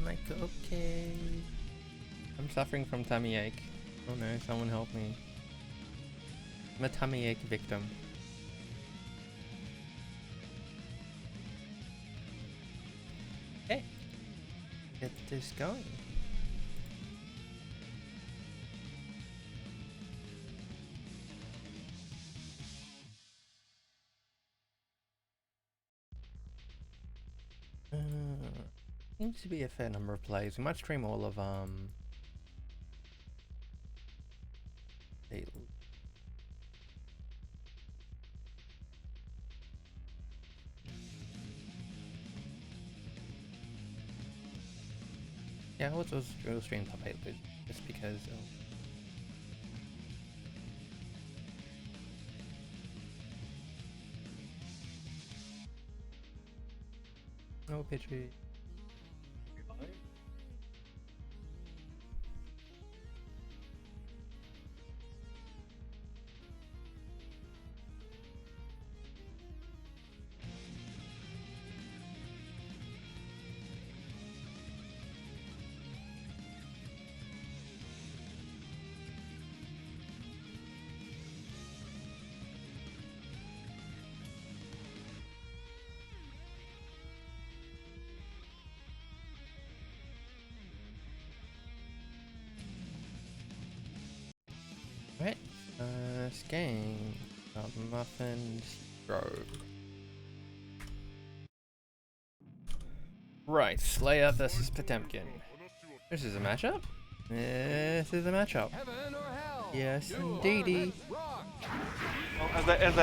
Mike, okay. I'm suffering from tummy ache. Oh no, someone help me. I'm a tummy ache victim. Okay. Get this going. Seems to be a fair number of plays. We might stream all of yeah, we'll stream top 8 just because no pitchy. Right, game muffins road. Right, Slayer versus Potemkin. This is a matchup? This is a matchup. Yes, indeedy. Well, as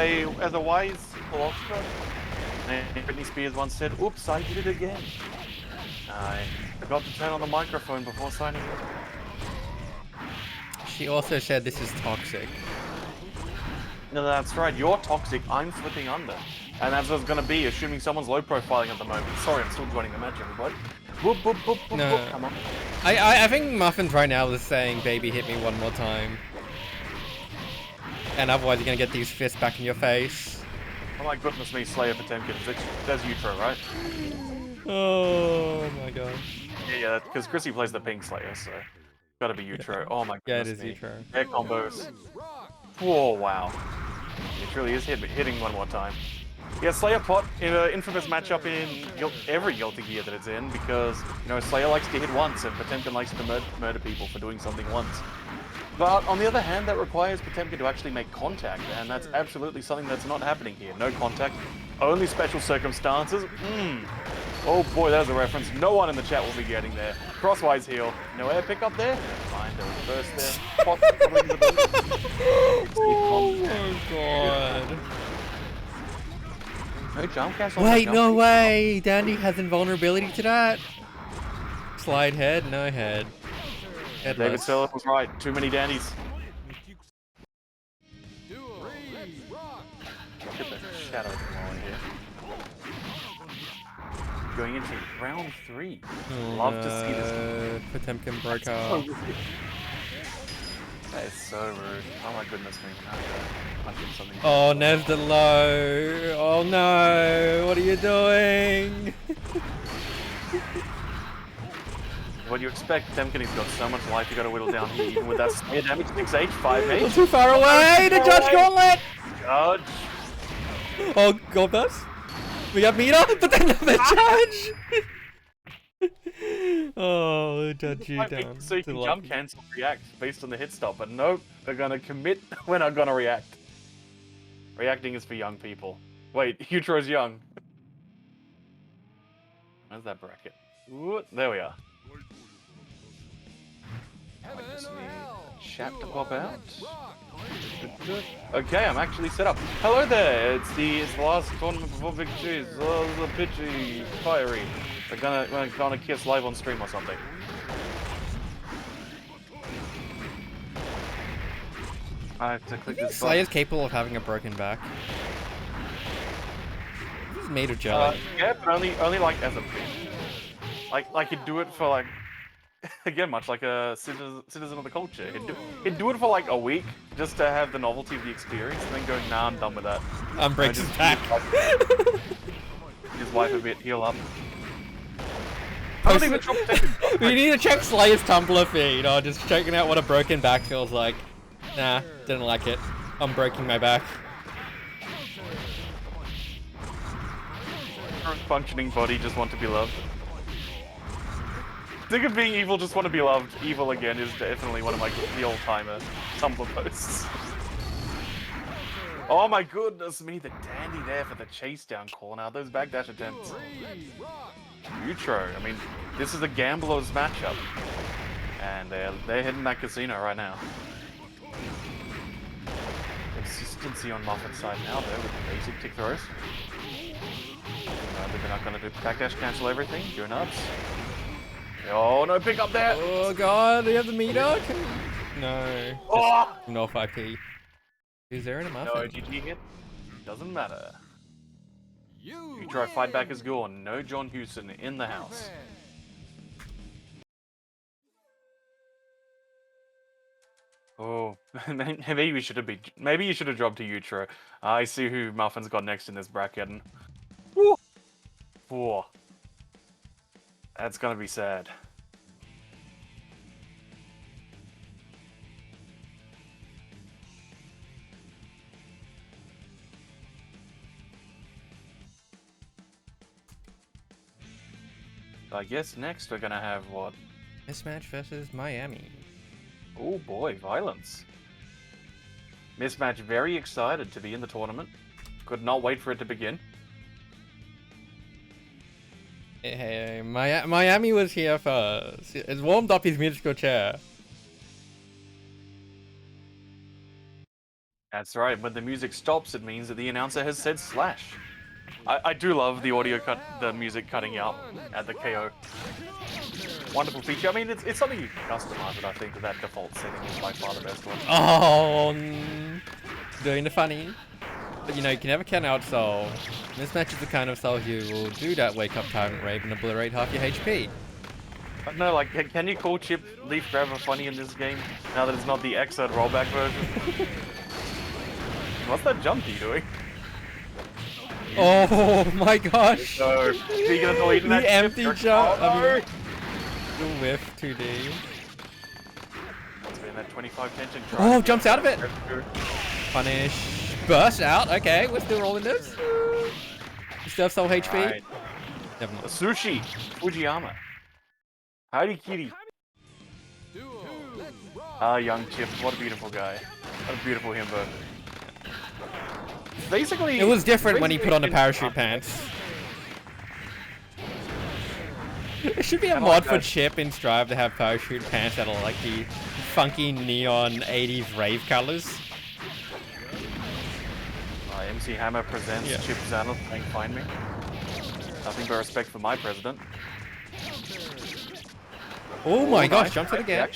a wise philosopher, Britney Spears once said, "Oops, I did it again. I forgot to turn on the microphone before signing up." She also said this is toxic. No, that's right. You're toxic. I'm slipping under. And that's what it's going to be, assuming someone's low profiling at the moment. Sorry, I'm still joining the match, everybody. Whoop, whoop, whoop, whoop, No. whoop. Come on. I think Muffins right now is saying, baby, hit me one more time. And otherwise you're going to get these fists back in your face. Oh my goodness me, Slayer Potemkin. That's Utro, right? Oh my gosh. Yeah, because Chrissy plays the pink Slayer, so... Gotta be Utro. Oh my Yeah, goodness it is Utro. Air combos. Whoa, wow. It really is hitting one more time. Yeah, Slayer pot in an infamous matchup in every Guilty Gear that it's in, because, you know, Slayer likes to hit once and Potemkin likes to murder people for doing something once. But on the other hand, that requires Potemkin to actually make contact, and that's absolutely something that's not happening here. No contact, only special circumstances. Oh boy, there's a reference. No one in the chat will be getting there. Crosswise heal. No air pickup there? Fine, there was a burst there. Oh my god. No jump castle. Wait, no way! Dandy has invulnerability to that? Slide head? No head. Headless. David Seller was right. Too many dandies. Get the shadow on here. Going into round 3. Love to see this. Potemkin broke So up. rude. That is so rude. Oh my goodness me. I did something. Oh, Nesda low. Oh no, what are you doing? What do you expect? Potemkin, he's got so much life you gotta whittle down here, even with that spear damage. 6H, 5H. Too far away! The Judge Gauntlet! Judge. Oh, gold dust? We got meter, but then the Judge! Oh, Judge you down. So you can jump cancel react based on the hit stop, but nope, we're gonna commit, we're not gonna react. Reacting is for young people. Wait, Utro's young. Where's that bracket? Ooh, there we are. Chat to pop out. Okay, I'm actually set up. Hello there. It's the last tournament before Big Cheese. The pitchy, fiery. We're gonna kiss live on stream or something. I have to click this button. Slayer's capable of having a broken back. He's made of jelly. Yeah, but only like as a pitch. Like he'd do it for like, again, much like a citizen of the culture. He'd do it for like a week just to have the novelty of the experience, and then go, nah, I'm done with that. Breaks his back. His wife a bit, heal up. I don't even drop second. We need to check Slayer's Tumblr feed, or just checking out what a broken back feels like. Nah, didn't like it. I'm breaking my back. Functioning body, just want to be loved. Sick of being evil, just want to be loved. Evil again is definitely one of the old-timer Tumblr posts. Oh my goodness me, the dandy there for the chase down call. Now those backdash attempts. Utro, I mean, this is a gambler's matchup. And they're hitting that casino right now. Consistency on Muffin's side now though with the basic tick throws. They're not going to do backdash cancel everything. Do nuts. Oh no, pick up there! Oh god, do you have the meter? No. Oh! No 5p. Is there in a muffin? No GG hit. Doesn't matter. You try fight back is gone. No John Houston in the house. Oh, maybe you should have dropped to Utro. I see who Muffin's got next in this bracket. And... Woo! Whoa. That's gonna be sad. I guess next we're gonna have what? Mismatch versus Miami. Oh boy, violence. Mismatch very excited to be in the tournament. Could not wait for it to begin. Hey, Miami was here first. It's warmed up his musical chair. That's right, when the music stops, it means that the announcer has said slash. I do love the the music cutting out at the KO. Wonderful feature. I mean, it's something you can customize, but I think that default setting is by far the best one. Oh, doing the funny. But you know, you can never count out Soul. Mismatch is the kind of Soul who will do that wake up Tyrant Rave and obliterate half your HP. No, like, can you call Chip Leaf Grabber funny in this game, now that it's not the Xrd rollback version? What's that jumpy doing? Oh my gosh! No, speaking of deleting that empty jump! Oh, no. The whiff 2D. It's been that 25 tension try. Oh, jumps out of it! Punish. Burst out. Okay, we're still rolling this. You still have Soul HP? Right. Never mind. Sushi! Fujiyama. Howdy kitty. Ah, young Chip. What a beautiful guy. What a beautiful himbo. Basically, it was different when he put on the parachute pants. There should be a mod for Chip in Strive to have parachute pants that are like the funky neon 80s rave colors. MC Hammer presents Chip Zanuth playing Find Me. Nothing but respect for my president. Oh my gosh, jumps it again.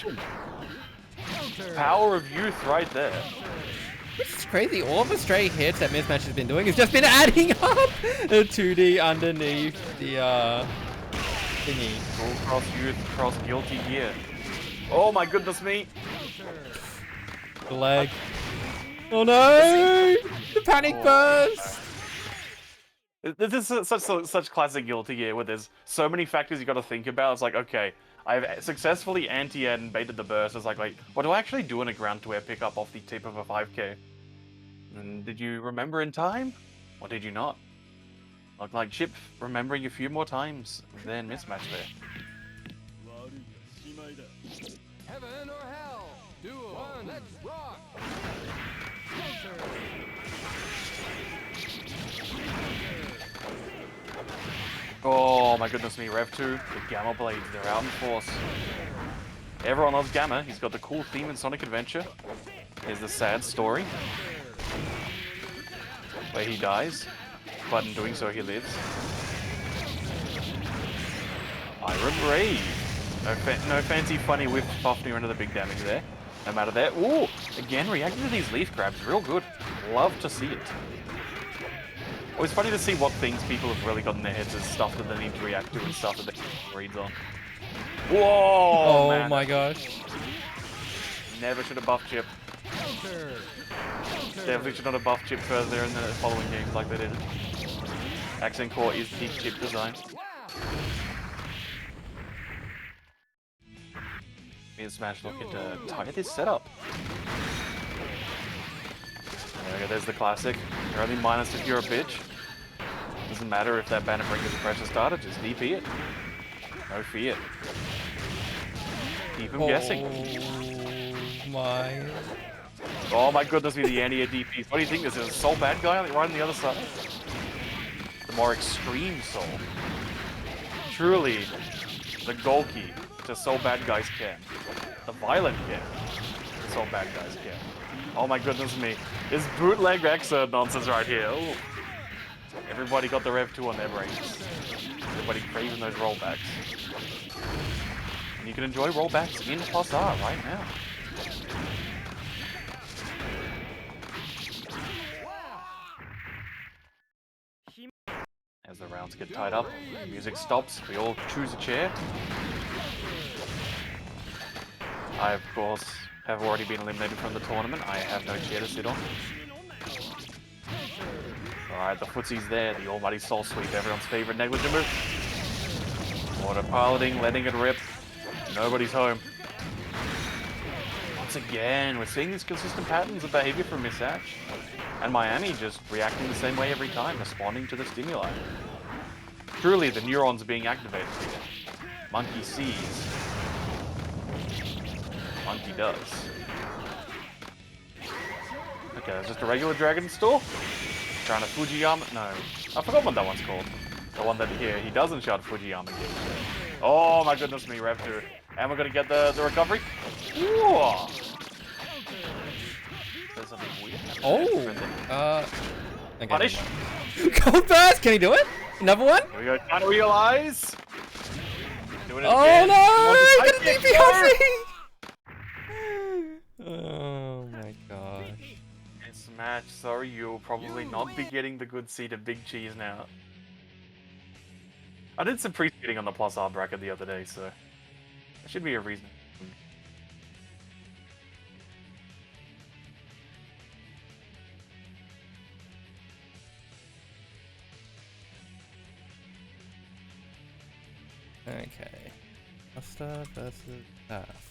Power of youth right there. This is crazy. All of the stray hits that Mismatch has been doing has just been adding up. The 2D underneath the thingy. Full cross youth, cross guilty gear. Oh my goodness me. The leg. Oh no! The panic burst. This is such classic guilty gear where there's so many factors you got to think about. It's like, okay, I've successfully anti-ed and baited the burst. It's like, what do I actually do in a ground to air pickup off the tip of a 5k? And did you remember in time? Or did you not? Look like Chip remembering a few more times than Mismatch there. Heaven or hell? Duo, let's rock! Oh my goodness me, Rev 2, the Gamma Blades, they're out in force. Everyone loves Gamma, he's got the cool theme in Sonic Adventure. Here's the sad story, where he dies, but in doing so he lives. Iron Brave. No fancy funny whip Fafnir into the big damage there. No matter that. Ooh, again reacting to these leaf grabs, real good. Love to see it. Always funny to see what things people have really got in their heads as stuff that they need to react to and stuff that they reads on. Whoa! Oh man. my gosh. Never should have buffed Chip. Definitely should not have buffed Chip further in the following games like they did. Accent Core is peak Chip design. Me and Smash looking to tie this setup. There we go, there's the classic. You're only minus if you're a bitch. Doesn't matter if that banner brings a pressure starter, just DP it. No fear. Keep him guessing. My. Oh my goodness me, the anti-air DPs. What do you think? Is it a Soul bad guy right on the other side? The more extreme Soul. Truly, the goal key to Soul bad guys can. The violent can. The Soul bad guys can. Oh my goodness me. This bootleg Xer nonsense right here. Ooh. Everybody got the Rev 2 on their brains. Everybody craving those rollbacks. And you can enjoy rollbacks in +R right now. As the rounds get tied up, the music stops, we all choose a chair. I, of course, have already been eliminated from the tournament. I have no chair to sit on. Alright, the footsy's there, the almighty Soul Sweep, everyone's favorite negligent move. Autopiloting, letting it rip. Nobody's home. Once again, we're seeing these consistent patterns of behavior from Miss Ash. And Miami just reacting the same way every time, responding to the stimuli. Truly, the neurons are being activated here. Monkey sees. Monkey does. Okay, that's just a regular Dragon Store. Trying to Fujiyama. No, I forgot what that one's called. The one that he doesn't shout Fujiyama gives. Oh my goodness me, Rev 2. And we're gonna get the recovery. Ooh. There's something weird. Okay, Punish. Cold burst. Can he do it? Another one? Here we go. Trying to realize. Doing it Oh again. no! Get a DP off me! Oh my gosh. Smash, sorry, you'll probably not be getting the good seat of Big Cheese now. I did some pre-seating on the +R bracket the other day, so there should be a reason. Okay. Buster versus Earth.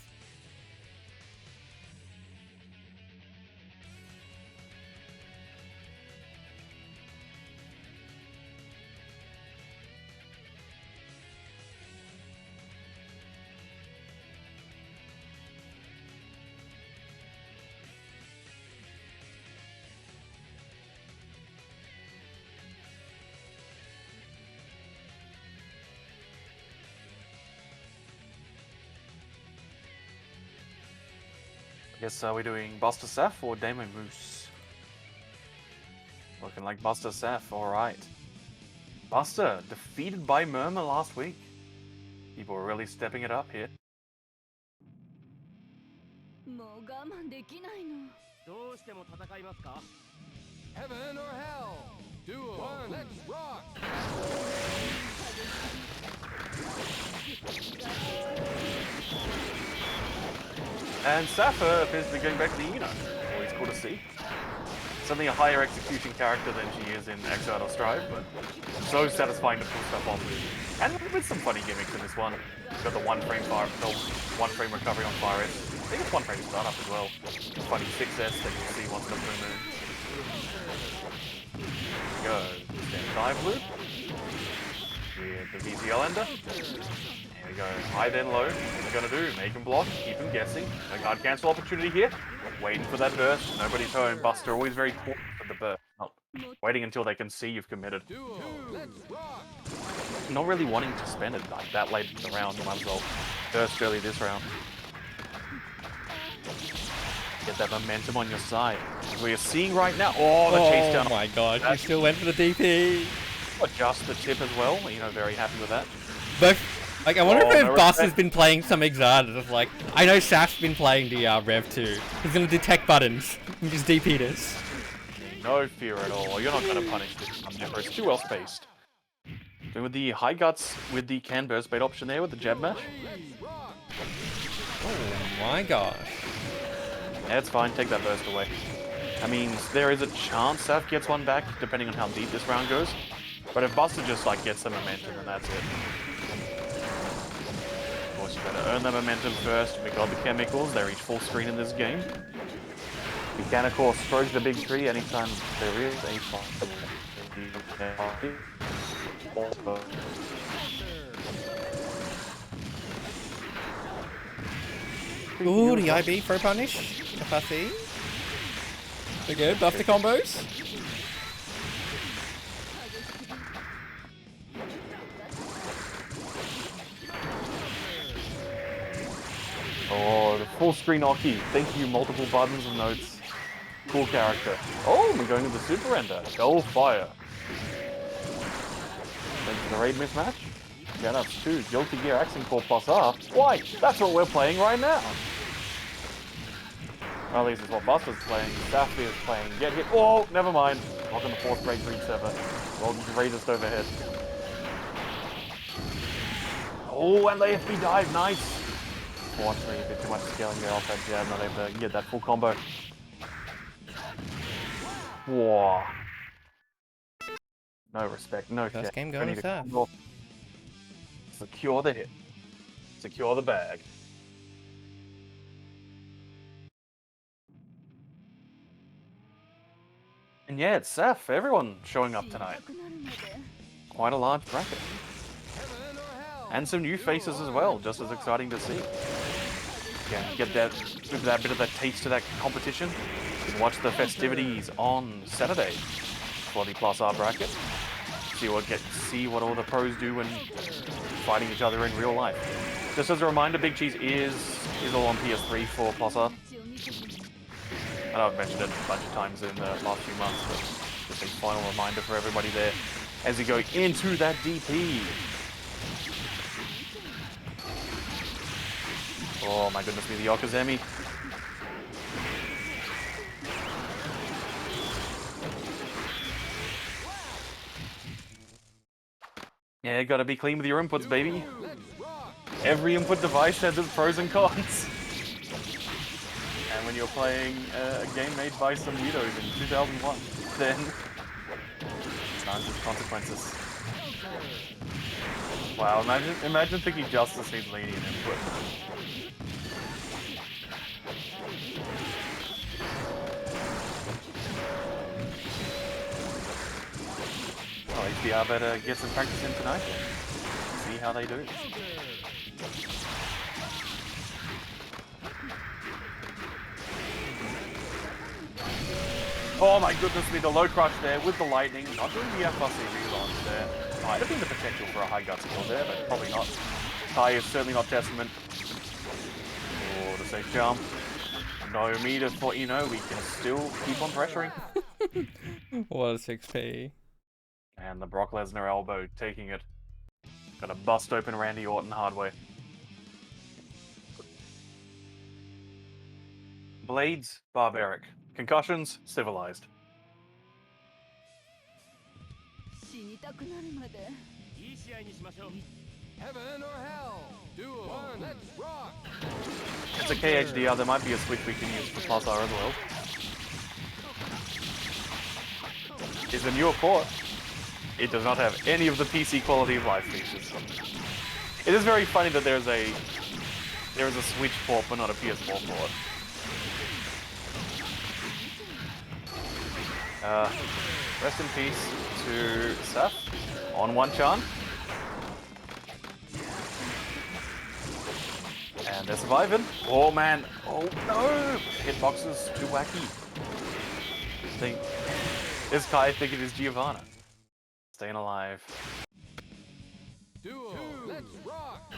Guess are we doing Buster Saf or Damo Moose? Looking like Buster Saf, alright. Buster, defeated by Murmur last week. People are really stepping it up here. もう我慢できないの。どうしても戦いますか? Heaven or hell. Duo. One. Let's rock. And Safa appears to be going back to the Eno. Always cool to see. Certainly a higher execution character than she is in Exile or Strive, but so satisfying to pull stuff off with. And with some funny gimmicks in this one. Got the one frame recovery on Fire. I think it's one frame startup as well. Funny 6S that you'll see once the blue moon. There we go. Standard dive loop. With the VZL ender. There we go. High then low. What are we gonna do? Make him block, keep him guessing. No guard cancel opportunity here. Waiting for that burst. Nobody's home. Buster always very quick for the burst. Not waiting until they can see you've committed. Duo. Let's rock. Not really wanting to spend it like that late in the round. You might as well burst early this round. Get that momentum on your side. As we are seeing right now. Oh, the chase down. Oh my god, he still went for the DP. Adjust the tip as well. You know, very happy with that. But, like, I wonder if no Buster's respect. been playing some Exarted. Of like, I know Saf's been playing the Rev 2. He's gonna detect buttons and just DP this. No fear at all. You're not going to punish this. It's too well spaced. Doing with the high guts with the can burst bait option there with the jab mash. Oh my gosh. Yeah, it's fine. Take that burst away. I mean, there is a chance Saf gets one back, depending on how deep this round goes. But if Buster just like gets the momentum, then that's it. Of course, You gotta earn the momentum first. We got the chemicals. They reach full screen in this game. You can, of course, stroke the big tree anytime there is a fight. Ooh, the IB throw punish. FRC. They're good. Buff the combos. Oh, the full screen Oki. Thank you, multiple buttons and notes. Cool character. Oh, we're going to the super ender. Go fire. Thanks for the raid mismatch. Yeah, that's 2. Guilty Gear Accent Core plus R. Why? That's what we're playing right now. Well, at least it's what Buster's playing. Daffy is playing. Get hit. Oh, never mind. Welcome to 4th grade green server. Well, raiders overhead. Oh, and the FB dive. Nice. 4-3, a bit too much scaling there off that jab. Not able to get that full combo. Whoa. No respect. No First check. game going with Seth. Secure the hit. Secure the bag. And yeah, it's Seth. Everyone showing up tonight. Quite a large bracket. And some new faces as well, just as exciting to see. Yeah, get that bit of that taste of that competition. You can watch the festivities on Saturday for the Plus R bracket. See what all the pros do when fighting each other in real life. Just as a reminder, Big Cheese is all on PS3 for Plus R. I know I've mentioned it a bunch of times in the last few months, but just a final reminder for everybody there as you go into that DP. Oh my goodness me, the Yokozemi. Yeah, gotta be clean with your inputs, baby. Every input device has its pros and cons. And when you're playing a game made by some weirdos in 2001, then it's not just consequences. Wow, imagine thinking Justice needs lenient input. Well, HDR better get some practice in tonight. See how they do. Oh my goodness me, the low crush there with the lightning. Not doing the FRC relaunch there. Might have been the potential for a high gut skill there, but probably not. High is certainly not Testament. Oh, the safe jump. No meter for, you know, we can still keep on pressuring. What a 6P. And the Brock Lesnar elbow taking it. Gonna bust open Randy Orton hard way. Blades, barbaric. Concussions, civilized. 死にたくなるまで いい試合にしましょう Heaven or hell. Duel. One. Let's rock. It's a KHDR, there might be a switch we can use for Plus R as well. Is a newer port. It does not have any of the PC quality of life features. It is very funny that there is a Switch port but not a PS4 port. Rest in peace to Seth on 1-chan. And they're surviving. Oh man. Oh no! Hitboxes too wacky. This guy thinking it is Giovanna. Staying alive. Duel. Let's rock.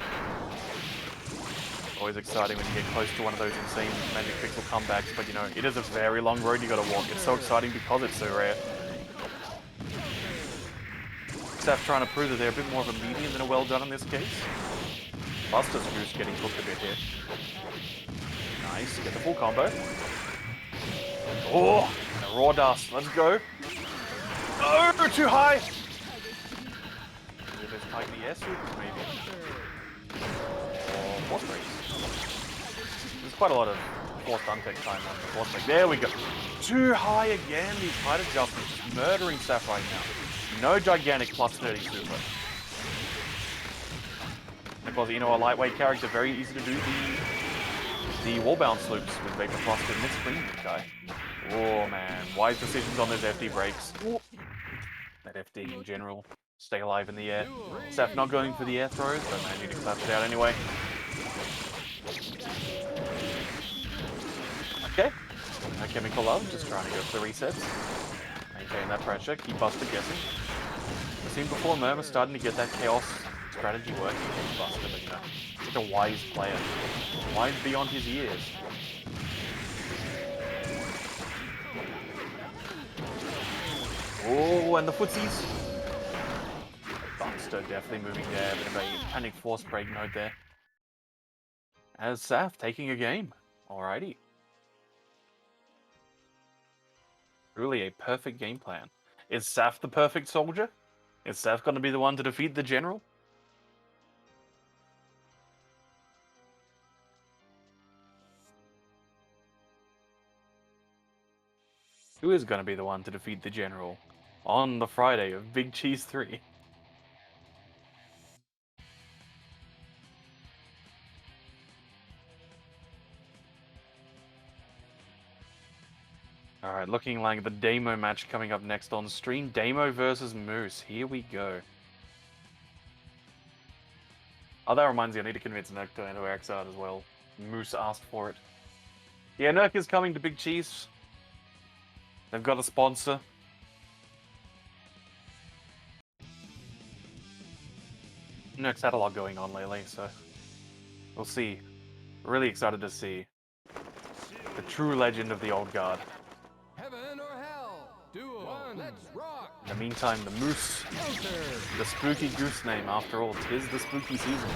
Always exciting when you get close to one of those insane Magic Pixel comebacks, but you know, it is a very long road you gotta walk. It's so exciting because it's so rare. Seth trying to prove that they're a bit more of a medium than a well done in this case. Buster's Goose getting cooked a bit here. Nice, get the full combo. Oh, and a raw dust, let's go. Oh, too high! Maybe there's tight the air super, maybe. Or force breaks. There's quite a lot of forced untech time on the force break. There we go. Too high again, these height adjustments just murdering Seth right now. No gigantic plus 30 super. because, you know, a lightweight character, very easy to do the wall bounce loops with Vapor Thrust and mid-screen guy. Oh man, wise decisions on those FD breaks. Ooh. That FD in general. Stay alive in the air. Seth not going for the air throws, but man, you need to clap it out anyway. Okay. No Chemical Love, just trying to go for the resets. Maintain that pressure, keep Buster guessing. I've seen before Murmur starting to get that chaos strategy working against Buster, but you know, such a wise player. Wise beyond his years. Oh, and the footsies. Buster definitely moving there, a bit of a panic force break mode there. As Saf taking a game. Alrighty. Truly a perfect game plan. Is Saf the perfect soldier? Is Saf going to be the one to defeat the general? Who is going to be the one to defeat the general on the Friday of Big Cheese 3? Alright, looking like the Damo match coming up next on stream. Damo versus Moose. Here we go. Oh, that reminds me, I need to convince Nerk to enter X out as well. Moose asked for it. Yeah, Nerk is coming to Big Cheese. They've got a sponsor. Nerk's had a lot going on lately, so we'll see. Really excited to see the true legend of the old guard. Heaven or hell? Duel. One. Let's rock. In the meantime, the Moose, the spooky goose name after all, 'tis the spooky season.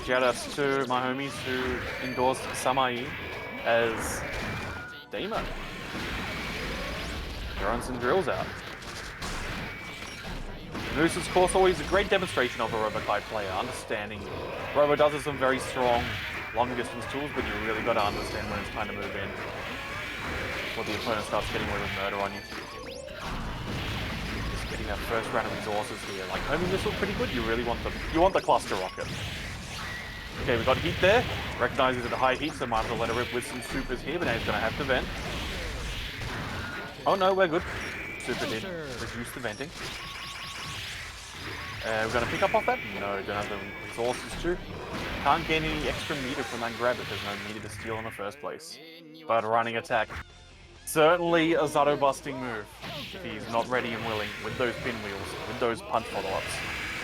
Shout outs to my homies who endorsed Samai as Damo. Throwing some drills out. Moose's course always a great demonstration of a Robokai player, understanding Robo does have some very strong long distance tools, but you really got to understand when it's time to move in. Before the opponent starts getting away with murder on you. Just getting that first round of resources here. Like homing missile pretty good, you really want the cluster rocket. Okay, we got heat there. Recognizes it at high heat, so might as well let it rip with some supers here, but now he's gonna have to vent. Oh no, we're good. Super did reduce the venting. We're gonna pick up off that? No, don't have the resources to. Can't gain any extra meter from that grab if there's no meter to steal in the first place. But running attack. Certainly a Zato busting move. If he's not ready and willing with those pinwheels, with those punch follow-ups.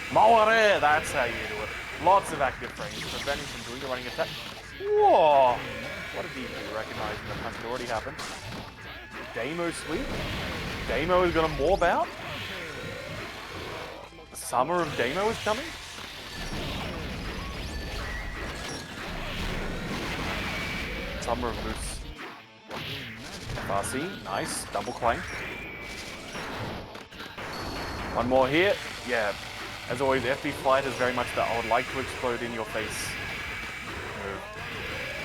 Maware! That's how you do it. Lots of active frames, preventing from doing the running attack. Whoa! What a DP, recognizing the punch had already happened. Damo sweep. Damo is gonna morb out. The summer of Damo is coming. Summer of Moose. Farsi, nice, double clank. One more here. Yeah, as always, FB Flight is very much that I would like to explode in your face move.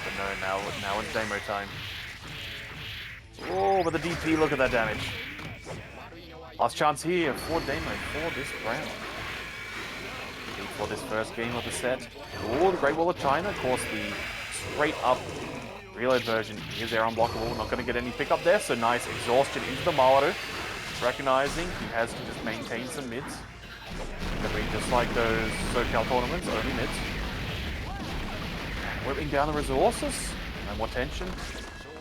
But no, now it's Damo time. Oh, but the DP, look at that damage. Last chance here for Damo for this round. For this first game of the set. Oh, the Great Wall of China, of course, the straight up reload version is there unblockable. Not going to get any pickup there, so nice exhaustion into the Mawaru. Recognizing he has to just maintain some mids. Gonna be just like those SoCal tournaments, only mids. Whipping down the resources. No more tension.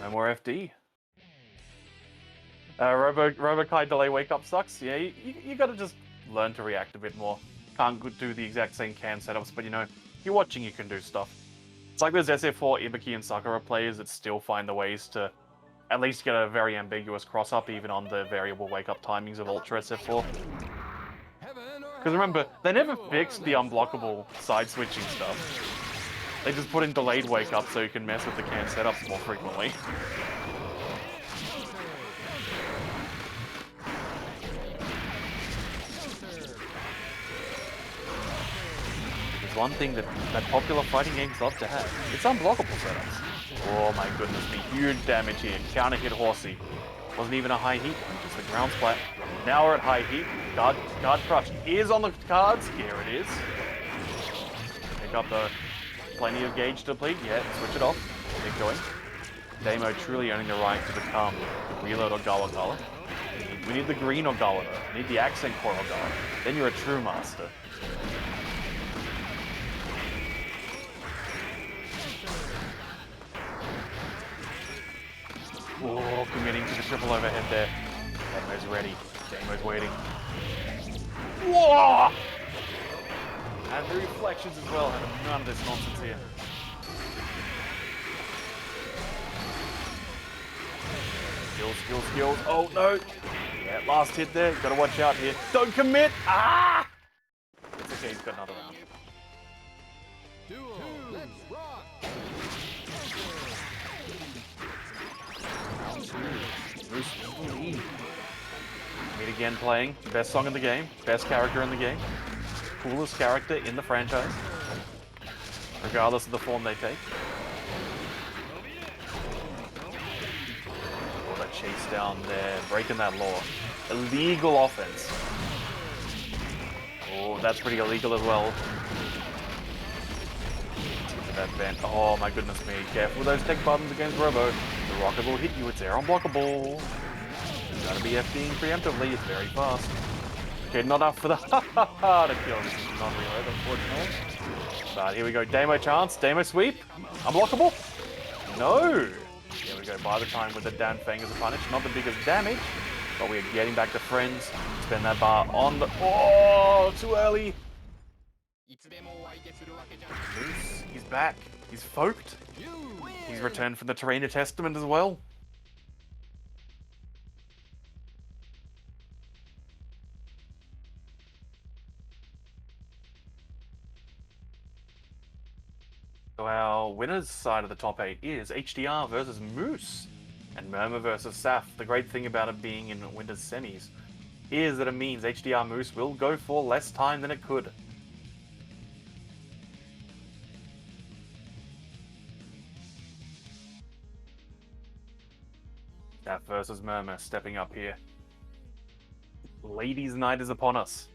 No more FD. Robokai delay wake up sucks. Yeah, you gotta just learn to react a bit more. Can't do the exact same can setups, but you know, you're watching, you can do stuff. It's like those SF4, Ibuki, and Sakura players that still find the ways to at least get a very ambiguous cross-up even on the variable wake-up timings of Ultra SF4. Because remember, they never fixed the unblockable side-switching stuff. They just put in delayed wake-up so you can mess with the can setups more frequently. One thing that popular fighting games love to have. It's unblockable setups. Oh my goodness me, huge damage here. Counter hit Horsey. Wasn't even a high heat, just a ground splat. Now we're at high heat. Guard crush is on the cards. Here it is. back up though. Plenty of gauge to deplete. Yeah, switch it off. Keep going. Damo truly owning the right to become Reload or Gawa color. We need the green or Gawa though. We need the accent core or Gawa. Then you're a true master. Oh, committing to the triple overhead there. Damo's ready. Damo's waiting. Whoa! And the reflections as well. None of this nonsense here. Skills. Oh, no. Yeah, last hit there. Gotta watch out here. Don't commit. Ah! It's okay. He's got another round. Duel. Let's rock. Meet again playing. Best song in the game. Best character in the game. Coolest character in the franchise. Regardless of the form they take. Oh, that chase down there. Breaking that law. Illegal offense. Oh, that's pretty illegal as well. That vent. Oh my goodness me. Careful with those tech buttons against Robo. The rocket will hit you. It's air unblockable. You gotta be FDing preemptively. It's very fast. Okay, not enough for the to kill. This is non-reload, unfortunately. But here we go. Damo chance. Damo sweep. Unblockable. No. Here we go. By the time with the Dan Fang as a punish. Not the biggest damage. But we're getting back to friends. Spend that bar on the... Oh, too early. Moose, he's back. He's folked. He's returned from the Tourney Testament as well. So our winner's side of the top 8 is HDR versus Moose and Murmur versus Saf. The great thing about it being in winner's semis is that it means HDR Moose will go for less time than it could. Saf versus Murmur stepping up here. Ladies' night is upon us.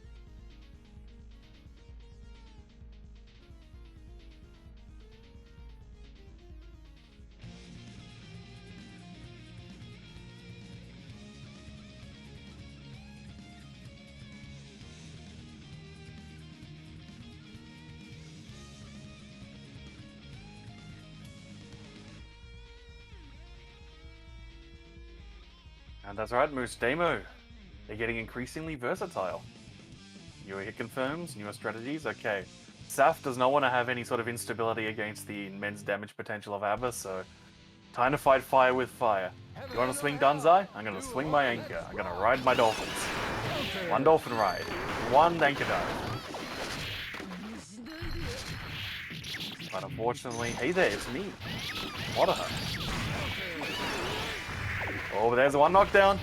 And that's right, Moose Damo. They're getting increasingly versatile. Newer hit confirms, newer strategies, okay. Saf does not want to have any sort of instability against the immense damage potential of Abba, so time to fight fire with fire. You want to swing Dunzai? I'm going to swing my anchor. I'm going to ride my dolphins. One dolphin ride. One anchor dive. But unfortunately, hey there, it's me. Wadaha. Oh, but there's one knockdown.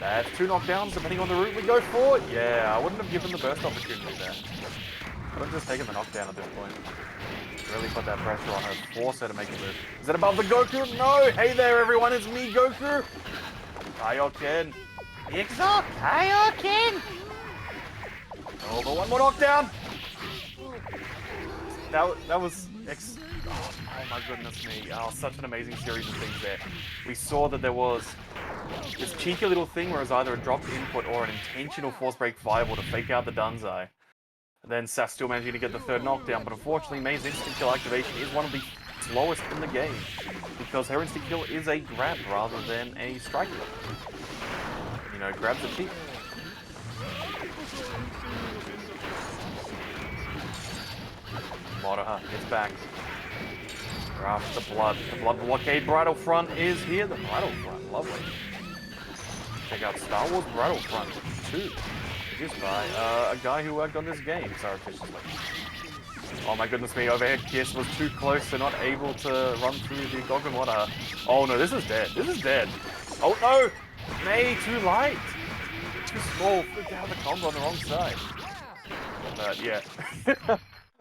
That's 2 knockdowns, depending on the route we go for. Yeah, I wouldn't have given the burst opportunity there. I would have just taken the knockdown at this point. Really put that pressure on her, force her to make a move. Is it above the Goku? No! Hey there, everyone, it's me, Goku! Kaioken. Ixo, Kaioken! Oh, but one more knockdown! That was... Oh my goodness me. Oh, such an amazing series of things there. We saw that there was this cheeky little thing where it was either a dropped input or an intentional force break viable to fake out the Dunzai. Then Saf still managing to get the 3rd knockdown, but unfortunately May's instant kill activation is one of the slowest in the game because her instant kill is a grab rather than a strike kill. You know, grabs are cheap. Motoha gets back. After the blood blockade bridal front is here. The bridal front, lovely. Check out Star Wars bridal front 2, produced by a guy who worked on this game surreptitiously. Oh my goodness me, overhead kiss was too close, they're not able to run through the Goku Motoha. Oh no, this is dead. This is dead. Oh no! May, too light! Too small, flipped out the combo on the wrong side. But yeah.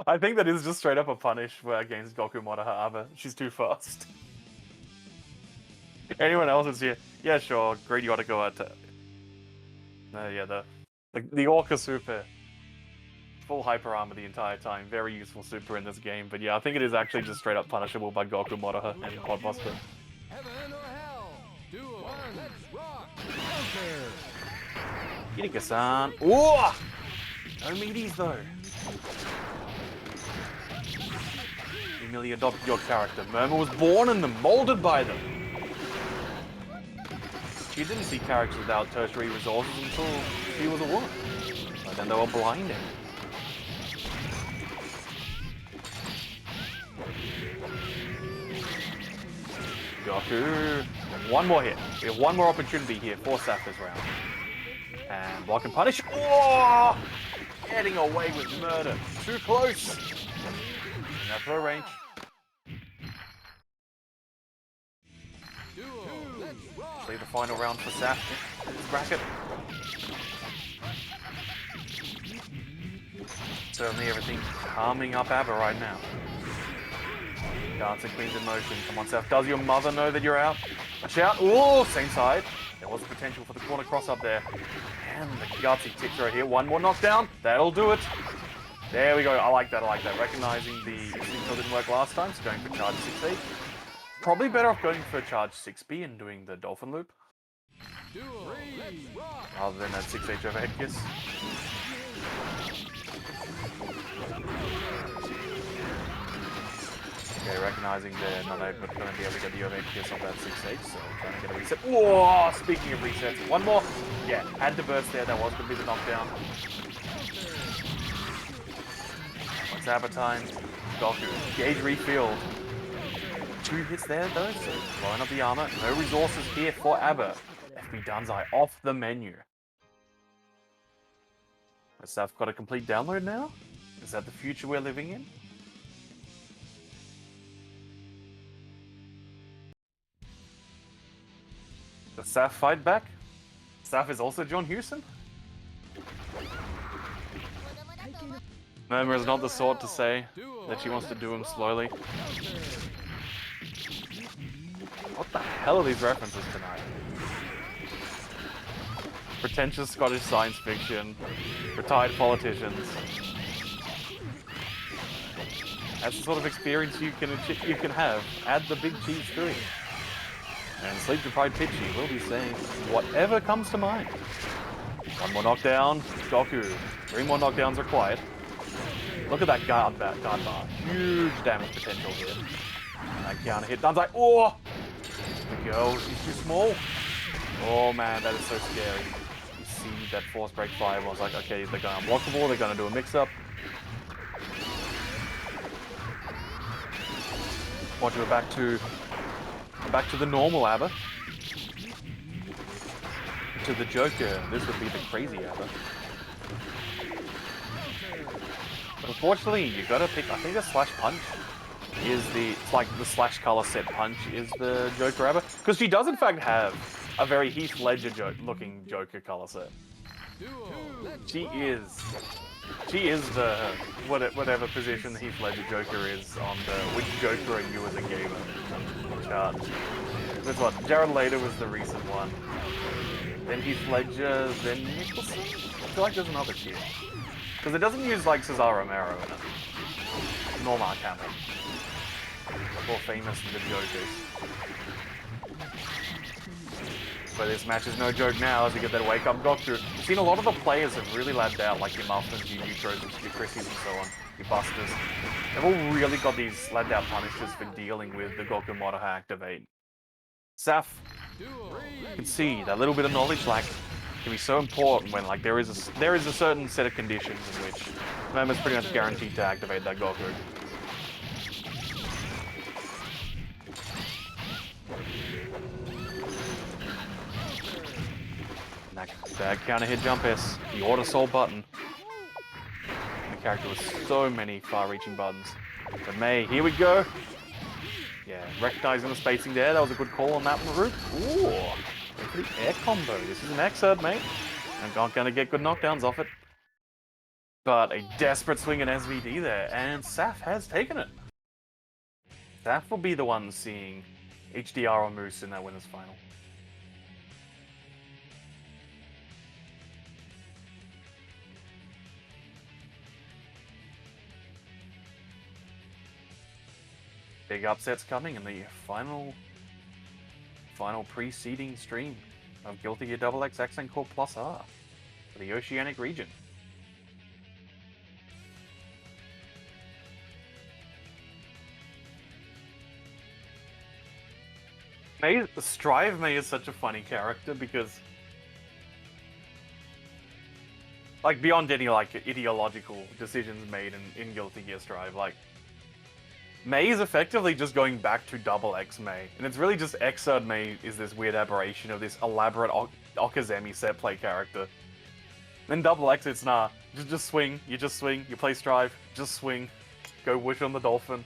I think that is just straight up a punish against Goku Motoha, but she's too fast. Anyone else is here? Yeah, sure. Great, you ought to go at... yeah, the Orca Super. full hyper armor the entire time. Very useful super in this game. But yeah, I think it is actually just straight up punishable by Goku Motoha and Podbuster. Heaven or hell. Duel. One. Let's rock. Counter. Kirika-san. Ooh! No meaties though. Emilia adopted your character. Murmur was born in them, molded by them. She didn't see characters without tertiary resources until she was a woman. But then they were blinded. Goku. One more hit. We have one more opportunity here for Saf this round. And block and punish. Oh! Getting away with murder. Too close. Now throw range. Duel. Let's rock. Leave the final round for Saf. This bracket. Certainly everything calming up Abba right now. Dancing Queen's in motion. Come on, Saf. Does your mother know that you're out? Watch out. Ooh, same side. There was the potential for the corner cross up there. And the gutsy tick throw here. One more knockdown. That'll do it. There we go. I like that. I like that. Recognizing the signal didn't work last time, so going for charge 6A. Probably better off going for charge 6B and doing the dolphin loop. Duel. Let's rock. Rather than that 6H overhead kiss. Okay, recognizing they're not going to be able to get the overhead kiss off that 6H, so trying to get a reset. Whoa! Speaking of resets, one more. Yeah, had to burst there. That was going to be the knockdown. What's Abba time? Goku. Gauge refilled. 2 hits there though, so blowing up the armor. No resources here for Abba. FB Danzai off the menu. Has Saf got a complete download now? Is that the future we're living in? Does Saf fight back? Saf is also John Hewson? Murmur is not the sort to say that she wants to do him slowly. What the hell are these references tonight? Pretentious Scottish science fiction, retired politicians. That's the sort of experience you can have. Add the big cheese to it. And sleep-deprived Pitchy will be saying whatever comes to mind. One more knockdown, Goku. 3 more knockdowns required. Look at that guard bar. Huge damage potential here. And that counter hit. Dan's like, oh! The girl, she's too small. Oh man, that is so scary. You see that force break fire. I was like, okay, they're going unblockable, they're going to do a mix-up. Watch it back to the normal Abba. To the Joker, this would be the crazy Abba. But unfortunately, you gotta pick, I think the slash punch is it's like the slash color set punch is the Joker Abba. Because she does in fact have a very Heath Ledger looking Joker color set. She is the, whatever position the Heath Ledger Joker is on the which Joker are you as a gamer chart. That's what, Jared Leto was the recent one. Then Heath Ledger, then Nicholson? I feel like there's another tier. Because it doesn't use like Cesar Romero in it. Nor Mark Hamill. More famous than the Jokers. But this match is no joke now as we get that wake up Goku. We've seen a lot of the players have really labbed out, like your Muffins, your Neutros, your Chrissies and so on, your Busters. They've all really got these labbed out punishes for dealing with the Goku Motoha activate. Saf, you can see that little bit of knowledge like can be so important when like there is a certain set of conditions in which Murmur's pretty much guaranteed to activate that Goku. That counter hit jump S, the auto soul button. The character with so many far-reaching buttons. But May, here we go. Yeah, recognizing the spacing there, that was a good call on that route. Ooh, pretty air combo. This is an excerpt, mate. I'm not gonna get good knockdowns off it. But a desperate swing at SVD there, and Saf has taken it. Saf will be the one seeing HDR on Moose in that winner's final. Big upsets coming in the final preceding stream of Guilty Gear XX Accent Core Plus R for the Oceanic region. Strive May is such a funny character because, like, beyond any like ideological decisions made in Guilty Gear Strive, like, May is effectively just going back to XX May, and it's really just Xrd May is this weird aberration of this elaborate Okazemi set play character. Then XX, it's nah, just swing, you play Strive, just swing, go wish on the dolphin.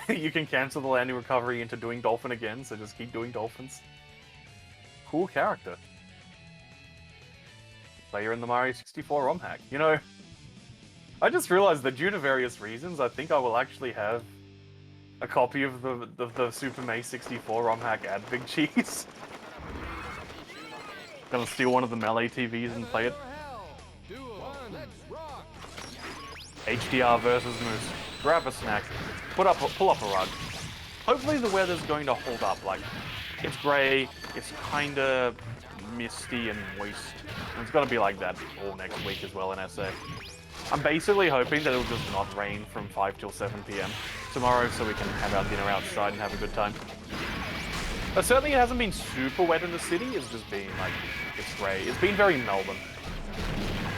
You can cancel the landing recovery into doing dolphin again, so just keep doing dolphins. Cool character. Player in the Mario 64 ROM hack. You know, I just realized that due to various reasons, I think I will actually have a copy of the Super May 64 ROM hack ad Big Cheese. Gonna steal one of the Melee TVs and play it. HDR versus Moose. Grab a snack. Pull up a rug. Hopefully the weather's going to hold up. Like, it's grey, it's kinda misty and moist. And it's gonna be like that all next week as well in SA. I'm basically hoping that it'll just not rain from 5 till 7 PM tomorrow so we can have our dinner outside and have a good time. But certainly it hasn't been super wet in the city, it's just been like, it's grey. It's been very Melbourne.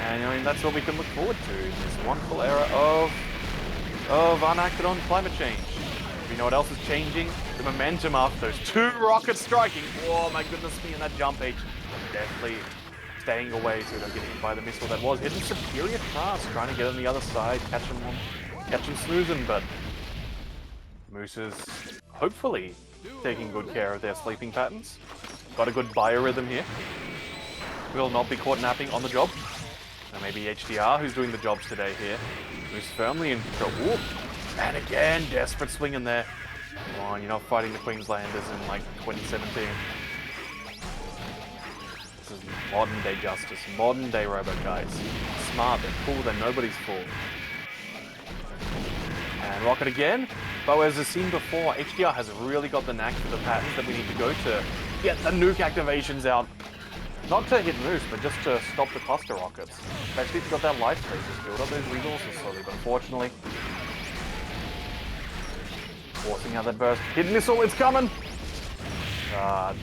And I mean, that's what we can look forward to in this wonderful era of unacted on climate change. You know what else is changing? The momentum after those 2 rockets striking. Oh my goodness me, and that jump H. Definitely staying away so we don't get hit by the missile that was hitting Superior Task, trying to get on the other side, catch him snoozing, but Moose is hopefully taking good care of their sleeping patterns. Got a good biorhythm here. Will not be caught napping on the job. And maybe HDR, who's doing the jobs today here, who's firmly in control. Ooh. And again, desperate swing in there. Come on, you're not fighting the Queenslanders in like 2017. This is modern day justice, modern day Robo guys. Smart, they're cool, they're nobody's fool. And Rocket again. But as we've seen before, HDR has really got the knack for the patterns that we need to go to get the nuke activations out. Not to hit Moose, but just to stop the cluster rockets. Especially if you've got that life traces, build up those resources slowly, but unfortunately... Forcing out that burst. Hit missile, it's coming!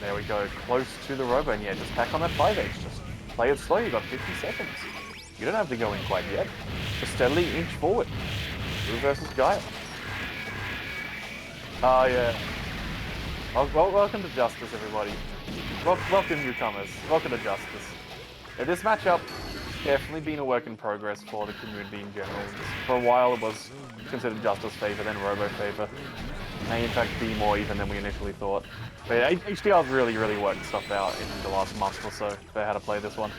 There we go, close to the Robo, and yeah, just pack on that 5H, just play it slow, you got 50 seconds. You don't have to go in quite yet. Just steadily inch forward. Blue versus Gaia. Yeah. Well, welcome to Justice, everybody. Welcome newcomers. Welcome to Justice. Yeah, this matchup definitely been a work in progress for the community in general. For a while it was considered Justice favor, then Robo favor. May in fact be more even than we initially thought. But yeah, HDR's really worked stuff out in the last month or so for how to play this one.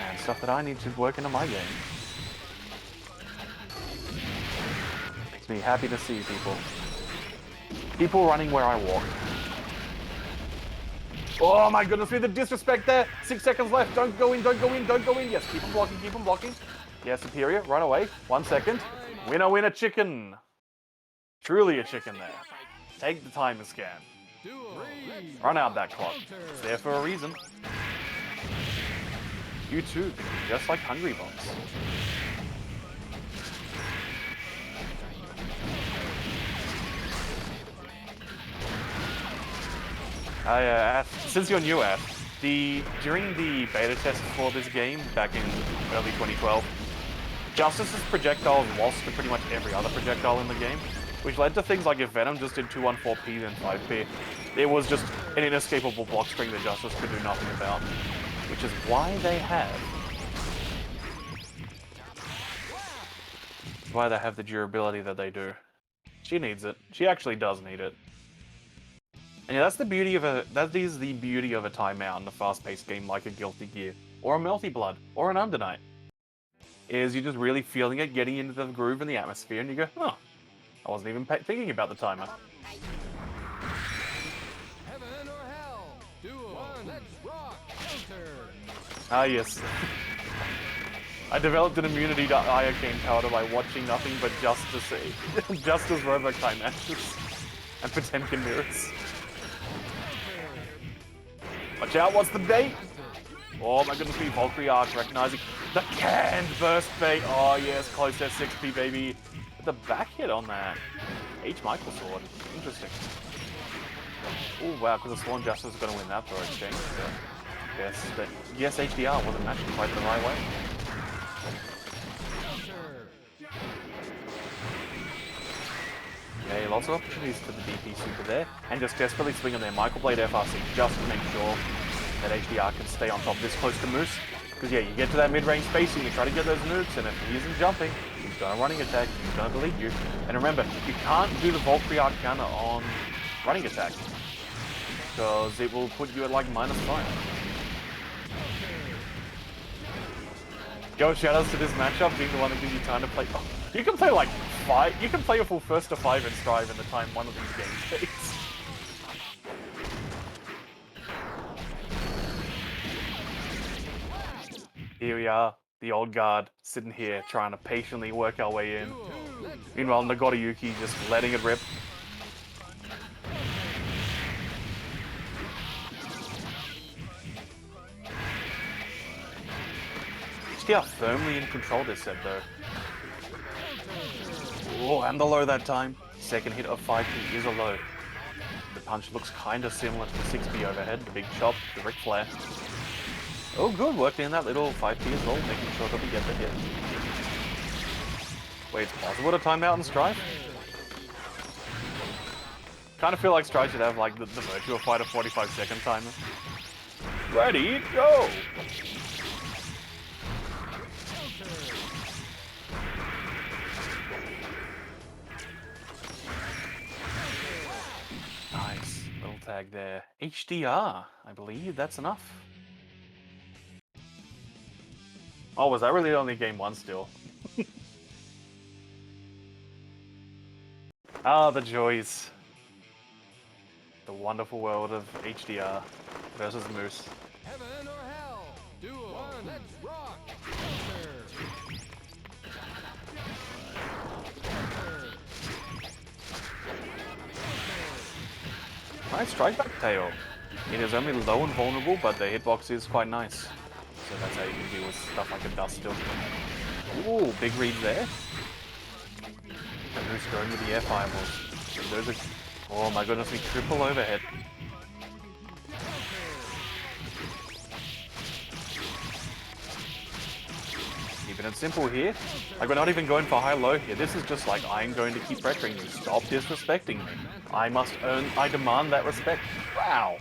And stuff that I need to work into my game. Makes me happy to see people. People running where I walk. Oh my goodness me, the disrespect there! 6 seconds left, don't go in, don't go in, don't go in! Yes, keep them blocking. Yeah, Superior, run away. 1 second. Winner, chicken! Truly a chicken there. Take the timer scan. Run out that clock. It's there for a reason. You too can be just like Hungry Bombs. Since you're new, during the beta test for this game back in early 2012, Justice's projectiles lost to pretty much every other projectile in the game, which led to things like if Venom just did 214p then 5p, it was just an inescapable block screen that Justice could do nothing about, which is why they have the durability that they do. She needs it. She actually does need it. And yeah, that is the beauty of a timeout in a fast-paced game like a Guilty Gear, or a Melty Blood, or an Undernight. Is you're just really feeling it, getting into the groove and the atmosphere, and you go, oh, I wasn't even thinking about the timer. Heaven or hell? Duo. Let's rock. Counter. Ah, yes. I developed an immunity to Iocane powder by watching nothing but Justice Justice Robotime matches and Potemkin mirrors. Watch out, what's the bait? Oh my goodness me, Valkyrie Arc recognizing the canned burst bait. Oh yes, close S6P baby. The back hit on that. H. Michael sword. Interesting. Oh wow, because the Sworn Justice is going to win that throw exchange. So yes, HDR wasn't matched quite the right way. Okay, lots of opportunities to the DP super there, and just desperately swing on their Michael Blade FRC just to make sure that HDR can stay on top this close to Moose. Because yeah, you get to that mid-range spacing, you try to get those nukes, and if he isn't jumping, he's got a running attack, he's going to delete you. And remember, you can't do the Valkyrie Arc counter on running attack, because it will put you at like -5. Yo, shoutouts to this matchup being the one that gives you time to play. Oh, you can play like 5, you can play your full first to 5 in Strive in the time one of these games takes. Here we are, the old guard, sitting here trying to patiently work our way in. Meanwhile, Nagoriyuki just letting it rip. HDR firmly in control this set though. Oh, and the low that time. Second hit of 5P is a low. The punch looks kind of similar to the 6P overhead, the big chop, the Ric Flair. Oh good, working in that little 5P as well, making sure that we get the hit. Wait, it's possible to time out in Strive? Kind of feel like Strive should have like the Virtua Fighter 45-second timer. Ready, go! Nice, little tag there. HDR, I believe that's enough. Oh, was that really only game 1 still? Ah, the joys. The wonderful world of HDR versus Moose. Heaven or hell? Duel. Let's rock. Counter. Nice strike back tail. It is only low and vulnerable, but the hitbox is quite nice. So that's how you can deal with stuff like a dust still. Ooh, big read there. And who's going with the air fireballs? Those are, oh my goodness me, triple overhead. Keeping it simple here. Like we're not even going for high-low here. This is just like, I'm going to keep pressuring you. Stop disrespecting me. I demand that respect. Wow.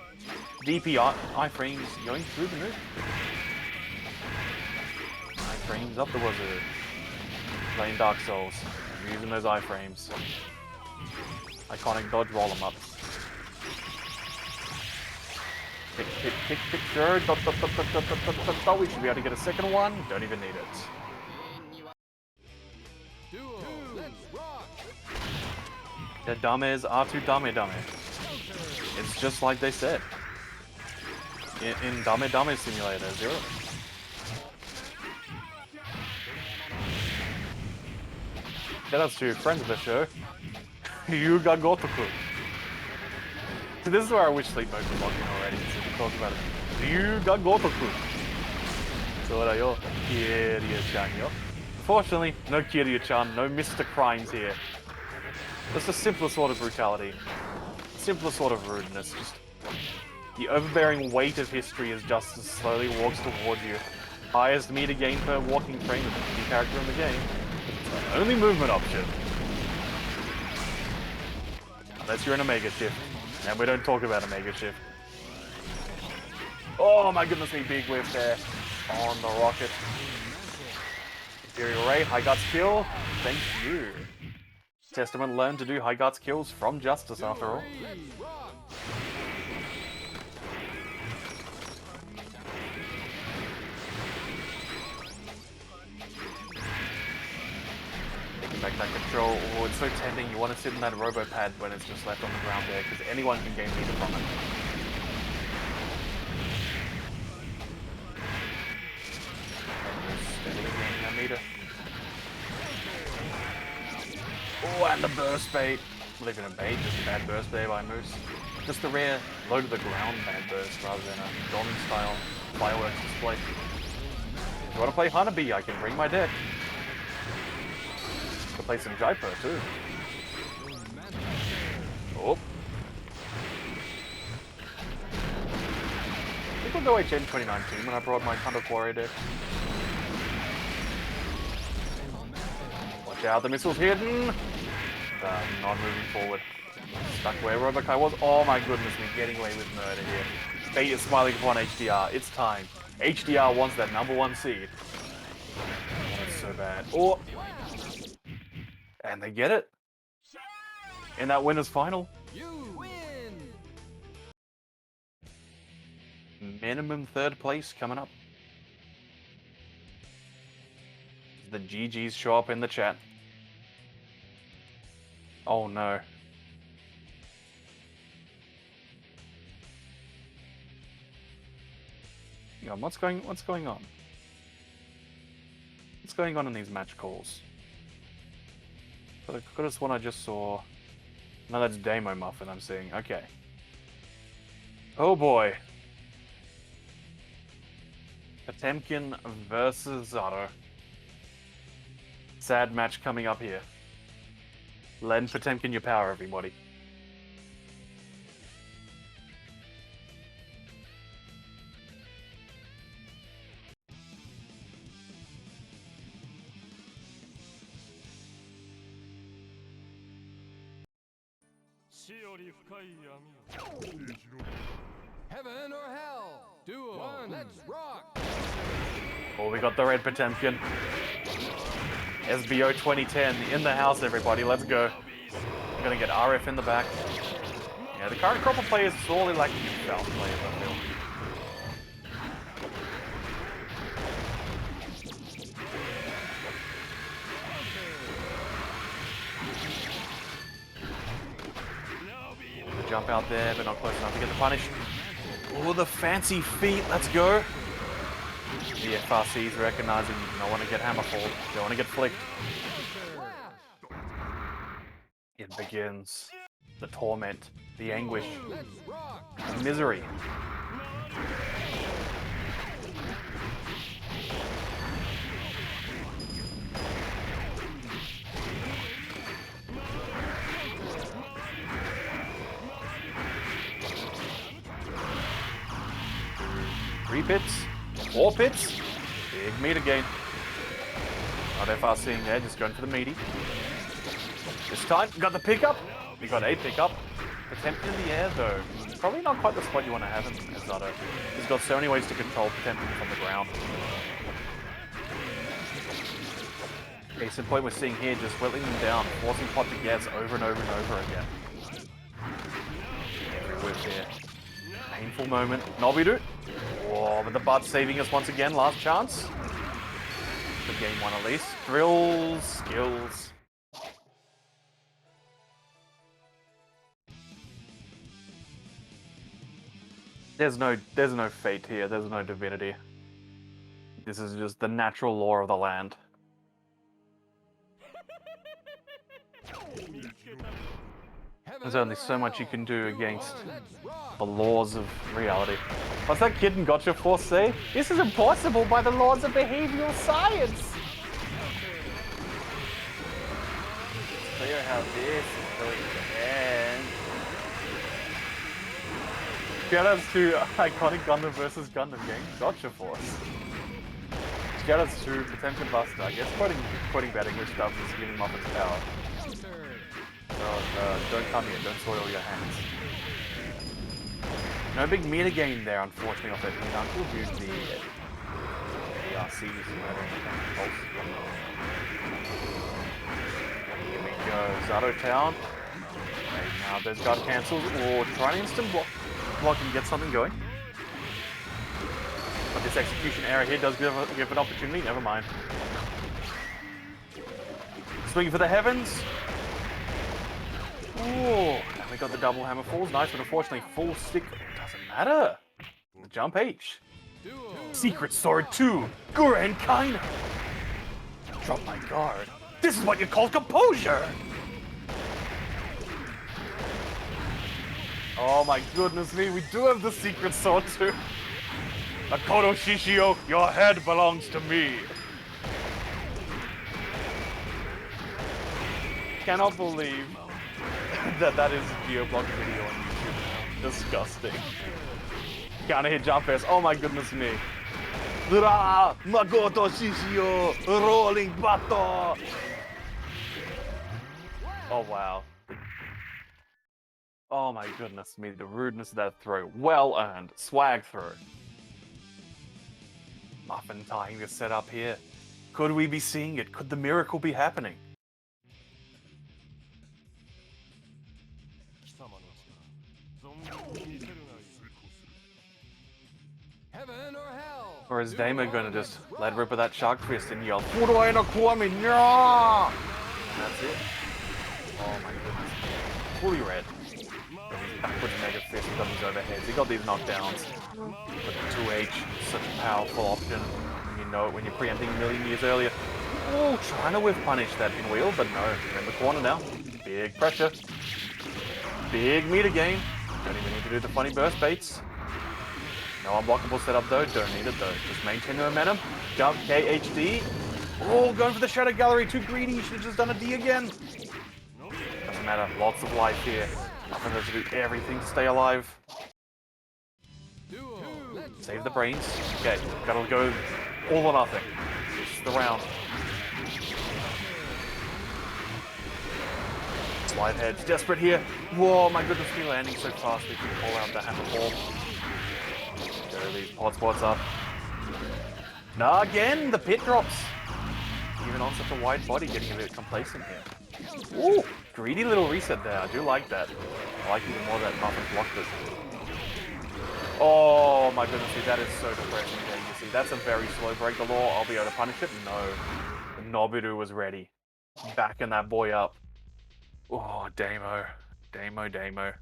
DPI iframes going through the roof. Iframes up the wazoo. Playing Dark Souls. Using those iframes. Iconic dodge roll them up. Kick, kick, kick, kick, sure. Dot, dot, dot, dot, dot, dot, dot, dot, dot. We should be able to get a second one. Don't even need it. Duel. Let's rock. The dames are too dame. It's just like they said. In Dame Simulator 0. Shoutouts to friends of the show. Yuga Gotoku. So this is where I wish Sleep Mode was logged in already, so we can talk about it. Yuga Gotoku. So yo, Kiryu-chan yo. Unfortunately, no Kiryu-chan, no Mr. Crimes here. Just a simpler sort of brutality. Simpler sort of rudeness. Just the overbearing weight of history as Justice slowly walks towards you. Highest meter gain per walking frame of any character in the game. It's the only movement option. Unless you're in a Mega Shift. And we don't talk about a Mega Shift. Oh my goodness me, big whiff there. On the rocket. Imperial Ray, High Guts kill. Thank you. Testament learned to do High Guts kills from Justice after all. Taking back that control. Oh, it's so tempting. You want to sit in that robo pad when it's just left on the ground there, because anyone can gain meter from it. Steadily gaining Oh, and the burst bait. Not even a bait, just a bad burst there by Moose. Just a rare low to the ground bad burst rather than a Donald style fireworks display. If you want to play Honeybee, I can bring my deck. To play some Jaipur too. Oh. I think I'll go HN 2019 when I brought my Conduct Warrior deck. Watch out, the missile's hidden! Not moving forward. Stuck where Robokai was. Oh my goodness, we're getting away with murder here. Fate is smiling upon HDR. It's time. HDR wants that #1 seed. Oh, that's so bad. Oh! And they get it. In that winner's final. You win! Minimum 3rd place coming up. The GGs show up in the chat. Oh no. Hang on, what's going on? What's going on in these match calls? For the goodest one I just saw. No, that's Damo Muffin I'm seeing. Okay. Oh boy. Potemkin versus Zato. Sad match coming up here. Lend Potemkin your power, everybody. Heaven or hell? Duo. Let's rock. Oh, we got the red Potemkin. SBO 2010 in the house, everybody. Let's go. We're gonna get RF in the back. Yeah, the current crop of players is sorely lacking in South players, I feel. The jump out there, but not close enough to get the punish. Oh, the fancy feet. Let's go. The FRC's recognizing you don't want to get hammerfalled. You don't want to get flicked. It begins. The torment, the anguish, the misery. Three pits, 4 pits, big meter gain. Not FRCing there, just going for the meaty. This time, got the pickup. We got a pickup. Potemkin in the air though. Probably not quite the spot you want to have him as Zato. He's got so many ways to control Potemkin from the ground. Case in point we're seeing here, just whittling them down, forcing pot to guess over and over and over again. Every whiff here. Painful moment. Nobidu. Oh, but the Bud saving us once again. Last chance. For game 1 at least. Thrills, skills. There's no fate here. There's no divinity. This is just the natural law of the land. There's only so much you can do against the laws of reality. What's that kid in Gotcha Force say? This is impossible by the laws of behavioral science! It's clear how this is going to end. Shoutouts to iconic Gundam vs. Gundam game, Gotcha Force. Shoutouts to Potemkin Buster, I guess quoting bad English stuff is giving Muffin's power. Don't come here, don't soil your hands. No big meter gain there, unfortunately, off that Uncle due to the ARCs murdering the pulse. Here we go, Zato Town. Okay, now there's guard cancels, or try an instant block and get something going. But this execution error here does give an opportunity, never mind. Swinging for the heavens. Oh, and we got the double hammer falls. Nice, but unfortunately, full stick doesn't matter. The jump H. Secret Sword 2, Guren Kaino. Drop my guard. This is what you call composure. Oh my goodness me, we do have the secret sword too. Makoto Shishio, your head belongs to me. Cannot believe that is a Geoblock video on YouTube now. Disgusting. Counter hit jump airs. Oh my goodness me. Makoto Shishio, rolling bato. Oh wow. Oh my goodness me, the rudeness of that throw. Well earned. Swag throw. Muffin tying this set up here. Could we be seeing it? Could the miracle be happening? Heaven or hell? Or is Damo gonna just let rip of that shark fist and yell, Furuai no Kuami, no! And that's it. Oh my goodness. Fully red. Backwards mega fist on his overheads. He got these knockdowns. But the 2H, such a powerful option. You know it when you're preempting a million years earlier. Oh, trying to whiff punish that pinwheel, but no. You're in the corner now. Big pressure. Big meter gain. Don't even need to do the funny burst baits. No unblockable setup though, don't need it though. Just maintain the momentum. Jump KHD. Oh, going for the Shadow Gallery, too greedy. You should have just done a D again. Doesn't matter, lots of life here. Nothing to do everything to stay alive. Save the brains. Okay, gotta go all or nothing. This is the round. Slide heads, desperate here. Whoa, my goodness, me landing so fast we can call out the hammer ball. Go these pod spots up. Nah, again, the pit drops. Even on such a wide body, getting a bit complacent here. Ooh, greedy little reset there. I do like that. I like even more that Muffin blocked it. Oh my goodness, see, that is so depressing there. You see, that's a very slow break the law. I'll be able to punish it. No, the Nobiru was ready. Backing that boy up. Oh, Damo. Damo.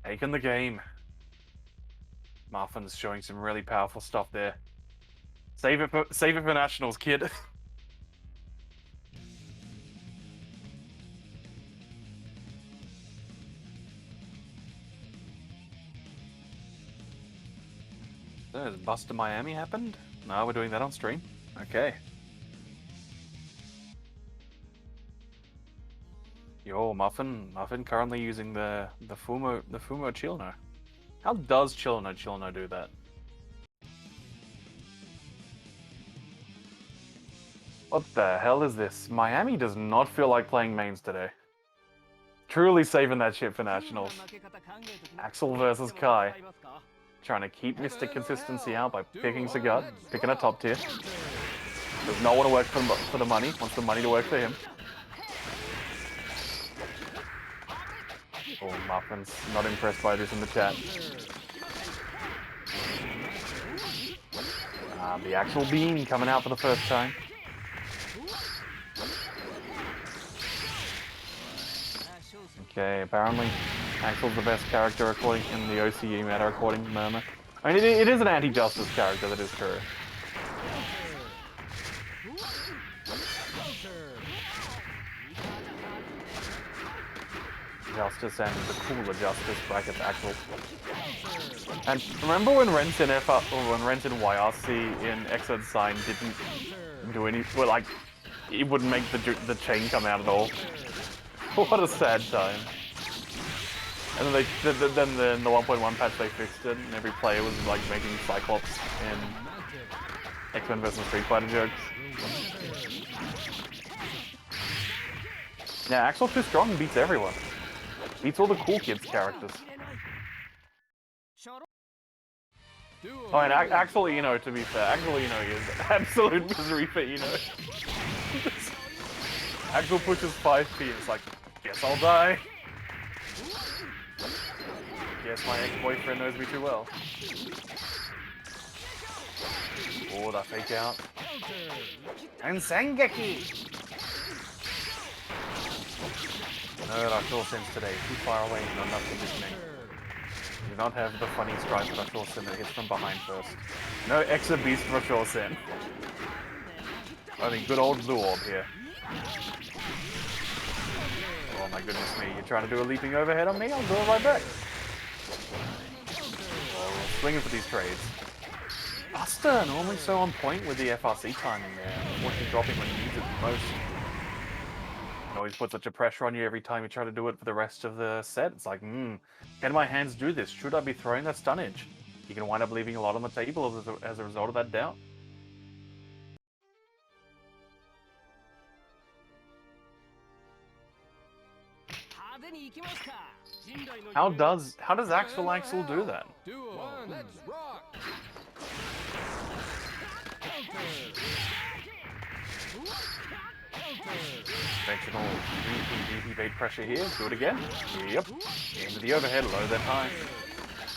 Taking the game. Muffin's showing some really powerful stuff there. Save it for nationals, kid. So, has Buster Miami happened? No, we're doing that on stream. Okay. Yo, Muffin currently using the Fumo Chilno. How does Chilno do that? What the hell is this? Miami does not feel like playing mains today. Truly saving that shit for nationals. Axel versus Kai. Trying to keep Mystic consistency out by picking Sagat, picking a top tier. Does not want to work for the money, wants the money to work for him. Oh, Muffin's not impressed by this in the chat. The actual beam coming out for the first time. Okay, apparently Axel's the best character according in the OCE meta according to Murmur. I mean, it is an anti-justice character, that is true. Justice and the cooler Justice brackets Axel. And remember when Rensin YRC in Exod Sign didn't do any, well, like, it wouldn't make the chain come out at all. What a sad time. And then then the 1.1 patch they fixed it, and every player was like making Cyclops and X-Men vs Street Fighter jokes. Yeah, Axel's too strong and beats everyone. Beats all the cool kids characters. Oh, and Axel Eno, to be fair, Axel Eno is absolute misery for Eno. Axel pushes 5p and it's like, guess I'll die. Guess my ex-boyfriend knows me too well. Oh, that fake out. And Sengeki! No, Rachel Sense today. Too far away, not enough conditioning. Do not have the funny stripe Rachel Sen that hits from behind first. No Exa Beast Rachel Sen. Only good old Blue Orb here. Oh my goodness me, you're trying to do a leaping overhead on me? I'll do it right back. Oh, we're swinging for these trades. Buster, normally so on point with the FRC timing there. Unfortunately dropping when he needs it the most. It always puts such a pressure on you every time you try to do it for the rest of the set. It's like, can my hands do this? Should I be throwing that stunnage? You can wind up leaving a lot on the table as a result of that doubt. How does Axel do that? Duo, let's rock. Conventional DP bait pressure here. Do it again. Yep. Into the overhead, low then high.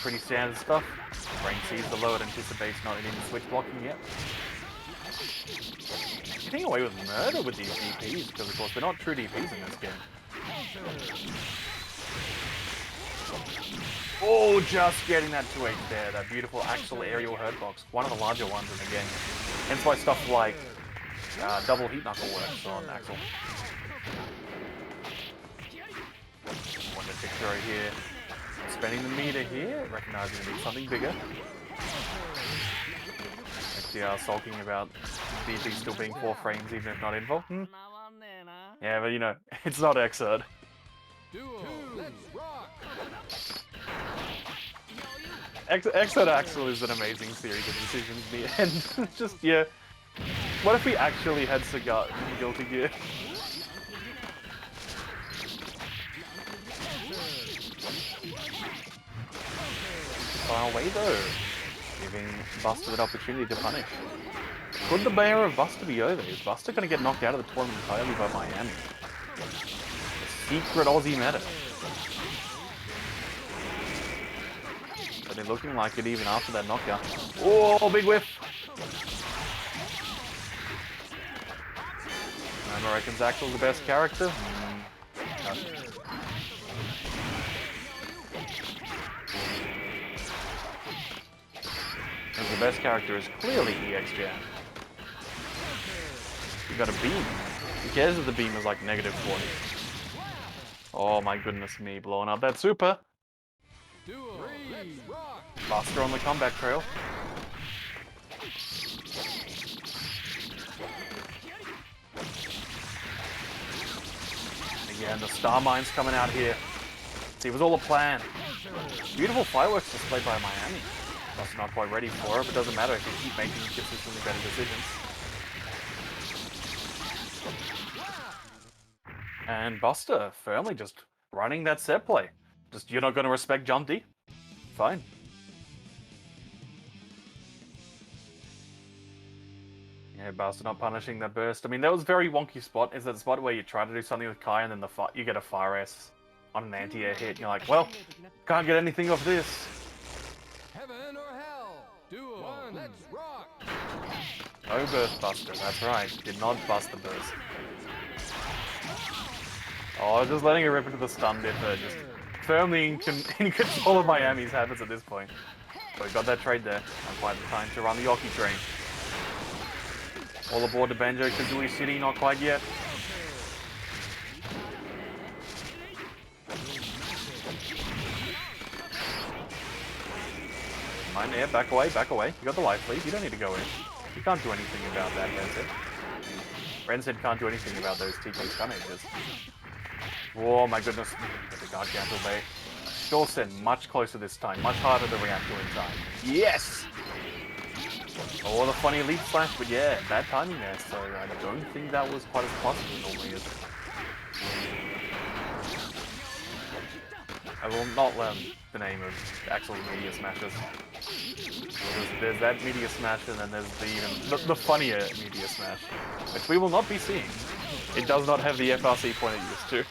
Pretty standard stuff. Brain sees the low, it anticipates not hitting the switch blocking yet. Getting away with murder with these DPs, because of course they're not true DPs in this game. Oh, just getting that 2H there. That beautiful Axel aerial hurt box. One of the larger ones in the game. Hence why stuff like double heat knuckle works on Axel. One to picture right here. Spending the meter here, recognizing it needs something bigger. XDR sulking about DP still being 4 frames even if not involved. Yeah, but you know, it's not Xrd. Duo, let's rock. Xrd Axel is an amazing series of decisions, and just, yeah. What if we actually had Sagat in Guilty Gear? Far away though, giving Buster an opportunity to punish. Could the Bear of Buster be over? Is Buster going to get knocked out of the tournament entirely by Miami? The secret Aussie meta. But they're looking like it even after that knockout. Oh, big whiff! I reckon Axel's the best character. No. And the best character is clearly EX Jam. You got a beam. Who cares if the beam is like -40? Oh my goodness me, blowing up that super. Duo, let's rock. Buster on the comeback trail. Again, the star mines coming out here. See, it was all a plan. Beautiful fireworks displayed by Miami. Buster not quite ready for it, but doesn't matter if you keep making consistently better decisions. And Buster firmly just running that set play. Just, you're not going to respect jump D? Fine. Yeah, Buster not punishing that burst. I mean, that was a very wonky spot. Is that spot where you try to do something with Kai and then you get a fire ass on an anti-air hit. And you're like, well, can't get anything off this. Heaven or hell. Duo, let's rock. No burst Buster, that's right. Did not bust the burst. Oh, just letting it rip into the stun bit there. Just firmly in control of Miami's habits at this point. So we got that trade there. Not quite the time to run the Yoki train. All aboard the Banjo-Kazooie City, not quite yet. Mind there, back away, back away. You got the life lead, you don't need to go in. You can't do anything about that, Renset. Renset can't do anything about those TK stun edges. Oh my goodness, get the guard cancel bait. Dawson, much closer this time, much harder to react to in time. Yes! Oh, the funny leap slash, but yeah, bad timing there, so I don't think that was quite as plus as it normally is. I will not learn the name of Axel's media smashes. There's that media smash, and then there's the funnier media smash, which we will not be seeing. It does not have the FRC point it used to.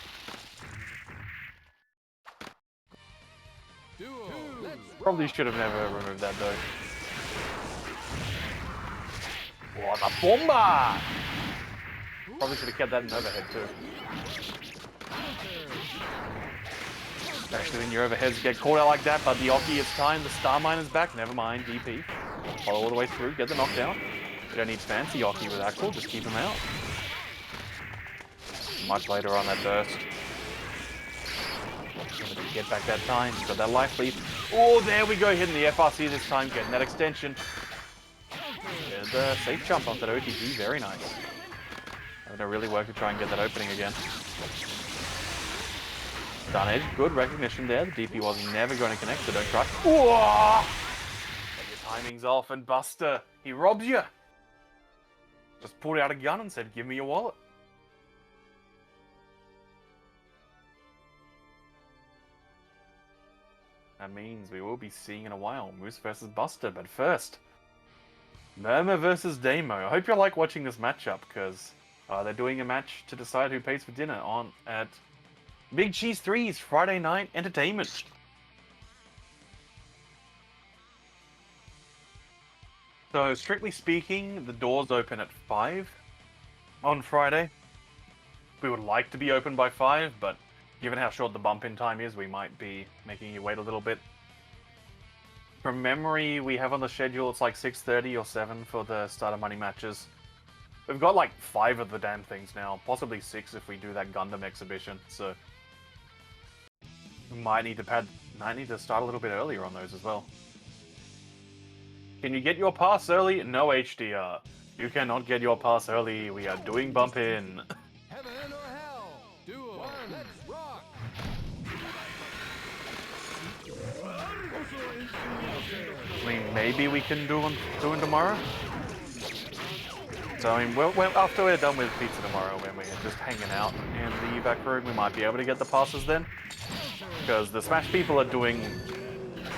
Probably should have never removed that though. Oh, the bomba! Probably should have kept that in overhead too. Especially when your overheads get caught out like that, but the Oki, it's time, the Star Miner's back, never mind, DP. Follow all the way through, get the knockdown. We don't need fancy Oki with Axel, just keep him out. Much later on that burst. Get back that time. He's got that life lead. Oh, there we go. Hitting the FRC this time. Getting that extension. There's the safe jump off that OTG. Very nice. Having to really work to try and get that opening again. Stun edge. Good recognition there. The DP was never going to connect, so don't try. Whoa! Your timing's off, and Buster, he robs you. Just pulled out a gun and said, "Give me your wallet." That means we will be seeing in a while Moose versus Buster, but first, Murmur versus Damo. I hope you like watching this matchup, because they're doing a match to decide who pays for dinner on at Big Cheese 3's Friday Night Entertainment. So, strictly speaking, the doors open at 5 on Friday. We would like to be open by 5, but given how short the bump-in time is, we might be making you wait a little bit. From memory, we have on the schedule, it's like 6:30 or 7 for the starter money matches. We've got like 5 of the damn things now, possibly 6 if we do that Gundam exhibition, so we might need to start a little bit earlier on those as well. Can you get your pass early? No, HDR. You cannot get your pass early. We are doing bump-in. Heaven or hell? Duel. Let's rock. I mean, maybe we can do it tomorrow. So, I mean, after we're done with pizza tomorrow, when we're just hanging out in the evac room, we might be able to get the passes then. Because the Smash people are doing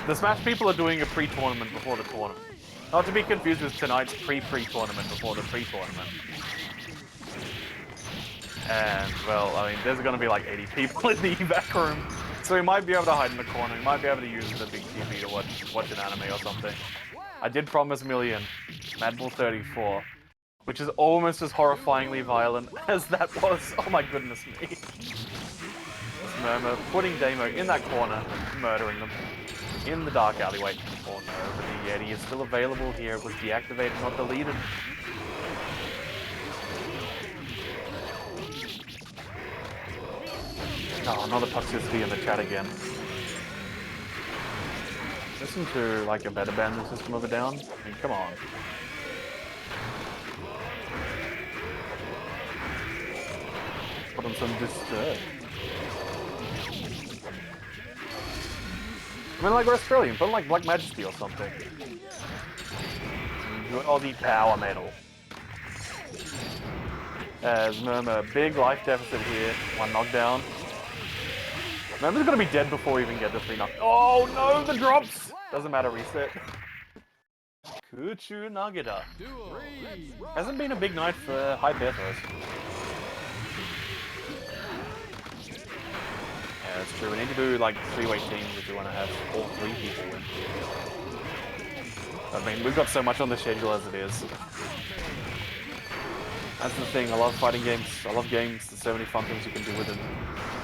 a pre-tournament before the tournament. Not to be confused with tonight's pre-tournament before the pre-tournament. And, well, I mean, there's going to be like 80 people in the evac room. So we might be able to hide in the corner. We might be able to use the big TV to watch an anime or something. I did promise Million Mad Bull 34, which is almost as horrifyingly violent as that was. Oh my goodness me. Murmur putting Damo in that corner, murdering them in the dark alleyway. Oh no, but the Yeti is still available here. It was deactivated, not deleted. Oh, another toxicity in the chat again. Listen to like a better banding system of a down. I mean, come on. Put on some disturb. I mean, like we're Australian, put on like Black Majesty or something. Good Aussie power metal. As Murmur, big life deficit here. 1 knockdown. Murmur's gonna be dead before we even get the 3 knock. Oh no, the drops! Doesn't matter, reset. Kuchu Nagida. Duel. Let's rock. Hasn't been a big night for high Pathos. Yeah, that's true. We need to do like 3-way teams if we want to have all 3 people win. I mean, we've got so much on the schedule as it is. That's the thing. I love fighting games. I love games. There's so many fun things you can do with them.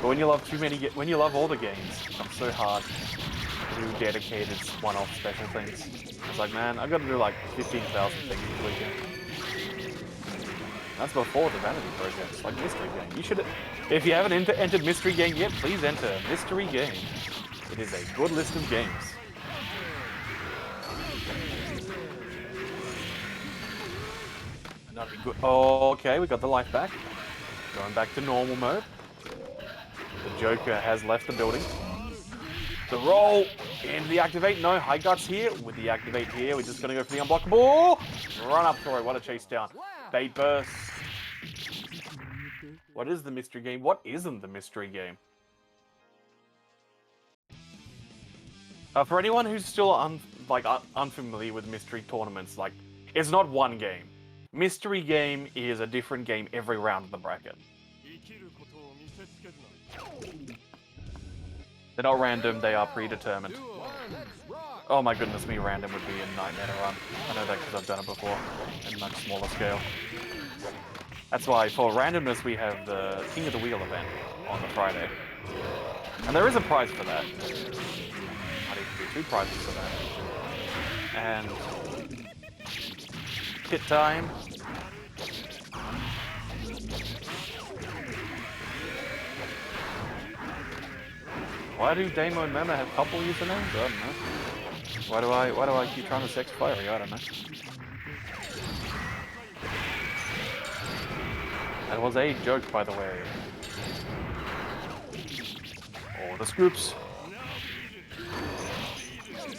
But when you love when you love all the games, it becomes so hard to do dedicated one-off special things. It's like, man, I've got to do like 15,000 things this weekend. That's before the vanity projects, like mystery game. You should, if you haven't entered mystery game yet, please enter mystery game. It is a good list of games. And that'd be good. Oh, okay, we got the life back. Going back to normal mode. The Joker has left the building. The roll into the activate. No, high guts here. With the activate here, we're just going to go for the unblockable. Run up throw. What a chase down. Bait burst. What is the mystery game? What isn't the mystery game? For anyone who's still unfamiliar with mystery tournaments, like, it's not one game. Mystery game is a different game every round of the bracket. They're not random, they are predetermined. Oh my goodness me, random would be a nightmare to run. I know that because I've done it before, in a much smaller scale. That's why, for randomness, we have the King of the Wheel event on the Friday. And there is a prize for that. Might even be 2 prizes for that. And hit time. Why do Damo and Mema have couple usernames? I don't know. Why do I keep trying to sex Fiery? I don't know. That was a joke, by the way. Oh, the scoops.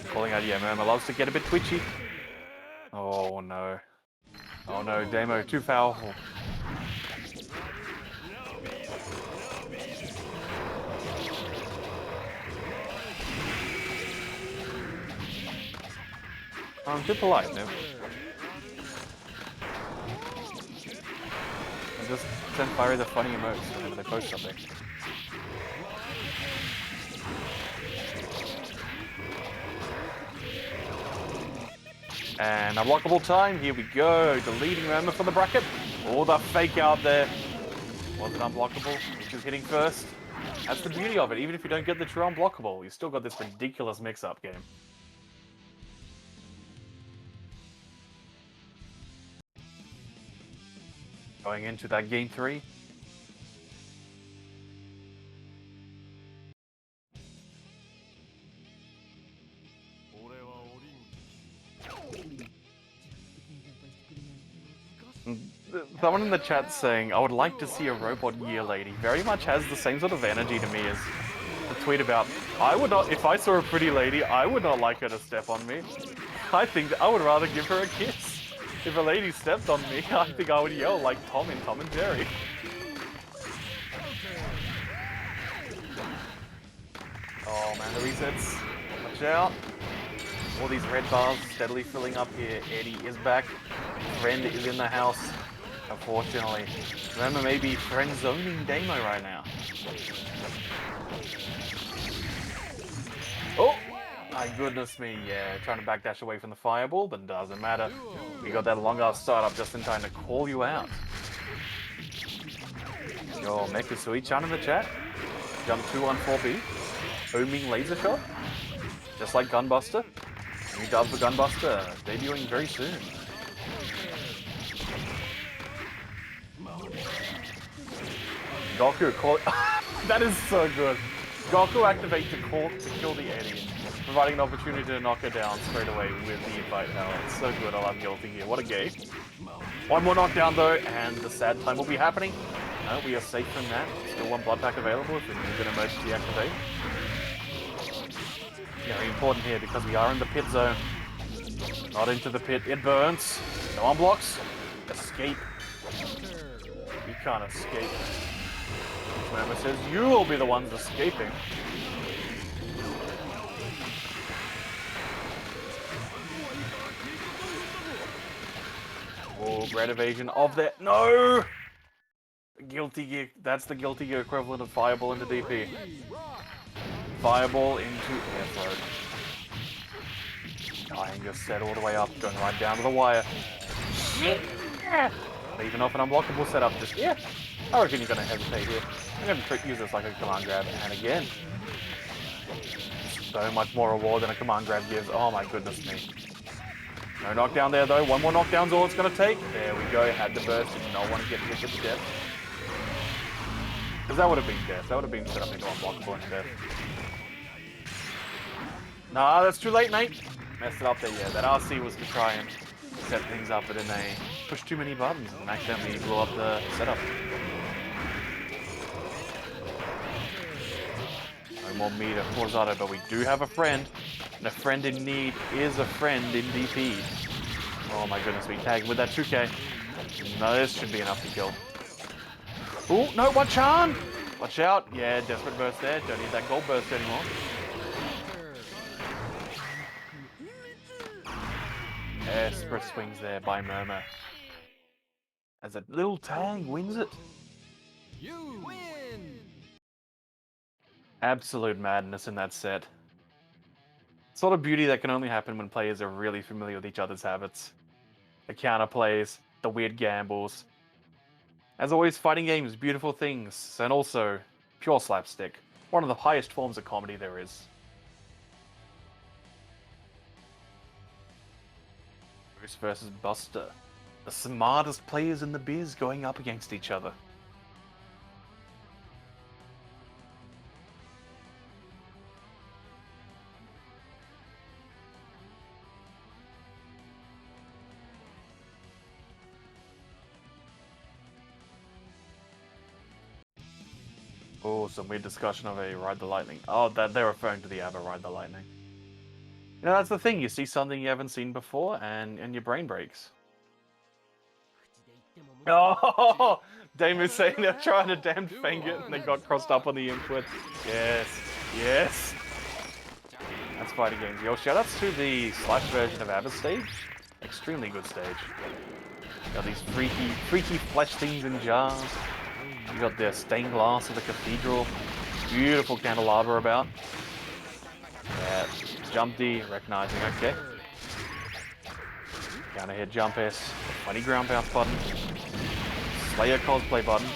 Calling out, yeah, Mema loves to get a bit twitchy. Oh no. Oh no, Damo, too powerful. I'm too polite, no? I just send Fiery the funny emotes whenever they post something. And unblockable time, here we go. Deleting Mema for the bracket. Oh, the fake out there. Wasn't unblockable, which is hitting first. That's the beauty of it. Even if you don't get the true unblockable, you still got this ridiculous mix-up game. Going into that game 3. Someone in the chat saying, I would like to see a robot gear lady. Very much has the same sort of energy to me as the tweet about, I would not, if I saw a pretty lady, I would not like her to step on me. I think that I would rather give her a kiss. If a lady stepped on me, I think I would yell like Tom in Tom and Jerry. Oh man, the resets. Watch out. All these red bars steadily filling up here. Eddie is back. Friend is in the house. Unfortunately. Remember, maybe friend zoning Damo right now. Oh! My goodness me, yeah. Trying to backdash away from the fireball, but doesn't matter. We got that long ass startup just in time to call you out. Yo, Mecha Sui-chan in the chat. Jump 2 on 4B. Homing laser shot. Just like Gunbuster. New dub for Gunbuster, debuting very soon. Goku call. That is so good. Goku activate to kill the Eddie, providing an opportunity to knock her down straight away with the invite power. It's so good. I love Guilty here. What a game. One more knockdown though, and the sad time will be happening. No, we are safe from that. Still one blood pack available if we need an emergency activate. Very important here because we are in the pit zone. Not into the pit. It burns. No unblocks. Escape. You can't escape. Mema says you will be the ones escaping. Oh, great evasion of that. No! Guilty Gear. That's the Guilty Gear equivalent of Fireball into DP. Fireball into air throw. Tying your set all the way up, going right down to the wire. Leaving off an unblockable setup. Just, yeah. I reckon you're going to hesitate here. I'm going to use this like a command grab. And again. So much more reward than a command grab gives. Oh my goodness me. No knockdown there though. One more knockdown's all it's going to take. There we go. Had the burst. Did not want to get hit with the death. Because that would have been death. That would have been set up into unblockable and death. Nah, that's too late, mate. Messed it up there, yeah. That RC was to try and set things up, but then they pushed too many buttons and accidentally blew up the setup. No more meter for Zato, but we do have a friend. And a friend in need is a friend in DP. Oh my goodness, we tag with that 2K. No, this should be enough to kill. Oh, no, watch on! Watch out. Yeah, desperate burst there. Don't need that gold burst anymore. Desperate swings there by Murmur. As a little Tang wins it. You win! Absolute madness in that set. Sort of beauty that can only happen when players are really familiar with each other's habits. The counter plays, the weird gambles. As always, fighting games, beautiful things, and also pure slapstick. One of the highest forms of comedy there is. Bruce versus Buster. The smartest players in the biz going up against each other. Oh, some weird discussion of a Ride the Lightning. Oh, that they're referring to the ABBA Ride the Lightning. You know, that's the thing. You see something you haven't seen before, and your brain breaks. Oh, Dame is saying they're trying to damn fang it, and they got crossed up on the input. Yes, yes. That's fighting games. Yo, shoutouts to the Slash version of ABBA stage. Extremely good stage. Got these freaky flesh things in jars. You got the stained glass of the cathedral. Beautiful candelabra about. Yeah, jump D, recognizing, okay. Counter hit jump S, funny ground bounce button. Slayer cosplay button.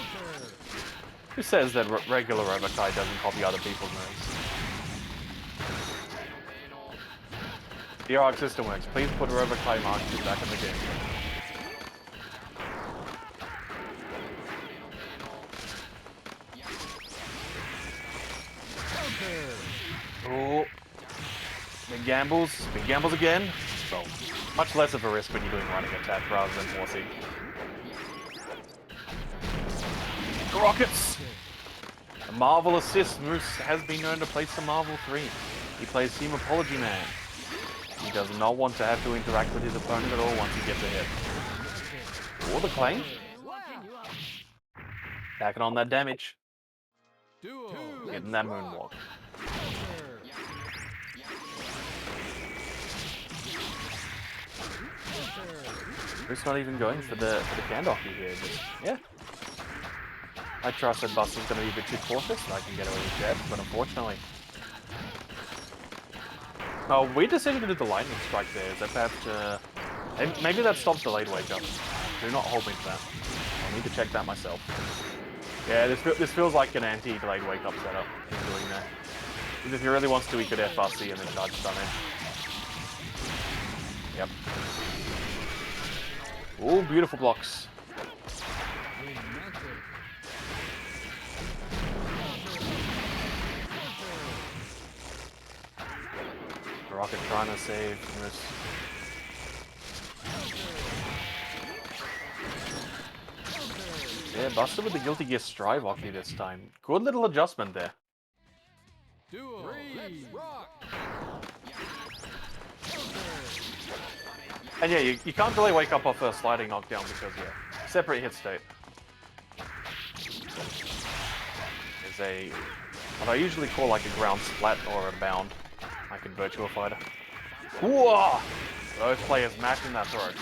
Who says that regular Robokai doesn't copy other people's moves? The ARC system works. Please put Robokai Mark II back in the game. Oh, big gambles again. So much less of a risk when you're doing running attack rather than horsing. Rockets! A Marvel assist. Moose has been known to play some Marvel 3. He plays Team Apology Man. He does not want to have to interact with his opponent at all once he gets a hit. Or the claim. Backing on that damage. Getting that moonwalk. Bruce not even going for the Kandoki here, but yeah. I trust that Buster's going to be a bit too cautious and I can get away with that, but unfortunately. Oh, weird decision to do the lightning strike there. Is that perhaps maybe that stops delayed wake up. Do not hold me to that. I'll need to check that myself. Yeah, this feels like an anti-delayed wake up setup. He's doing that. Because if he really wants to, he could FRC and then charge stun edge. Yep. Ooh, beautiful blocks. Rocket trying to save from this. Yeah, Buster with the Guilty Gear Strive Hockey this time. Good little adjustment there. And yeah, you can't really wake up off a sliding knockdown because, yeah, separate hit state. There's a, what I usually call like a ground splat or a bound, like in Virtua Fighter. Whoa! Those players mashing that throw.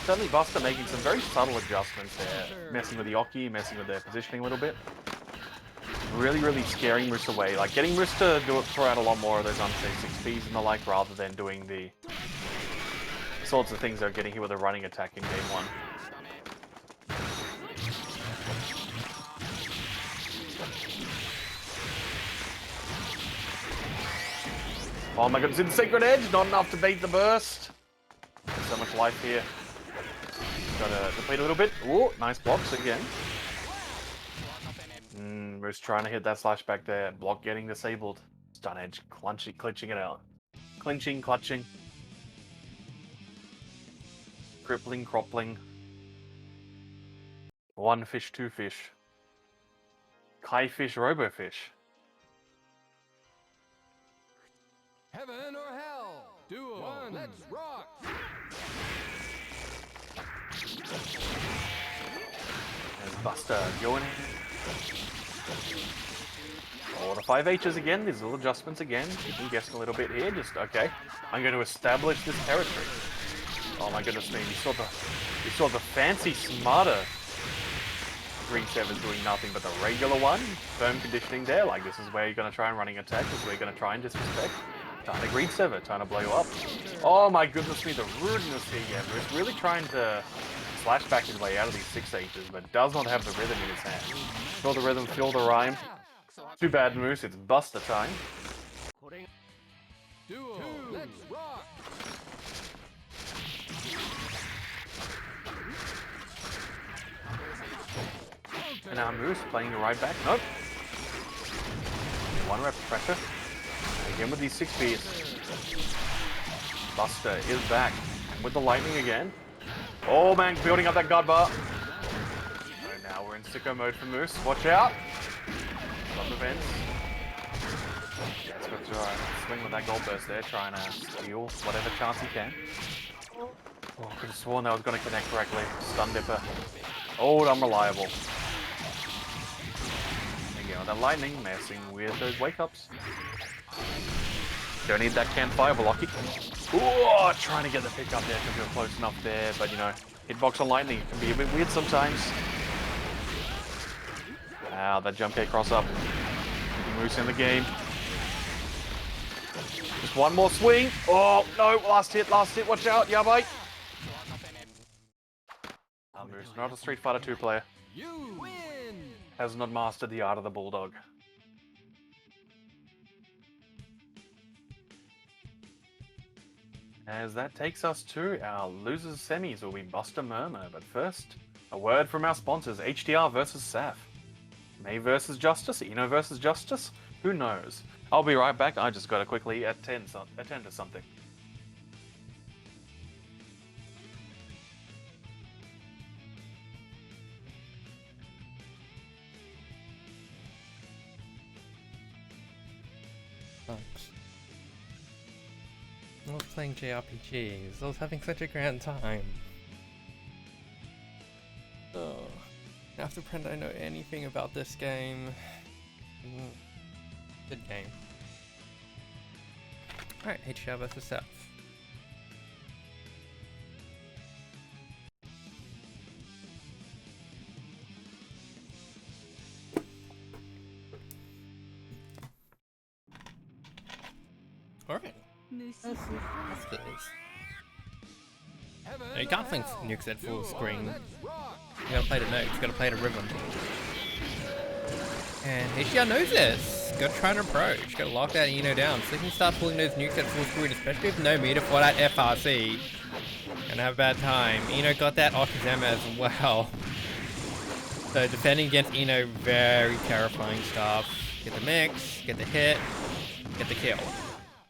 Certainly Buster making some very subtle adjustments there, messing with the Oki, messing with their positioning a little bit. Really scaring Moose away, like getting Moose to throw out a lot more of those unsafe 6Ps and the like, rather than doing the sorts of things that are getting hit with a running attack in game 1. Oh my goodness, in Sacred Edge, not enough to bait the burst. There's so much life here. Gotta deplete a little bit. Ooh, nice blocks again. Moose trying to hit that slash back there. Block getting disabled. Stun edge, clinching it out. Clinching, clutching. Crippling, croppling. One fish, two fish. Kai fish, robo fish. Heaven or hell? Duel. One. Let's rock. And Buster going in. Oh, the 5Hs again, these little adjustments again. You can guess a little bit here, just okay. I'm going to establish this territory. Oh my goodness me, you saw the fancy, smarter Green 7's doing nothing but the regular one. Firm conditioning there, like this is where you're going to try and running attack, this is where you're going to try and disrespect. Trying to Green 7, trying to blow you up. Oh my goodness me, the rudeness here, yeah. It's really trying to slash back his way out of these 6Hs, but does not have the rhythm in his hand. Feel the rhythm, feel the rhyme. Too bad, Moose, it's Buster time. Duel. Let's rock. And now Moose playing the right back. Nope. One rep of pressure. And again with these 6Bs. Buster is back. And with the lightning again. Oh man, building up that guard bar. sicko mode for Moose. Watch out! Love events. Let's go to swing with that gold burst there, trying to steal whatever chance he can. Oh, I could have sworn that was going to connect correctly. Stun dipper. Oh, unreliable. Again, that lightning messing with those wake ups. Don't need that campfire blocky. Oh, trying to get the pick up there because you're close enough there, but you know, hitbox on lightning can be a bit weird sometimes. Wow, that jump kick cross up. Keeping Moose in the game. Just one more swing. Oh, no, last hit, watch out, yeah, mate. Moose, not a Street Fighter 2 player. You win. Has not mastered the art of the bulldog. As that takes us to our losers semis, where we bust a murmur. But first, a word from our sponsors, HDR versus SAF. May versus Justice, Eno versus Justice? Who knows? I'll be right back, I just gotta quickly attend to something. Thanks. I was playing JRPGs. I was having such a grand time. Oh. I have to pretend I know anything about this game. Good game. Alright, HDR vs. Self. Alright. That's this. No, you can't think nukes at full screen. You gotta play the notes, you gotta play the rhythm. And HDR knows this. Gotta try and approach. Gotta lock that Eno down so they can start pulling those nukes at full screen, especially with no meter for that FRC. Gonna have a bad time. Eno got that Okizeme as well. So defending against Eno, very terrifying stuff. Get the mix, get the hit, get the kill.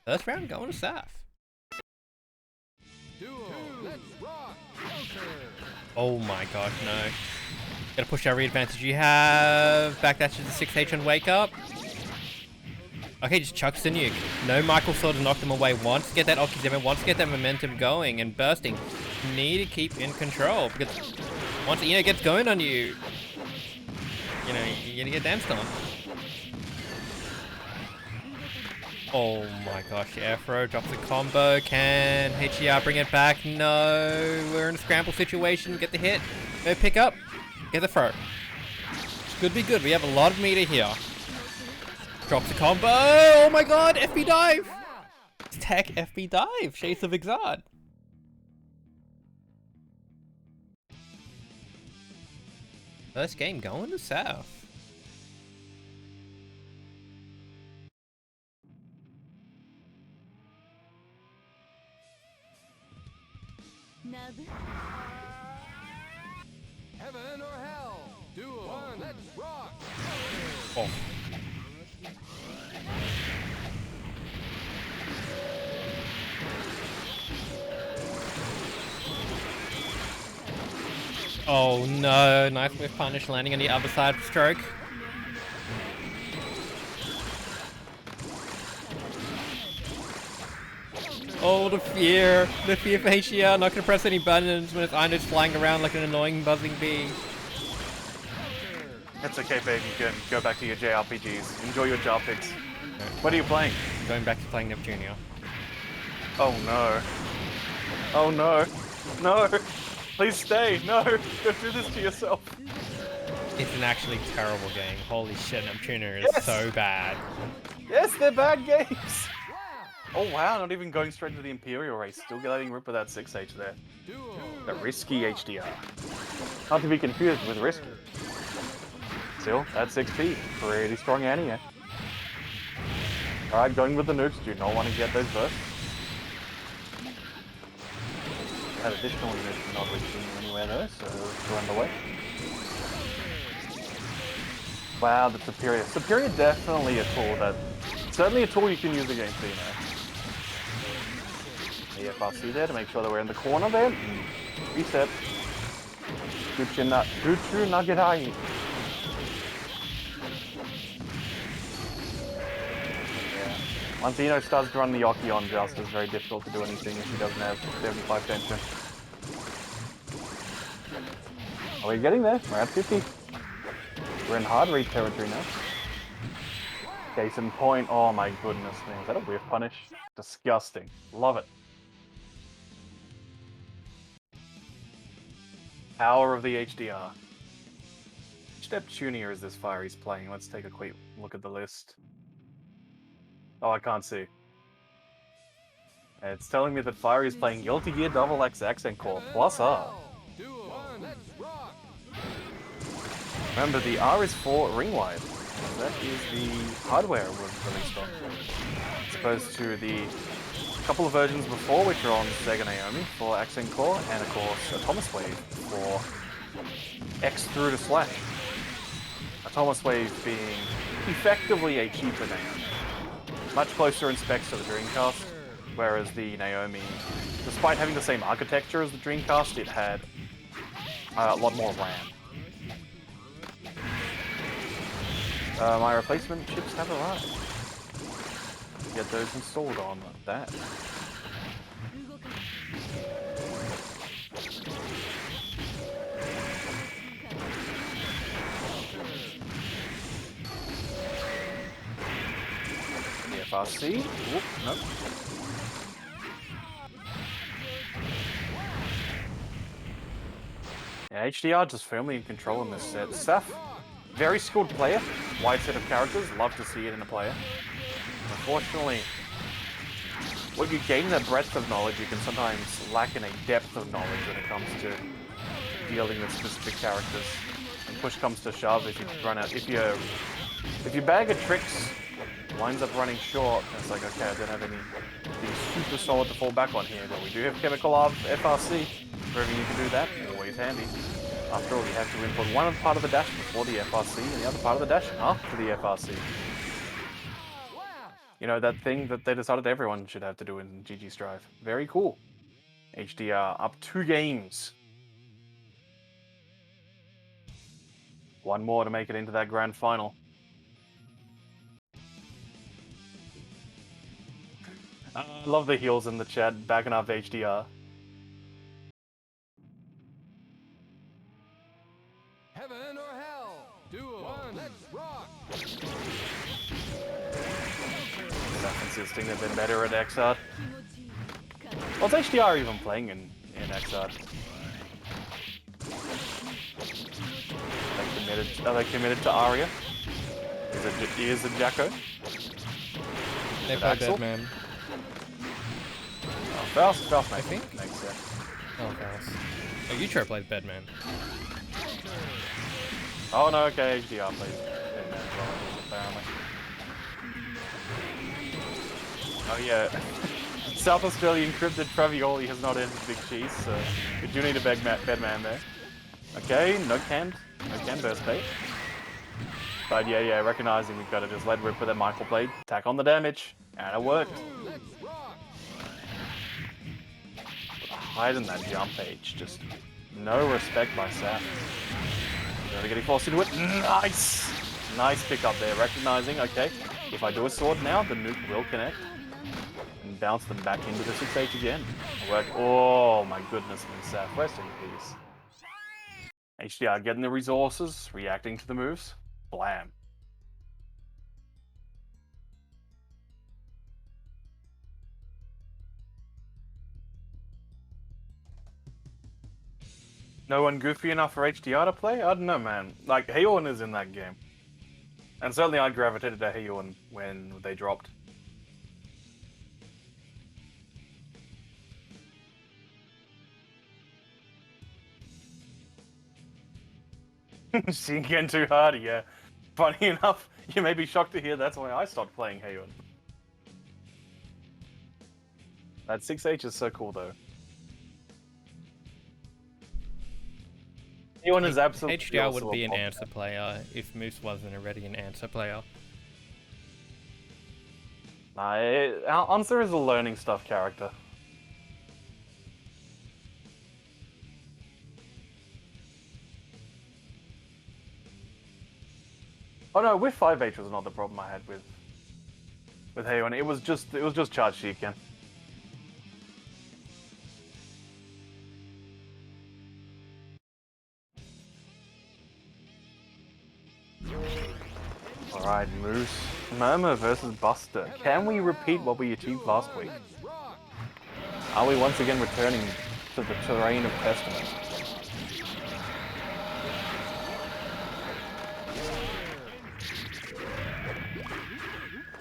First round going to Saf. Oh my gosh, no. Gotta push every advantage you have. Backdash to the 6H on wake up. Okay, just chucks the nuke. No Michael Sword to knock them away. Wants to get that Okizeme, wants to get that momentum going and bursting. Need to keep in control because once Eno gets going on you, you know, you're gonna get danced on. Oh my gosh, Airthrow drops a combo. Can HDR bring it back? No, we're in a scramble situation. Get the hit. No pick up. Get the throw. Could be good. We have a lot of meter here. Drops a combo. Oh my god, FB dive. Tech FB dive. Shades of Exard. First game going to South. Heaven or hell? Duel. One. Let's rock. Oh. Oh no, nice whiff punish landing on the other side of stroke. Oh, the fear for HDR, not gonna press any buttons when its Ino's flying around like an annoying buzzing bee. It's okay, babe, you can go back to your JRPGs. Enjoy your job picks. What are you playing? Going back to playing Nip Jr. Oh no. Oh no. No. Please stay. No. Don't do this to yourself. It's an actually terrible game. Holy shit, Nip Jr. is Yes! so bad. Yes, they're bad games. Oh wow, not even going straight into the Imperial race. Still letting rip with that 6H there. The risky HDR. Not to be confused with risky. Still, that 6P. Pretty strong anti-air. Alright, going with the nukes. Do not want to get those bursts. That additional unit not reaching anywhere though, so we're underway. Wow, the Superior. Superior definitely a tool that... Certainly a tool you can use against Eno. The FRC there to make sure that we're in the corner there. Reset. Guchu Nagirai. Once he starts to run the Yoki on just, it's very difficult to do anything if he doesn't have 75 tension. Are we getting there? We're at 50. We're in hard read territory now. Case in point, oh my goodness, man, is that a whiff punish? Disgusting. Love it. Power of the HDR. Which Neptunia is this fire he's playing? Let's take a quick look at the list. Oh, I can't see. It's telling me that Fire is playing Guilty Gear XX Accent Core plus R. Remember, the R is for ring wide. That is the hardware was released on. As opposed to the couple of versions before, which are on Sega Naomi for Accent Core, and of course Atomus Wave for X through to Slash. Atomus Wave being effectively a cheaper Naomi. Much closer in specs to the Dreamcast, whereas the Naomi, despite having the same architecture as the Dreamcast, it had a lot more RAM. My replacement chips have arrived. Get those installed on that. The FRC. Whoop, nope. Yeah, HDR just firmly in control in this set. Saf, very skilled player, wide set of characters, love to see it in a player. Unfortunately, when you gain that breadth of knowledge, you can sometimes lack in a depth of knowledge when it comes to dealing with specific characters. And push comes to shove, if you run out, if your bag of tricks winds up running short, and it's like, okay, I don't have anything super solid to fall back on here, but we do have Chemical Arb FRC. Wherever you can do that, always handy. After all, you have to input one part of the dash before the FRC and the other part of the dash after the FRC. You know, that thing that they decided everyone should have to do in GG Strive. Very cool. HDR up 2 games. One more to make it into that grand final. Love the heels in the chat, backing up HDR. Heaven or hell? Duo. Let's rock. Enough insisting they've been better at XR. What's HDR even playing in XR? Are they committed to Aria? Is it Jacko? They play Axel? Bedman. Oh, Faust I think. makes sense. Oh, Faust. Oh, Utro plays Bedman. Oh no, okay, HDR plays Bedman as well, apparently. Oh yeah. South Australian encrypted Travioli has not entered Big Cheese, so we do need a Bedman there. Okay, no can burst bait. But yeah, recognizing we've got to just let rip with that Michael Blade, tack on the damage, and it worked. Hide in that jump H, just no respect by Saf. Really getting forced into it. Nice! Nice pick up there, recognizing, okay, if I do a sword now, the nuke will connect. And bounce them back into the 6H again. Work. Oh my goodness, Saf, rest in peace. HDR getting the resources, reacting to the moves. Blam. No one goofy enough for HDR to play? I don't know, man. Like, Heion is in that game. And certainly I gravitated to Heion when they dropped. She getting too hard, yeah. Funny enough, you may be shocked to hear that's why I stopped playing Heion. That 6H is so cool, though. Heion is absolutely HDR would be an answer player if Moose wasn't already an answer player. Nah, Answer is a learning stuff character. Oh no, with 5H was not the problem I had with with Haywon. It was just charge Shiken. Alright, Moose. Murmur versus Buster. Can we repeat what we achieved last week? Are we once again returning to the terrain of Testament?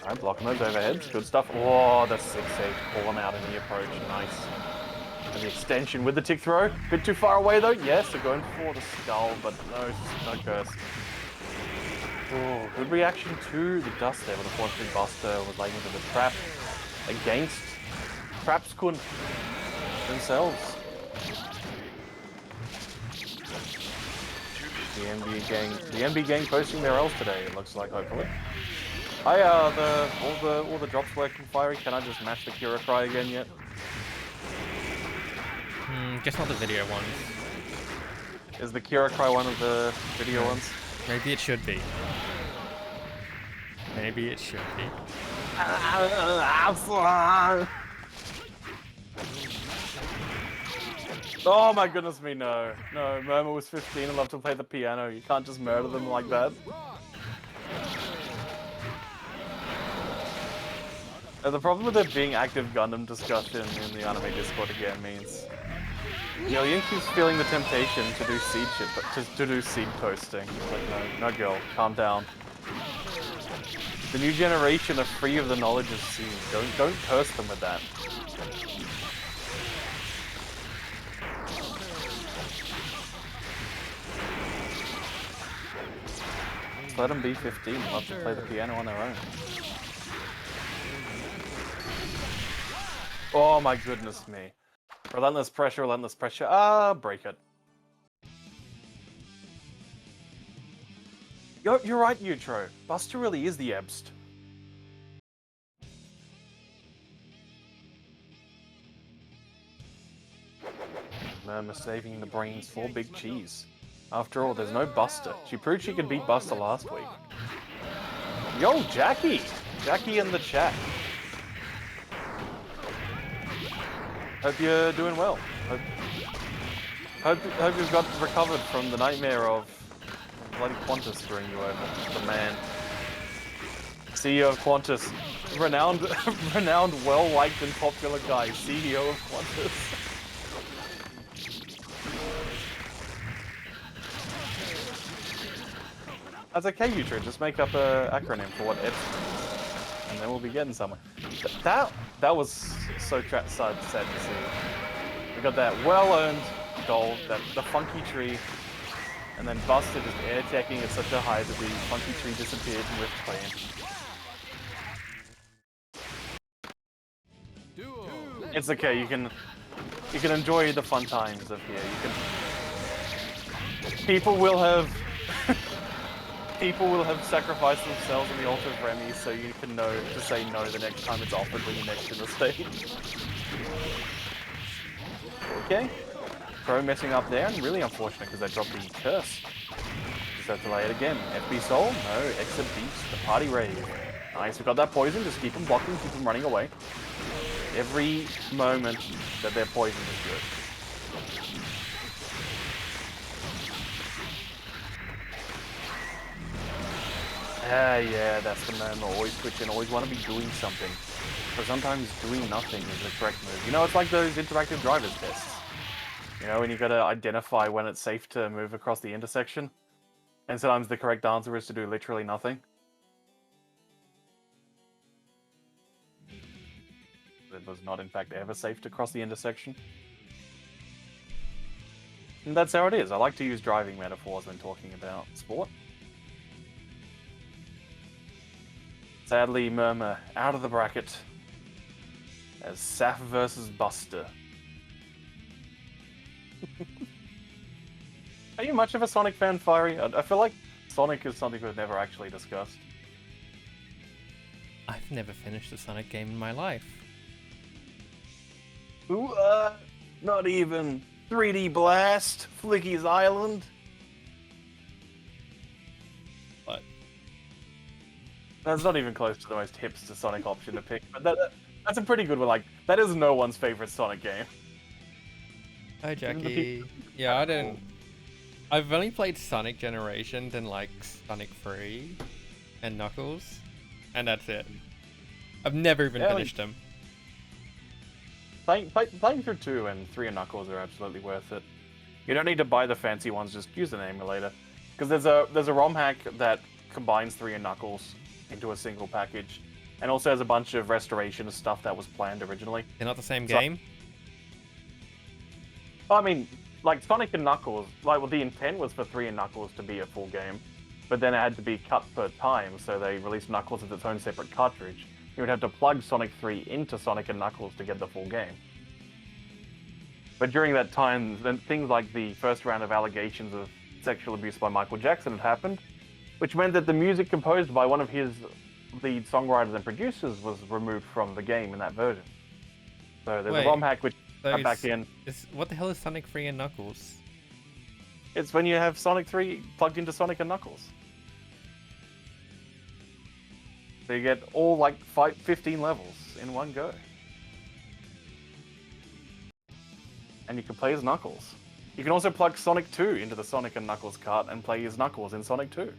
Alright, blocking those overheads. Good stuff. Oh, the 6-8 pulling out in the approach. Nice. And the extension with the tick throw. Bit too far away though. Yes, they're going for the skull, but no curse. Oh, good reaction to the dust there, but unfortunately Buster was laying into the trap against Trapskun themselves. The MB gang posting their L's today, it looks like, hopefully. Hi, all the drops working, Fiery. Can I just match the Kira cry again yet? Just not the video ones. Is the Kira cry one of the video ones? Maybe it should be. Maybe it should be. Oh my goodness me, no. No, Murmur was 15 and loved to play the piano. You can't just murder them like that. The problem with there being active Gundam discussion in the anime Discord again means, you know, Yin keeps feeling the temptation to do seed shit, but to do seed posting. Like, no girl, calm down. The new generation are free of the knowledge of seed. Don't curse them with that. Just let them be 15 and love to play the piano on their own. Oh my goodness me. Relentless pressure, relentless pressure. Ah, break it. You're right, Neutro. Buster really is the Ebst. Murmur saving the brains for Big Cheese. After all, there's no Buster. She proved she could beat Buster last week. Yo, Jackie! Jackie in the chat. Hope you're doing well. Hope you've got recovered from the nightmare of bloody Qantas screwing you over. The man. CEO of Qantas. Renowned, well-liked and popular guy. CEO of Qantas. That's okay, Utro. Just make up an acronym for what EBS means, and then we'll be getting somewhere. That was so sad to see. We got that well-earned goal, the funky tree, and then Buster just air teching at such a height that the funky tree disappeared and whipped clean. It's okay. You can enjoy the fun times of here. People will have sacrificed themselves on the altar of Remy, so you can know to say no the next time it's offered when you're next to the stage. Okay. Pro messing up there, and really unfortunate because they dropped the curse. Just have to lay it again. FB Soul, no. Exit beats the party rave. Nice, we got that poison. Just keep them blocking, keep them running away. Every moment that they're poisoned is good. Yeah, that's the Murmur. Always twitching, always want to be doing something. But sometimes doing nothing is the correct move. You know, it's like those interactive drivers tests. You know, when you gotta identify when it's safe to move across the intersection. And sometimes the correct answer is to do literally nothing. It was not, in fact, ever safe to cross the intersection. And that's how it is. I like to use driving metaphors when talking about sport. Sadly, Murmur out of the bracket as Saf versus Buster. Are you much of a Sonic fan, Fiery? I feel like Sonic is something we've never actually discussed. I've never finished a Sonic game in my life. Ooh, not even 3D Blast, Flicky's Island. What? That's not even close to the most hipster Sonic option to pick, but that's a pretty good one. Like, that is no one's favorite Sonic game. Hi, Jackie. Yeah, I didn't. I've only played Sonic Generations and like Sonic 3 and Knuckles, and that's it. I've never even finished them. Playing through 2 and 3 and Knuckles are absolutely worth it. You don't need to buy the fancy ones, just use an emulator. Because there's a ROM hack that combines 3 and Knuckles into a single package, and also has a bunch of restoration of stuff that was planned originally. They're not the same game? I mean, like Sonic and Knuckles, well, the intent was for 3 and Knuckles to be a full game, but then it had to be cut per time, so they released Knuckles as its own separate cartridge. You would have to plug Sonic 3 into Sonic and Knuckles to get the full game. But during that time, then things like the first round of allegations of sexual abuse by Michael Jackson had happened, which meant that the music composed by one of his lead songwriters and producers was removed from the game in that version. So there's a ROM hack which cut back in. What the hell is Sonic 3 and Knuckles? It's when you have Sonic 3 plugged into Sonic and Knuckles. So you get all like 15 levels in one go. And you can play as Knuckles. You can also plug Sonic 2 into the Sonic and Knuckles cart and play as Knuckles in Sonic 2.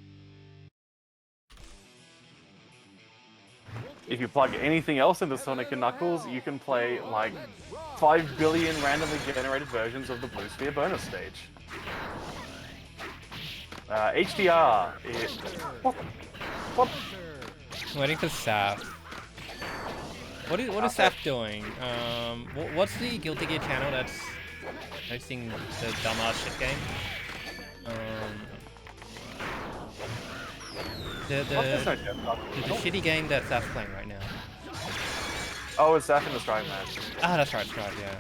If you plug anything else into Sonic and Knuckles, you can play like 5 billion randomly generated versions of the Blue Sphere bonus stage. HDR is... What? Waiting for Saf. What is Saf doing? What's the Guilty Gear channel that's hosting the dumbass shit game? The shitty game that Saf's playing right now. Oh, it's Saf in the Strive match. Ah, that's right, Strive, yeah.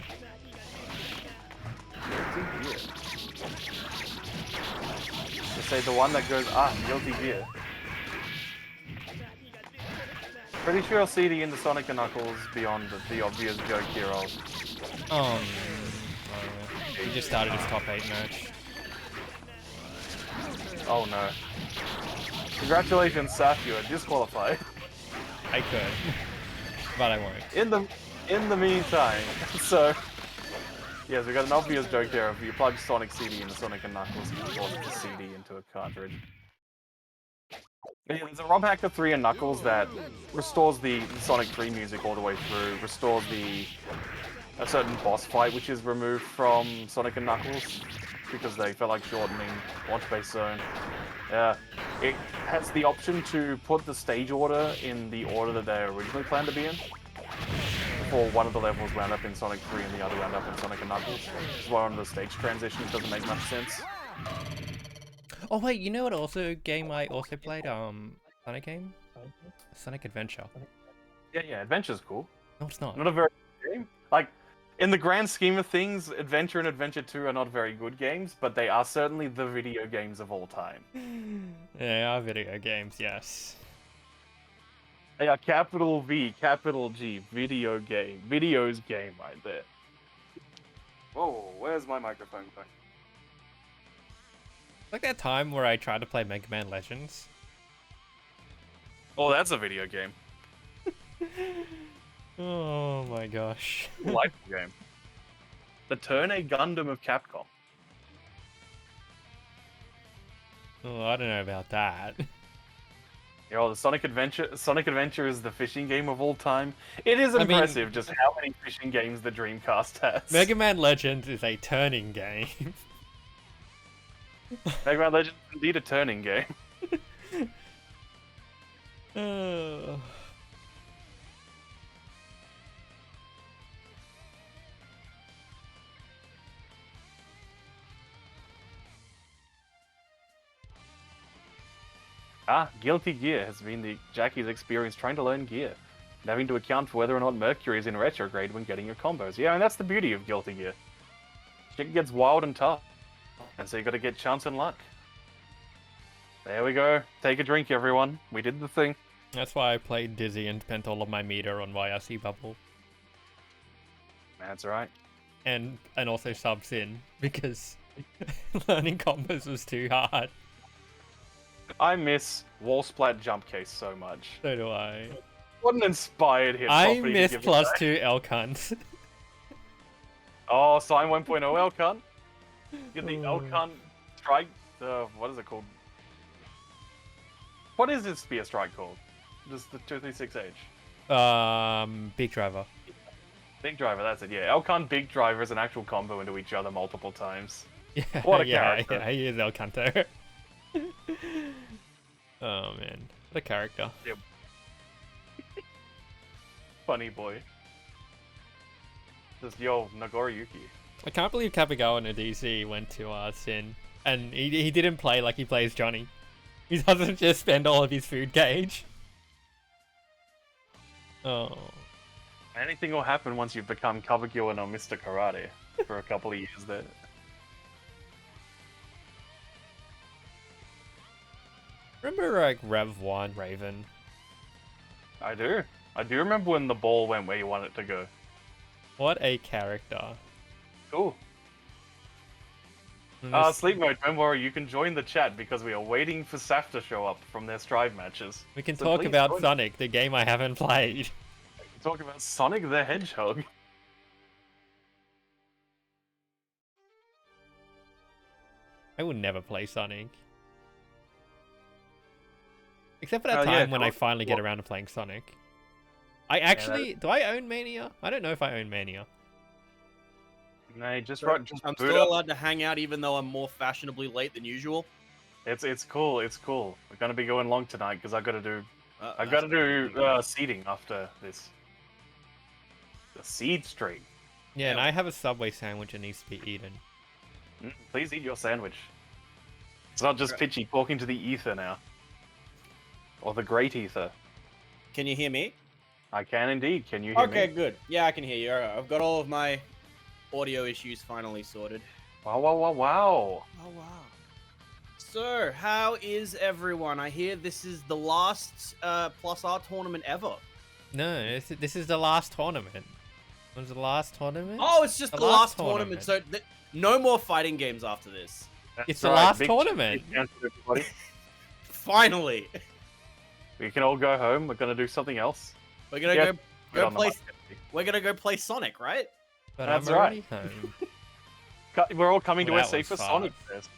You say the one that goes, Guilty Gear. Pretty sure I'll see the into Sonic and Knuckles beyond the obvious joke here of... He just started his top 8 match. Oh no. Congratulations, Saf, you are disqualified. I could. But I won't. In the meantime, so... Yes, we got an obvious joke there. If you plug Sonic CD into Sonic and Knuckles, you can port the CD into a cartridge. Yeah, there's a ROM hack for 3 and Knuckles that restores the Sonic 3 music all the way through, restores a certain boss fight which is removed from Sonic and Knuckles because they felt like shortening launch-based zone. Yeah, it has the option to put the stage order in the order that they originally planned to be in. Before one of the levels wound up in Sonic 3 and the other wound up in Sonic and Knuckles. This is why one of the stage transitions doesn't make much sense. Oh wait, you know what game I also played? Sonic game? Sonic Adventure. Yeah, Adventure's cool. No, it's not. Not a very good game. Like, in the grand scheme of things, Adventure and Adventure 2 are not very good games, but they are certainly the video games of all time. Yeah, they are video games, yes. They are capital V, capital G, video game. Videos game right there. Whoa, where's my microphone going? Like that time where I tried to play Mega Man Legends. Oh, that's a video game. Oh my gosh. Delightful game. The Tourney Gundam of Capcom. Oh, I don't know about that. You know, the Sonic Adventure is the fishing game of all time. It is impressive just how many fishing games the Dreamcast has. Mega Man Legends is a turning game. Mega Man Legends is indeed a turning game. Guilty Gear has been Jackie's experience trying to learn gear, and having to account for whether or not Mercury is in retrograde when getting your combos. Yeah, and that's the beauty of Guilty Gear. Shit gets wild and tough, and so you gotta get chance and luck. There we go. Take a drink, everyone. We did the thing. That's why I played Dizzy and spent all of my meter on YRC Bubble. That's right. And also subs in, because learning combos was too hard. I miss wall splat jump case so much. So do I. What an inspired hit. I property to miss give it plus back. 2 elk hunt. Oh, Sign 1.0 elk hunt. Get the elk hunt strike. What is it called? What is this spear strike called? Just the 236H. Big driver. Big driver, that's it. Yeah, elk hunt, big driver is an actual combo into each other multiple times. Yeah, What a yeah, character. yeah, he is elk hunter. Oh man, what a character. Yep. Funny boy. Just yo, Nagoriyuki. I can't believe Kapigawa and DC went to Sin, and he didn't play like he plays Johnny. He doesn't just spend all of his food gauge. Oh. Anything will happen once you've become Kabukiyo or Mr. Karate for a couple of years there. Remember like Rev 1 Raven? I do. I do remember when the ball went where you want it to go. What a character. Cool. And this- Sleep Mode, don't worry, you can join the chat because we are waiting for Saf to show up from their Strive matches. we can So talk please about join. Sonic, the game I haven't played. Talk about Sonic the Hedgehog. I will never play Sonic. Except for that Oh, yeah, time when I Sonic- finally get around to playing Sonic. I actually... Do I own Mania? I don't know if I own Mania. No, just So, right, just I'm boot still up. allowed to hang out even though I'm more fashionably late than usual. It's cool, it's cool. We're gonna be going long tonight because I gotta do That's- seeding after this. The seed stream. Yeah, and Yeah. I have a Subway sandwich that needs to be eaten. Please eat your sandwich. It's not just Right. Pitchy talking to the ether now. Or the great ether. Can you hear me? I can indeed. Can you hear Okay, me? good. Yeah, I can hear you. All right, I've got all of my audio issues finally sorted. Wow, wow, wow, wow. Oh, wow. So, how is everyone? I hear this is the last Plus R tournament ever. No, this is the last tournament. When's the last tournament? Oh, it's just The the last last tournament. So, no more fighting games after this. That's It's the right, last big tournament. cancelled, everybody. Finally, We can all go home. We're gonna do something else. we're gonna Yeah, go on the play. mic. We're gonna go play Sonic, right? But That's I'm already home. We're all coming Well, to that SA was for fast. Sonic Fest.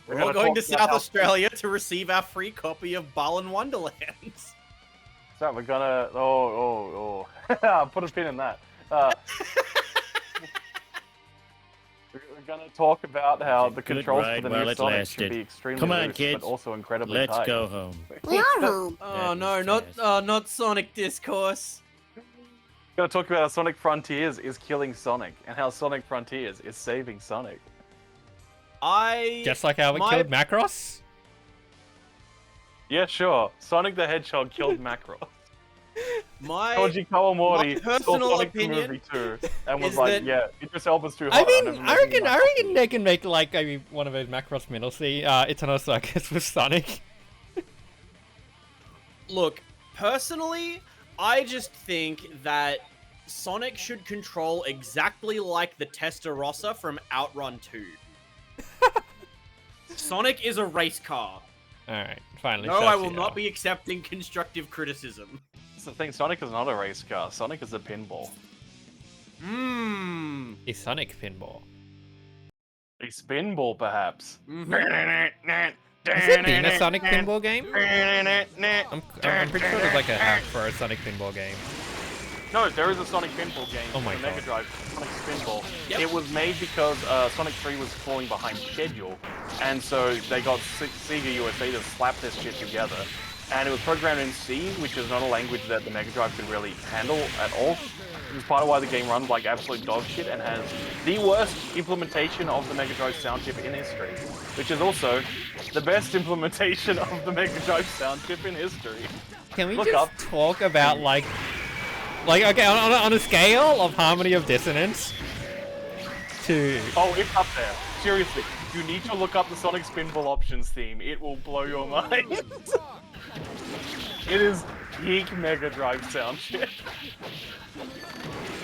We're gonna all going to talk about South how- Australia to receive our free copy of Balan Wonderlands. So we're gonna. Oh. Put a pin in that. We're gonna talk about how the Good controls for ride the while new it Sonic lasted. should be extremely Come on, loose, kids. but also incredibly Let's tight. go home. We are home. Oh That no, was not fast. not Sonic Discourse. We're gonna talk about how Sonic Frontiers is killing Sonic, and how Sonic Frontiers is saving Sonic. Just like how it my- killed Macross? Yeah, sure. Sonic the Hedgehog killed Macross. my Koji Kawamori my saw personal Sonic the opinion movie too, and was is like, that- "Yeah, Idris Elba's too I hot." mean, I'm never I making reckon Macross they can make like one of those Macross middle C. It's an circus with Sonic. look. Personally, I just think that Sonic should control exactly like the Testarossa from Outrun 2. Sonic is a race car. Alright, finally. No, I will Shashio. not be accepting constructive criticism. That's the thing. Sonic is not a race car. Sonic is a pinball. Mmm. A Sonic pinball. A spinball, perhaps. Has there been a Sonic pinball game? No, I'm pretty sure there's like a hack for a Sonic pinball game. there is a Sonic pinball game Oh my for Mega God. Drive, Sonic Spinball. Yep. It was made because Sonic 3 was falling behind schedule, and so they got Sega USA to slap this shit together. And it was programmed in C, which is not a language that the Mega Drive could really handle at all. Which is part of why the game runs like absolute dog shit and has the worst implementation of the Mega Drive sound chip in history. Which is also the best implementation of the Mega Drive sound chip in history. Can we Look just up. talk about like okay, on a scale of harmony of dissonance to Oh, it's up there. Seriously, you need to look up the Sonic Spinball options theme. It will blow your mind. It is peak Mega Drive sound shit.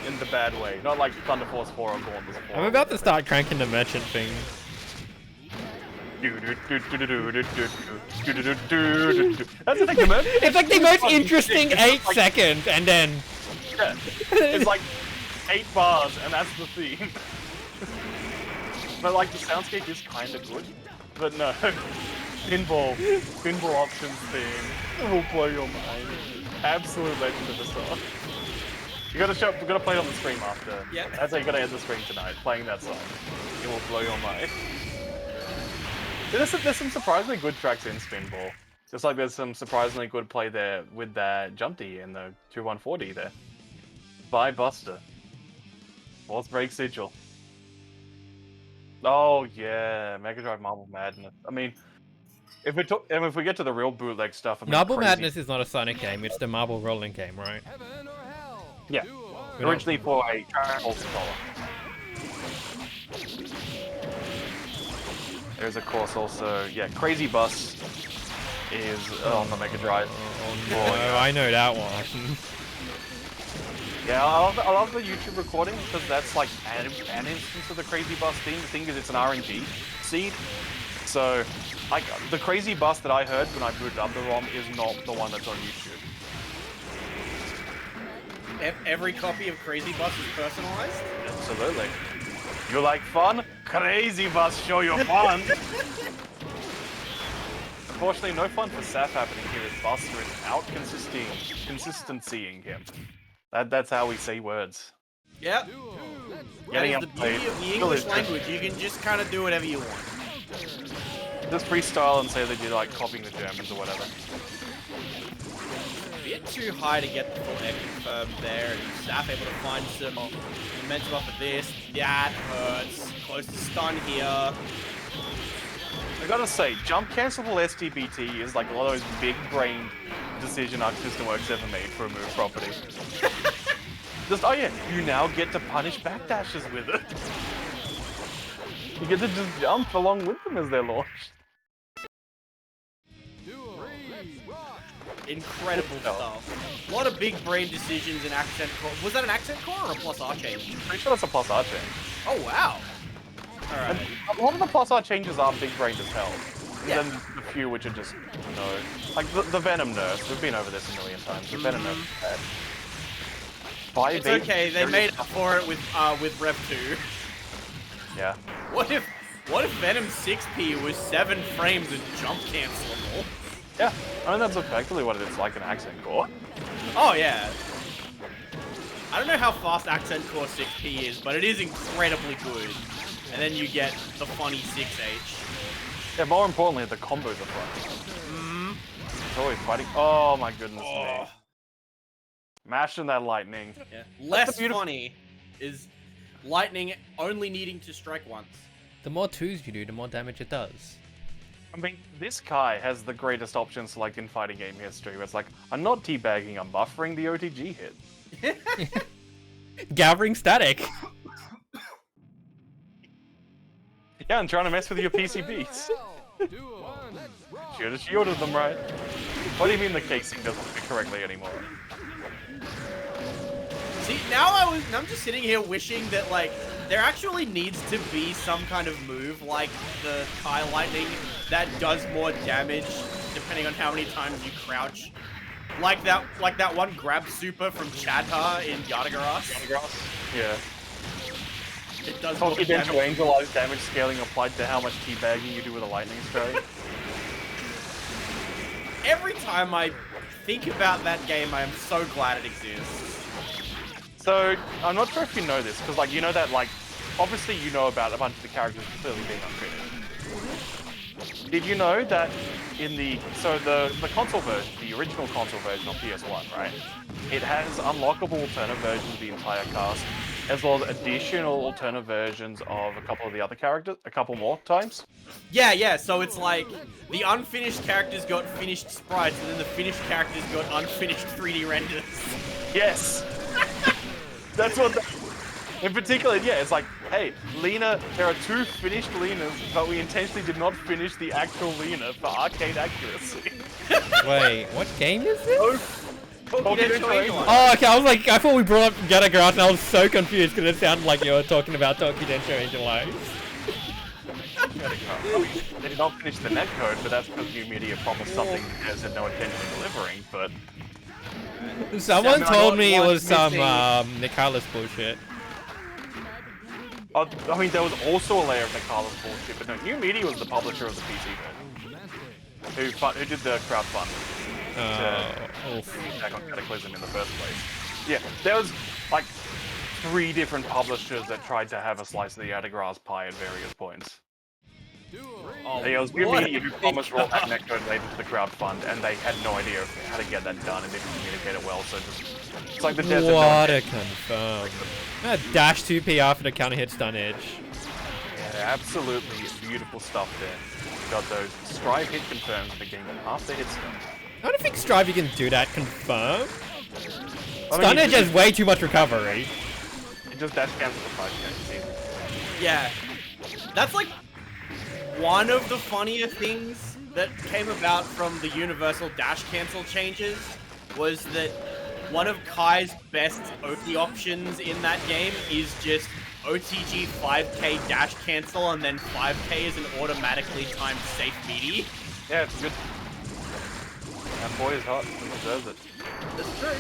In the bad way. Not like Thunder Force 4 or Gauntlet 4. I'm about to start cranking the merchant thing. That's like the most. It's like the most interesting 8 seconds, and then Yeah. It's like 8 bars, and that's the theme. But like the soundscape is kind of good, but no. Pinball options theme will blow your mind. Absolute legend of the song. We gotta play it on the stream after. Yeah. That's how you gotta end the stream tonight, playing that song. It will blow your mind. There's some surprisingly good tracks in Spinball. Just like there's some surprisingly good play there with that jump D and the 214D there. By Buster. Fourth break sigil. Oh yeah, Mega Drive Marble Madness. I mean, if we get to the real bootleg stuff, I mean, Marble crazy. Madness is not a Sonic game, it's the marble rolling game, right? Heaven or hell. Yeah. Do one. Originally for a travel controller. There's of course also, yeah, Crazy Bus is on the Mega Drive. Oh, I know that one. Yeah, I love the YouTube recording because that's like an instance of the Crazy Bus theme. The thing is, it's an RNG seed. So, like, the Crazy Bus that I heard when I booted up the ROM is not the one that's on YouTube. Every copy of Crazy Bus is personalized? Absolutely. You like fun? Crazy Bus, show your fun! Unfortunately, no fun for Saf happening here as Buster is out consistencying him. That's how we say words. Yep. Duo. Let's rock. That Getting is the outplayed. beauty of the Still English is. language. You can just kind of do whatever you want. Just freestyle and say that you're like copying the Germans or whatever. A bit too high to get the full air confirm there, and Saf able to find some momentum off of this. That hurts. Close to stun here. I gotta say, jump cancelable STBT is like a lot of those big brain decision Arc System Works ever made for a move property. Just, oh yeah, you now get to punish backdashes with it. You get to just jump along with them as they're launched. Duo. Let's rock. Incredible stuff. A lot of big brain decisions and accent core. Was that an accent core or a plus R change? Pretty sure that's a plus R change. Oh wow. And Alright. a lot of the plus R changes are big brain as hell. And Yeah. then the few which are just, no. Like the Venom nerf, we've been over this a million times. The Venom nerf is bad. It's okay, they made up for it with Rev 2. Yeah. What if Venom 6P was 7 frames and jump cancelable? Yeah. I mean, that's effectively what it's like an accent core. Oh yeah. I don't know how fast Accent Core 6P is, but it is incredibly good. And then you get the funny 6H. Yeah, more importantly, the combos are fun. It's always fighting. Oh my goodness me. Mashing that lightning. Yeah. Less beautiful- funny is lightning only needing to strike once. The more twos you do, the more damage it does. I mean, this Kai has the greatest options like in fighting game history. Where it's like, I'm not teabagging, I'm buffering the OTG hit. Gathering static. Yeah, I'm trying to mess with your PCBs. Hell. Duo. Let's rock. Should have shielded them right. What do you mean the casing doesn't fit correctly anymore? See, now I'm just sitting here wishing that like there actually needs to be some kind of move like the Kai Lightning that does more damage depending on how many times you crouch. Like that one grab super from Chadha in Yardagaras. Yeah. It does more Confidential damage. angelized damage scaling applied to how much teabagging you do with a lightning spray. Every time I think about that game, I am so glad it exists. So, I'm not sure if you know this, because like, you know that like, obviously you know about a bunch of the characters clearly being unfinished. Did you know that in the console version, the original console version of PS1, right? It has unlockable alternate versions of the entire cast, as well as additional alternate versions of a couple of the other characters, a couple more times. Yeah, so it's like the unfinished characters got finished sprites, and then the finished characters got unfinished 3D renders. Yes! That's what in particular, yeah, it's like, hey, Lena, there are 2 finished Lenas, but we intentionally did not finish the actual Lena for arcade accuracy. Wait, what game is this? Confidential Angel. Oh, okay, I thought we brought up Yardagaras and I was so confused because it sounded like you were talking about Tokidensho Angel Eyes. I mean, they did not finish the netcode, but that's because New Media promised something they had no intention of delivering, but... Someone told me it was some missing. Nicalis bullshit. I mean, there was also a layer of Nicalis bullshit, but no, New Media was the publisher of the PC version. Who did the crowdfunding to back on Cataclysm in the first place. Yeah, there was, like, 3 different publishers that tried to have a slice of the Yatagras pie at various points. Oh, It was New what Media a who promised big rollback netcode related to the crowdfund, and they had no idea how to get that done and didn't communicate it well, so just... It's like the desert... What a confirm. Dash 2 PR for the counter hit stun edge. Yeah, absolutely beautiful stuff there. Got those Strive hit confirms in the game half the hit stun. I don't think Strive you can do that confirm. I mean, Stun edge has way too much recovery. It just dash cancels the 5k. Yeah. That's like one of the funnier things that came about from the universal dash cancel changes was that one of Kai's best OT options in that game is just OTG 5k dash cancel and then 5k is an automatically timed safe meaty. Yeah, it's good. That boy is hot. He deserves it. That's true.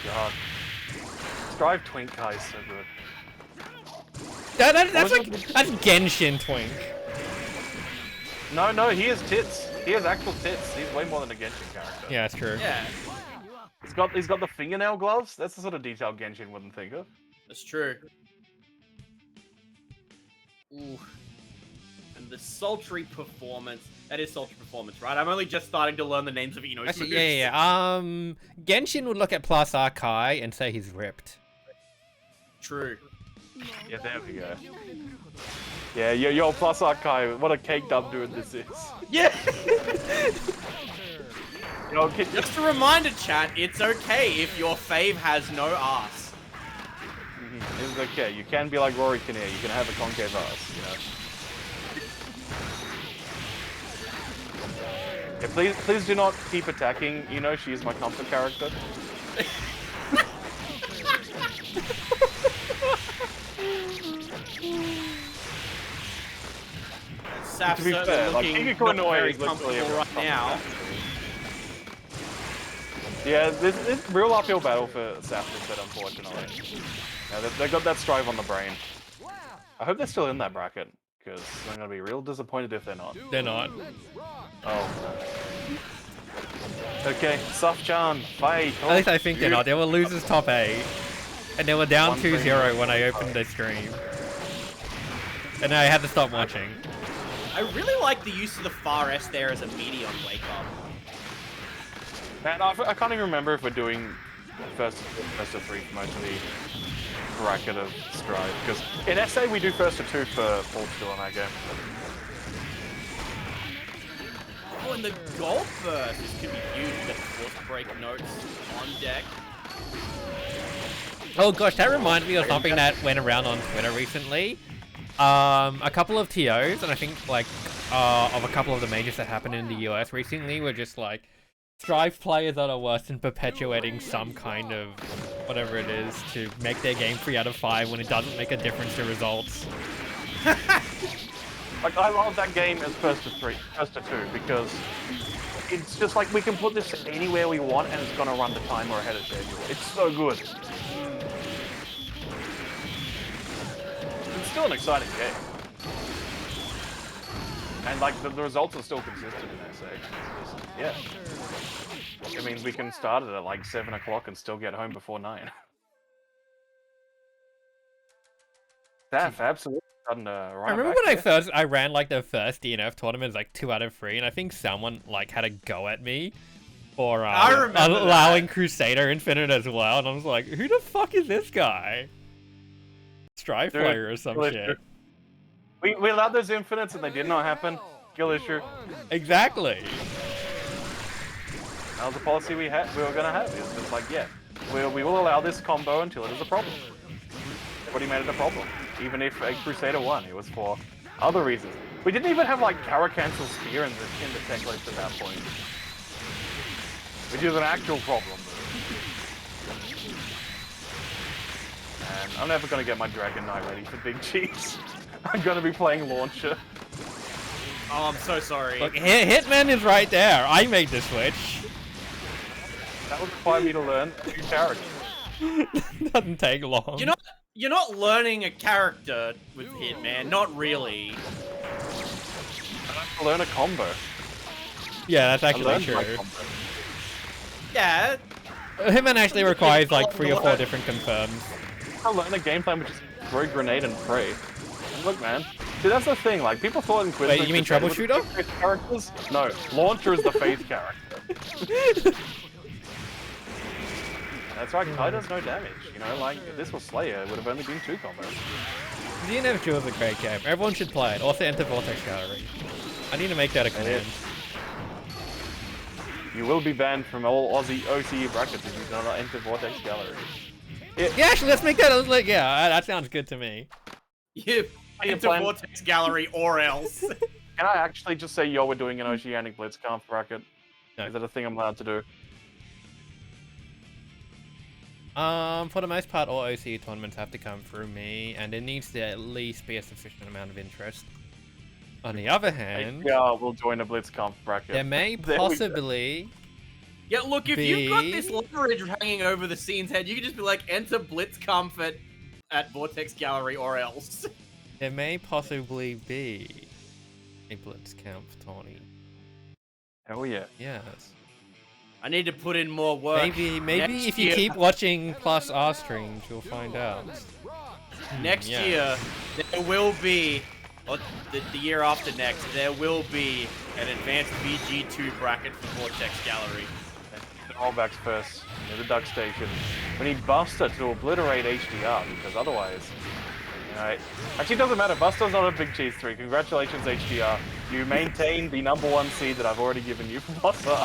God. Strive Twink Kai is so good. That's Genshin Twink. No, he has tits. He has actual tits. He's way more than a Genshin character. Yeah, that's true. Yeah, He's got the fingernail gloves. That's the sort of detail Genshin wouldn't think of. that's true. Ooh. And the sultry performance. That is sultry performance, right? I'm only just starting to learn the names of Ino's Actually, moves. yeah. Genshin would look at plus R Kai and say he's ripped. True. Yeah, there we go. Yeah, yo, plus Archive, what a cake dub dude this is. Yeah! Yo, Just a reminder, chat, it's okay if your fave has no ass. It's okay, you can be like Rory Kinnear, you can have a concave ass, you know? Yeah, please do not keep attacking, you know, she is my comfort character. Saf's To be certainly fair, like, looking Kikiko not Noi very is literally comfortable right now. Yeah, this real uphill battle for Saf this set, unfortunately. Yeah, they got that Strive on the brain. I hope they're still in that bracket, because I'm gonna be real disappointed if they're not. They're not. Oh. Okay, Saf-chan, fight! At least I think they're not. They were losers top 8. And they were down One 2-0 when I opened the stream. And I had to stop watching. I really like the use of the far S there as a meaty on Wake Up. Man, I can't even remember if we're doing first to 3 for most of the bracket of Strive, because in SA we do first to 2 for Portugal on that game. Oh, and the Gold Burst! This could be huge. We've got the Force Break notes on deck. Oh gosh, that reminded me of something that went around on Twitter recently. A couple of TOs, and I think like of a couple of the majors that happened in the US recently were just like Strive players that are worse than perpetuating some kind of whatever it is to make their game 3 out of 5 when it doesn't make a difference to results. Like, I love that game as first to 2, because it's just like we can put this anywhere we want and it's gonna run the timer ahead of schedule. It's so good. It's still an exciting game. And like the results are still consistent in SA. Yeah. It means we can start it at like 7 o'clock and still get home before 9. That's absolutely sudden I remember when I ran like the first DNF tournament like 2 out of 3, and I think someone like had a go at me for allowing Crusader Infinite as well, and I was like, who the fuck is this guy? Strive player or some shit. We allowed those infinites and they did not happen. Skill issue. Exactly. That was the policy we were gonna have. It's just like, yeah, we will allow this combo until it is a problem. Everybody made it a problem. Even if a Crusader won, it was for other reasons. We didn't even have like Kara cancel spear in the tech list at that point. Which is an actual problem. And I'm never gonna get my Dragon Knight ready for Big Cheese. I'm gonna be playing Launcher. Oh, I'm so sorry. Look, Hitman is right there. I made the switch. That would require me to learn a new character. Doesn't take long. You're not learning a character with Hitman, not really. I have to learn a combo. Yeah, that's I actually learned true. my combo. Yeah. Hitman actually requires like 3 or 4 different confirms. I learned a game plan which is throw grenade and pray. And look, man. See, that's the thing. Like people thought in Quiz. Wait, you mean troubleshooter? Characters? No, Launcher is the faith character. That's right, Kai does no damage. You know, like if this was Slayer, it would have only been 2 combos. DNF is a great game. Everyone should play it. Also enter Vortex Gallery. I need to make that a command. You will be banned from all Aussie OCE brackets if you do not enter Vortex Gallery. Yeah, actually, let's make that. Like, yeah, that sounds good to me. You enter Vortex Gallery or else. Can I actually just say, yo, we're doing an Oceanic Blitzkampf bracket? No. Is that a thing I'm allowed to do? For the most part, all OCE tournaments have to come through me, and there needs to at least be a sufficient amount of interest. On the other hand, Yeah, we'll join a Blitzkampf bracket. there may There we go. possibly Yeah, look, if you've got this leverage hanging over the scene's head, you can just be like, enter Blitzkampf at Vortex Gallery or else. there may possibly be a Blitzkampf Tourney. Hell yeah. Yes. I need to put in more work. Maybe Next if you year- keep watching Plus R streams, you'll find out. Next Yeah. year, there will be, or the year after next, there will be an advanced VG2 bracket for Vortex Gallery. The rollbacks first, near the duck station. We need Buster to obliterate HDR, because otherwise, you know, actually it doesn't matter. Buster's not a Big Cheese 3. Congratulations, HDR. You maintain the #1 seed that I've already given you for Buster.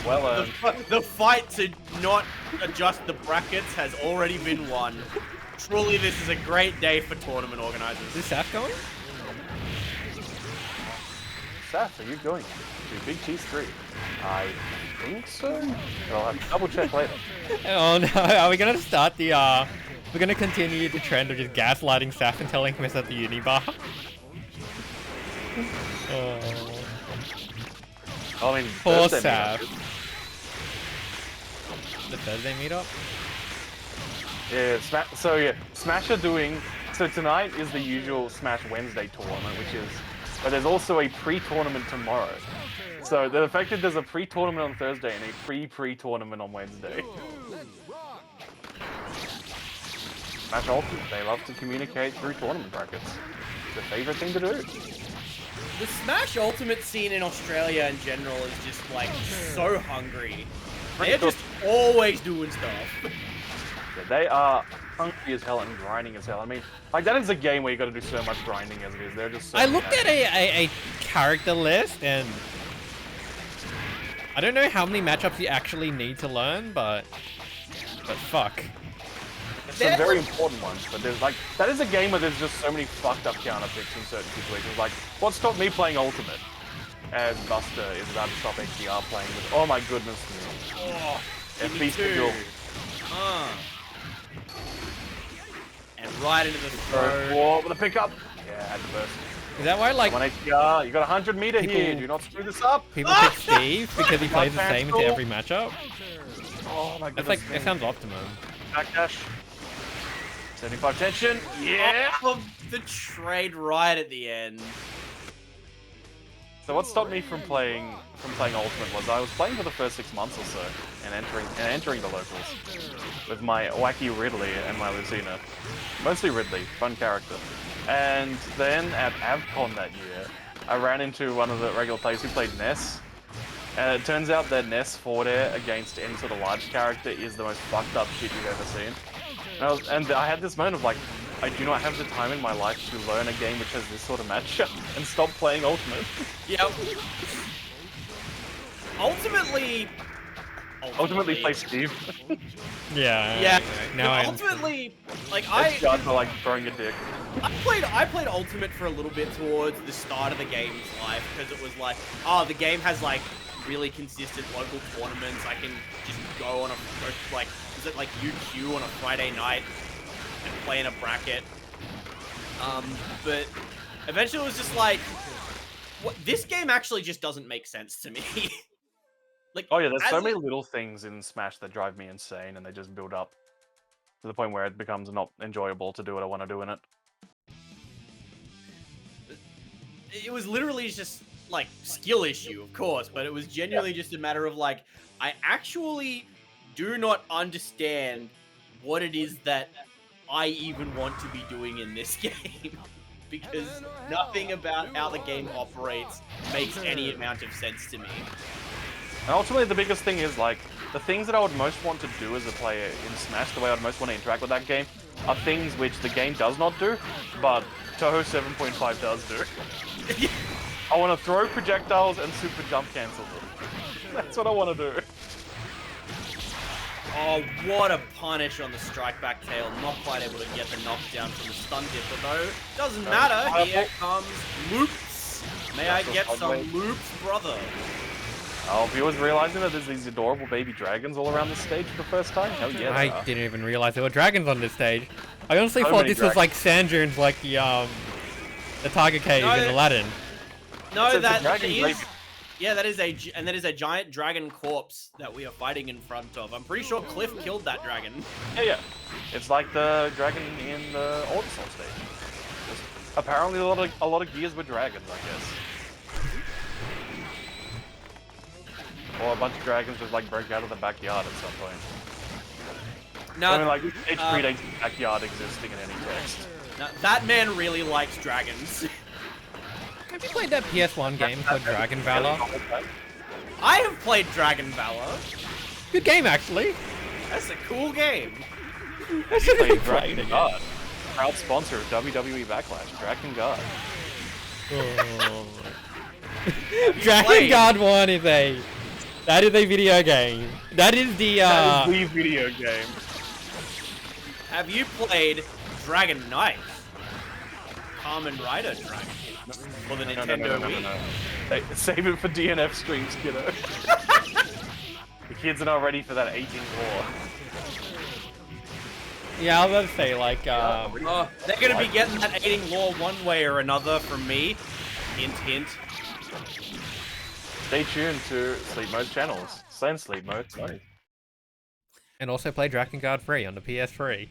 Well earned. The fight to not adjust the brackets has already been won. Truly, this is a great day for tournament organizers. Is Saf going? Saf, are you going to Big Cheese 3? I think so. But I'll have to double check later. Oh no, are we gonna start the we're gonna continue the trend of just gaslighting Saf and telling him it's at the uni bar? I mean, Poor Thursday Saf. meetup. The Thursday meetup? Yeah, so yeah, Smash are doing, so tonight is the usual Smash Wednesday tournament, which is, but there's also a pre-tournament tomorrow. So the fact that there's a pre-tournament on Thursday and a pre-tournament on Wednesday. Smash Ultimate, they love to communicate through tournament brackets. It's their favorite thing to do. The Smash Ultimate scene in Australia in general is just like so hungry. They're just always doing stuff. Yeah, they are hungry as hell and grinding as hell. I mean, like that is a game where you got to do so much grinding as it is. They're just so I looked at a character list and I don't know how many matchups you actually need to learn, but fuck. some very important ones, but there's like, that is a game where there's just so many fucked up counter picks in certain situations. Like, what stopped me playing Ultimate? As Buster is about to stop HDR playing with, oh my goodness me. Oh, give me FP two. schedule. And right into the throat. Whoa, with a pickup. Yeah, had to burst. Is that why like Come on HDR, you got 100 meter here, People- do not screw this up. people pick Steve because he plays the same into every matchup? Oh my That's goodness. like, it sounds optimum. Backdash. 75 tension. Yeah! Oh, the trade right at the end. So what stopped me from playing Ultimate was I was playing for the first 6 months or so and entering the locals with my wacky Ridley and my Lucina. Mostly Ridley, fun character. And then at AvCon that year, I ran into one of the regular players who played Ness. And it turns out that Ness forward air against any sort of large character is the most fucked up shit you've ever seen. And I had this moment of like, I do not have the time in my life to learn a game which has this sort of matchup and stop playing Ultimate. Yep. Ultimately Play Steve. Yeah. Now I ultimately, like It's just for like throwing a dick. I played Ultimate for a little bit towards the start of the game's life because it was like, oh, the game has like really consistent local tournaments. I can just go on a like, is it like UQ on a Friday night and play in a bracket. But eventually it was just like, this game actually just doesn't make sense to me. Like, Oh yeah, there's so many little things in Smash that drive me insane, and they just build up to the point where it becomes not enjoyable to do what I want to do in it. It was literally just like skill issue, of course, but it was genuinely just a matter of like, I actually do not understand what it is that I even want to be doing in this game. Because nothing about how the game operates makes any amount of sense to me. And ultimately, the biggest thing is, like, the things that I would most want to do as a player in Smash, the way I'd most want to interact with that game, are things which the game does not do, but Toho 7.5 does do. I want to throw projectiles and super jump cancel them. That's what I want to do. Oh, what a punish on the strike back tail. Not quite able to get the knockdown from the stun dipper, though. Doesn't matter. Here comes loops. May I get some loops, brother? Oh, viewers realizing that there's these adorable baby dragons all around the stage for the first time? Hell yeah. I didn't even realize there were dragons on this stage. I honestly thought this was like sand dunes, like the Tiger Cave in Aladdin. No, that is. Yeah, that is a giant dragon corpse that we are fighting in front of. I'm pretty sure Cliff killed that dragon. Yeah. It's like the dragon in the Orbital stage. Just apparently a lot of gears were dragons, I guess. Or a bunch of dragons just like broke out of the backyard at some point. No, I mean, like, it predates the backyard existing in any text. No, that man really likes dragons. Have you played that PS1 game called Dragon Valor? I have played Dragon Valor. Good game, actually. That's a cool game. I should have played Dragon it. Guard. Proud sponsor of WWE Backlash, Dragon Guard. Oh. Dragon Guard 1 is a... That is a video game. That is the, That is the video game. Have you played Dragon Knight? Kamen Rider Dragon. For the Nintendo Wii. Save it for DNF streams, kiddo. The kids are not ready for that 18 war. Yeah, I was about to say, like, they're gonna be getting that 18 lore one way or another from me. Hint, hint. Stay tuned to Sleep Mode's channels. Same Sleep Mode. Nice. and also play Dragon Guard 3 on the PS3.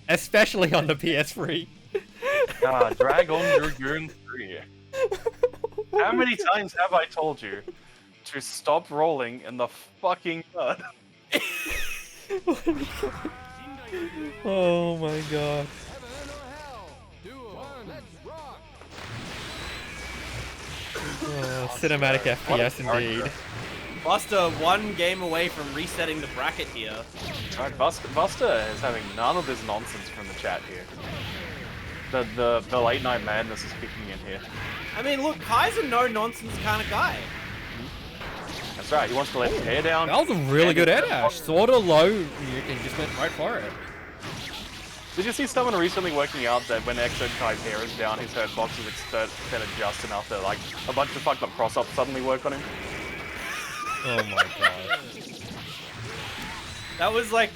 Especially on the PS3. Dragon Dragoon 3. How many times have I told you to stop rolling in the fucking mud? Oh my god. Oh, cinematic FPS indeed. Buster one game away from resetting the bracket here. Alright, Buster is having none of this nonsense from the chat here. The late night madness is kicking in here. I mean, look, Kai's a no-nonsense kind of guy. That's right, he wants to let his hair down. That was a really good air dash. Sort of low, and just went right for it. Did you see someone recently working out that when Exo Kai's hair is down, his hurt box is extended just enough that, like, a bunch of fucked up cross-ups suddenly work on him? Oh my god. That was like,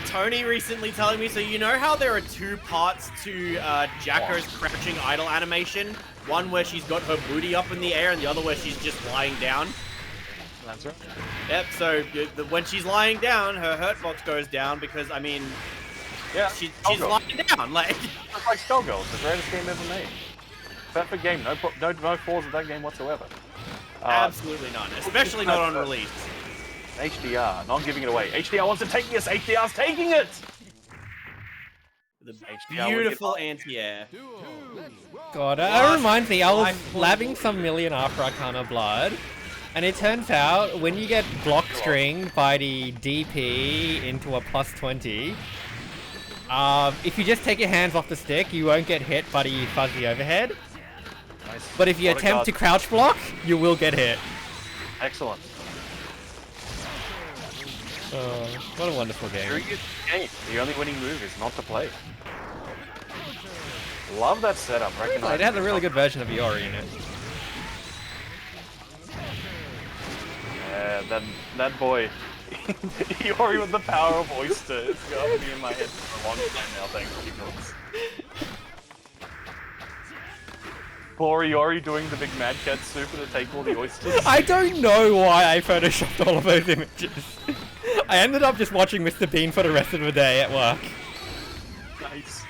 Tony recently telling me, so you know how there are two parts to Jacko's crouching idle animation? One where she's got her booty up in the air and the other where she's just lying down? That's right. Yep, so when she's lying down, her hurt box goes down because, I mean, Yeah, she's lying down, like... It's like Skullgirls, the greatest game ever made. Perfect game, no flaws with that game whatsoever. Absolutely none, especially not on release. HDR, not giving it away. HDR wants to take this, HDR's taking it! The HDR beautiful anti-air. God, that reminds me, I was labbing some Million After Arcana Blood, and it turns out when you get block stringed by the DP into a +20, if you just take your hands off the stick, you won't get hit by the fuzzy overhead. Nice. But if you attempt to crouch block, you will get hit. Excellent. Oh, what a wonderful game. The only winning move is not to play. Love that setup. It has a really good version of Iori in it. Yeah, that boy. Iori with the power of oyster. It's got me in my head for a long time now, thanks to you folks. Poor Iori doing the big Mad Cat super to take all the oysters. I don't know why I photoshopped all of those images. I ended up just watching Mr. Bean for the rest of the day at work. Nice.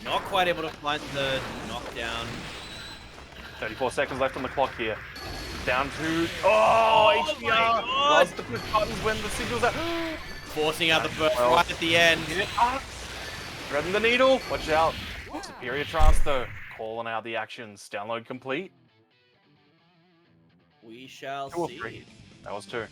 Not quite able to find the knockdown. 34 seconds left on the clock here. Down to... Oh, Oh HDR! my God. Loves to push buttons when the signal's out. Forcing out the burst Well. right at the end. Threading the needle. Watch out. Superior trance though. Calling out the actions. Download complete. We shall 2 or see. 3. That was 2.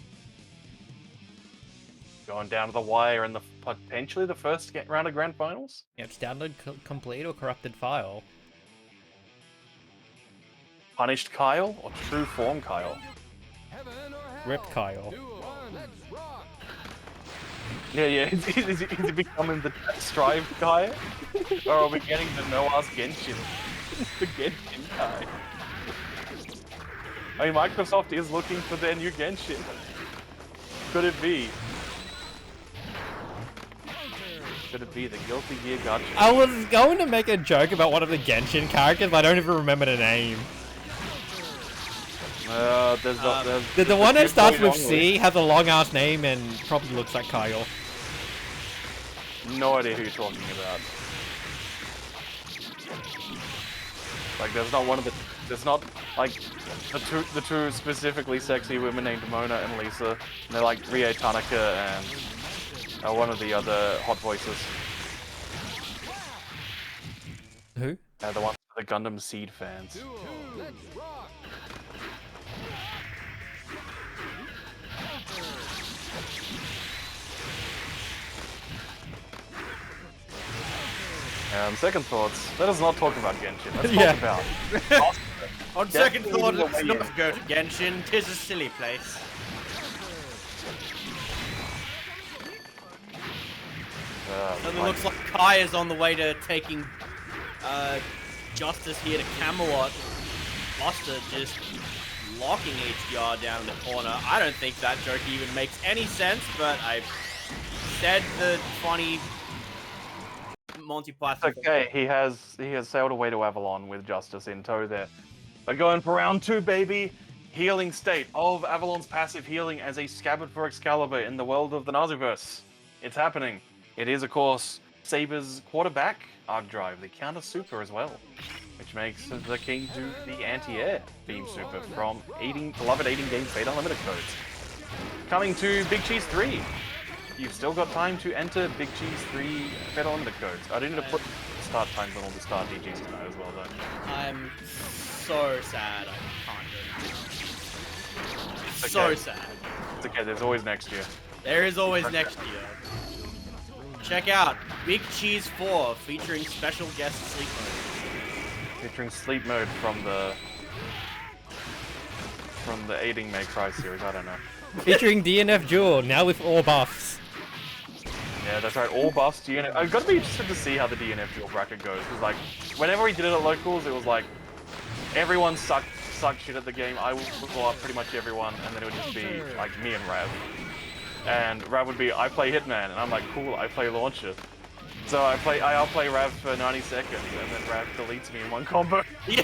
Going down to the wire and potentially the first round of grand finals. Yeah, it's download complete or corrupted file. Punished Kyle or True Form Kyle? Heaven or hell. Rip Kyle. Duel. Let's rock. Yeah, is he becoming the Strive guy? Or are we getting the Noah's Genshin? The Genshin guy. I mean, Microsoft is looking for their new Genshin. Could it be? Could it be the Guilty Gear Gacha? I was going to make a joke about one of the Genshin characters, but I don't even remember the name. There's The one that starts with going on C has a long ass name and probably looks like Kyle. No idea who you're talking about. Like, there's not one of the... There's not, like, the two specifically sexy women named Mona and Lisa. And they're like Rie Tanaka and one of the other hot voices. Who? The ones for the Gundam Seed fans. Duel. Let's rock. Second thoughts, let us not talk about Genshin. Let's Yeah. talk about... On second thought, let's not go to Genshin. 'Tis a silly place. And it looks like Kai is on the way to taking Justice here to Camelot. Buster just locking HDR down in the corner. I don't think that joke even makes any sense, but I said the funny Monty Python. It's okay, he has sailed away to Avalon with Justice in tow there. But going for round 2, baby! Healing state of Avalon's passive healing as a scabbard for Excalibur in the world of the Naziverse. It's happening. It is, of course, Saber's quarterback, Arc Drive, the counter super as well, which makes the king do the anti-air beam super from beloved 18 game Fate Unlimited codes. Coming to Big Cheese 3. You've still got time to enter Big Cheese 3 Fate Unlimited codes. I do need to put start times on all the start DGs tonight as well, though. I'm so sad I can't do it. It's So okay. sad. It's okay, there's always next year. There is always next year. Check out Big Cheese 4 featuring special guest sleep mode. Featuring sleep mode from the Aiding May Cry series, I don't know. Featuring DNF Duel, now with all buffs. Yeah, that's right, all buffs, DNF. I've got to be interested to see how the DNF dual bracket goes, because like, whenever we did it at locals, it was like, everyone sucked shit at the game. I would pull up pretty much everyone, and then it would just be like me and Rav. And Rav would be, I play Hitman, and I'm like, cool, I play Launcher. So I'll play Rav for 90 seconds, and then Rav deletes me in one combo. Yeah.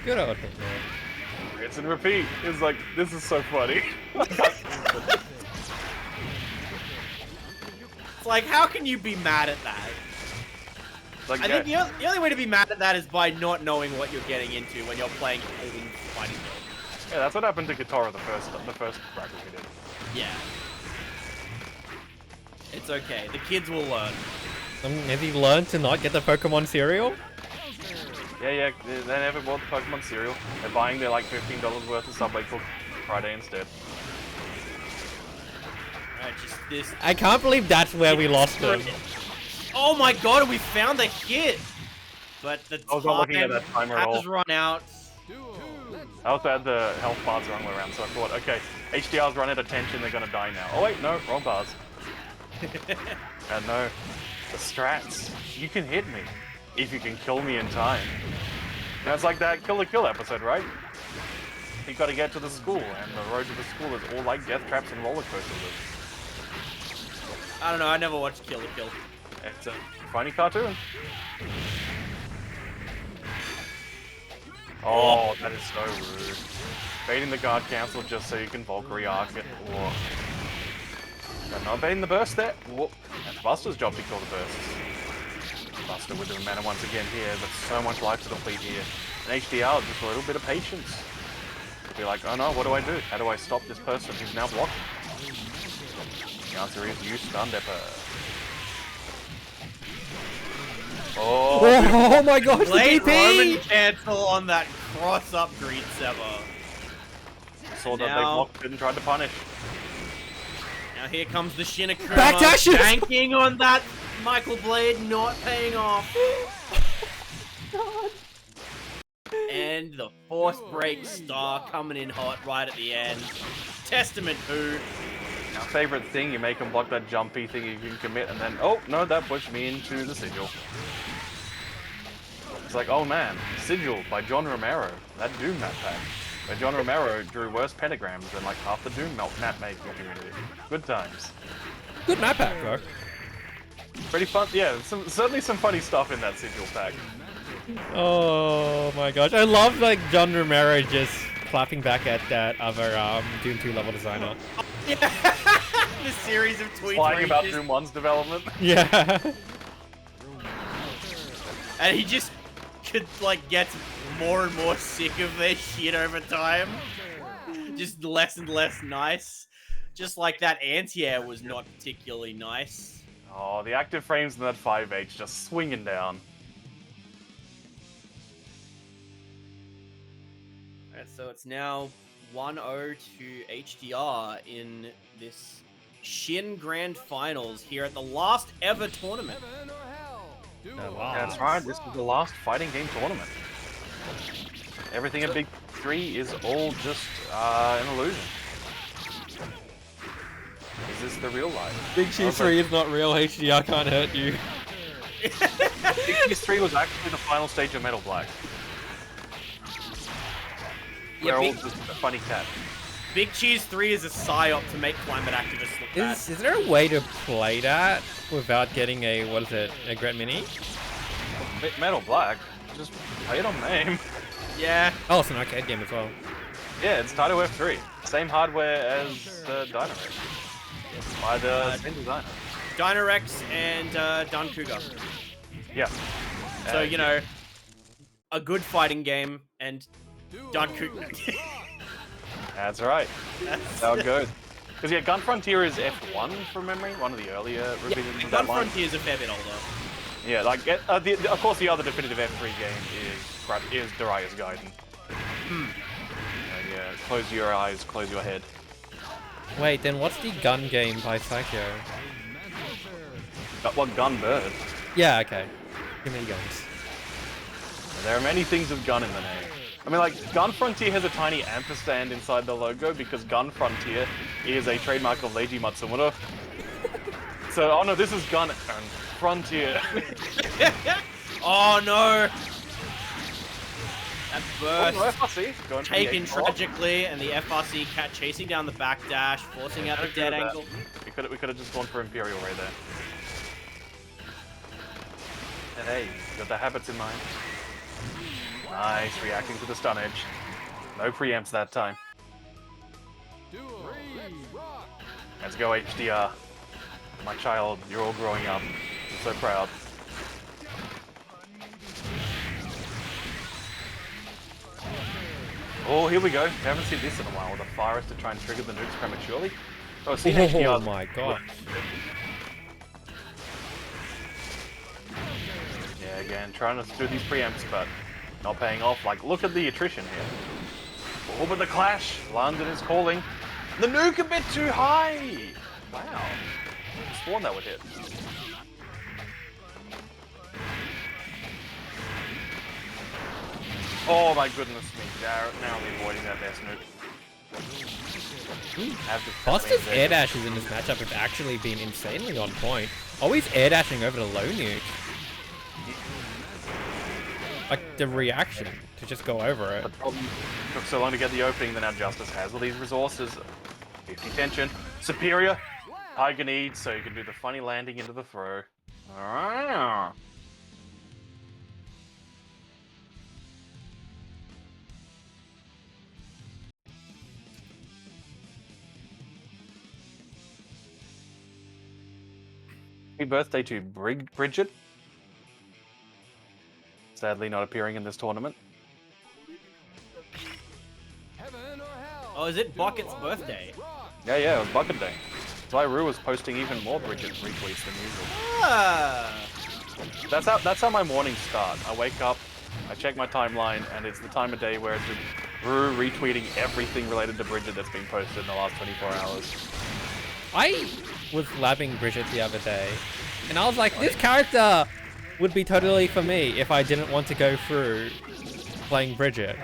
Good old Hitman. Rinse and repeat. It's like, this is so funny. It's like, how can you be mad at that? Like, I think the only way to be mad at that is by not knowing what you're getting into when you're playing Alien fighting games. yeah, that's what happened to Katara the first bracket we did. Yeah. It's okay. The kids will learn. Has he learned to not get the Pokemon cereal? Yeah, they never bought the Pokemon cereal. They're buying their like $15 worth of Subway Cook Friday instead. Alright, just this. I can't believe that's where we lost him. Oh my god, we found the hit! But the I was not looking at that timer at all. has run out. Duel. Let's I also had the health bars the wrong way around, so I thought, okay, HDR's run out of tension, they're gonna die now. Oh wait, no, wrong bars. And no, the strats. You can hit me if you can kill me in time. And it's like that Kill la Kill episode, right? you got to get to the school, and the road to the school is all like death traps and roller coasters. I don't know, I never watched Kill la Kill. It's a funny cartoon. Oh, that is so rude. Baiting the guard cancel just so you can Valkyrie arc it. Whoa. But not baiting the burst there. Whoa. That's Buster's job to kill the bursts. Buster with the mana once again here, but so much life to deplete here. And HDR, just a little bit of patience. Be like, oh no, what do I do? How do I stop this person who's now blocking? The answer is you stunned Epper. Oh my gosh, the Late Roman DP! cancel on that cross-up Greed Sever. Saw that they blocked and tried to punish. Now here comes the Shinakuma. Backdashes! Banking on that Michael Blade, not paying off. And the Force Break Star coming in hot right at the end. Testament who? Our favorite thing, you make them block that jumpy thing you can commit, and then, oh, no, that pushed me into the Sigil. It's like, oh man, Sigil by John Romero, that Doom map pack. Where John Romero drew worse pentagrams than like half the Doom map making community. Good times. Good map pack, bro. Pretty fun, yeah, certainly some funny stuff in that Sigil pack. Oh my gosh, I love like John Romero just clapping back at that other Doom 2 level designer. Yeah. The series of tweets Flying about just... Doom 1's development. Yeah. And he just could like gets more and more sick of their shit over time. Just less and less nice. Just like that anti-air was not particularly nice. Oh, the active frames in that 5H just swinging down. Alright, so it's now 1-0 to HDR in this Shin Grand Finals here at the last ever tournament. Heaven or hell. Do Oh, it. wow. That's right, this is the last fighting game tournament. Everything at Big 3 is all just an illusion. Is this the real life? Big Cheese 3 is not real, HDR can't hurt you. Big Cheese 3 was actually the final stage of Metal Black. Yeah, We're all Big, just a funny cat. Big Cheese 3 is a psyop to make climate activists look bad. Is there a way to play that without getting a, what is it, a Gret Mini? Metal Black, just play it on MAME. Yeah. Oh, it's an arcade game as well. Yeah, it's Taito F3. Same hardware as the Dynarex. By the same designer. Dynarex and Dun Cougar. Yeah. So, you know, a good fighting game and Dun Cougar. That's right. That's how it goes. Because yeah, Gun Frontier is F1 from memory, one of the earlier revisions of that Gun line. Frontier is a fair bit older. Yeah, like of course the other definitive F3 game is Darius Gaiden. Yeah, close your eyes, close your head. Wait, then what's the gun game by Psycho? But what Gunbird? Yeah, okay. Too many guns. There are many things with gun in the name. I mean, like, Gun Frontier has a tiny ampersand inside the logo because Gun Frontier is a trademark of Leiji Matsumoto. So, oh no, this is Gun and Frontier. Oh no! That burst. Oh, no, FRC. Going for the Taken 8-4. tragically, and the FRC cat chasing down the backdash, forcing out the dead angle. We could have just gone for Imperial right there. And hey, got the habits in mind. Nice, reacting to the stun edge. No preempts that time. Duel. Let's rock. Let's go HDR. My child, you're all growing up. I'm so proud. Oh, here we go. Haven't seen this in a while. The virus to try and trigger the nukes prematurely. Oh, see HDR. Oh my god. Yeah, again, trying to do these preempts, but not paying off. Like, look at the attrition here. Oh, but the clash. London is calling. The nuke a bit too high. Wow. Sworn that would hit. Oh my goodness me. Now I'm avoiding that best nuke. Buster's air dashes in this matchup have actually been insanely on point. Always air dashing over the low nuke. like the reaction to just go over it. The problem took so long to get the opening that now Justice has all these resources. 50 tension, superior, Tiger needs, so you can do the funny landing into the throw. Ah. Happy birthday to Bridget. Sadly not appearing in this tournament. Heaven or hell. Oh, is it Bucket's birthday? Yeah, it was Bucket Day. That's why Rue was posting even more Bridget retweets than usual. Ah. That's how my mornings start. I wake up, I check my timeline, and it's the time of day where it's just Rue retweeting everything related to Bridget that's been posted in the last 24 hours. I was labbing Bridget the other day, and I was like, this character would be totally for me if I didn't want to go through playing Bridget.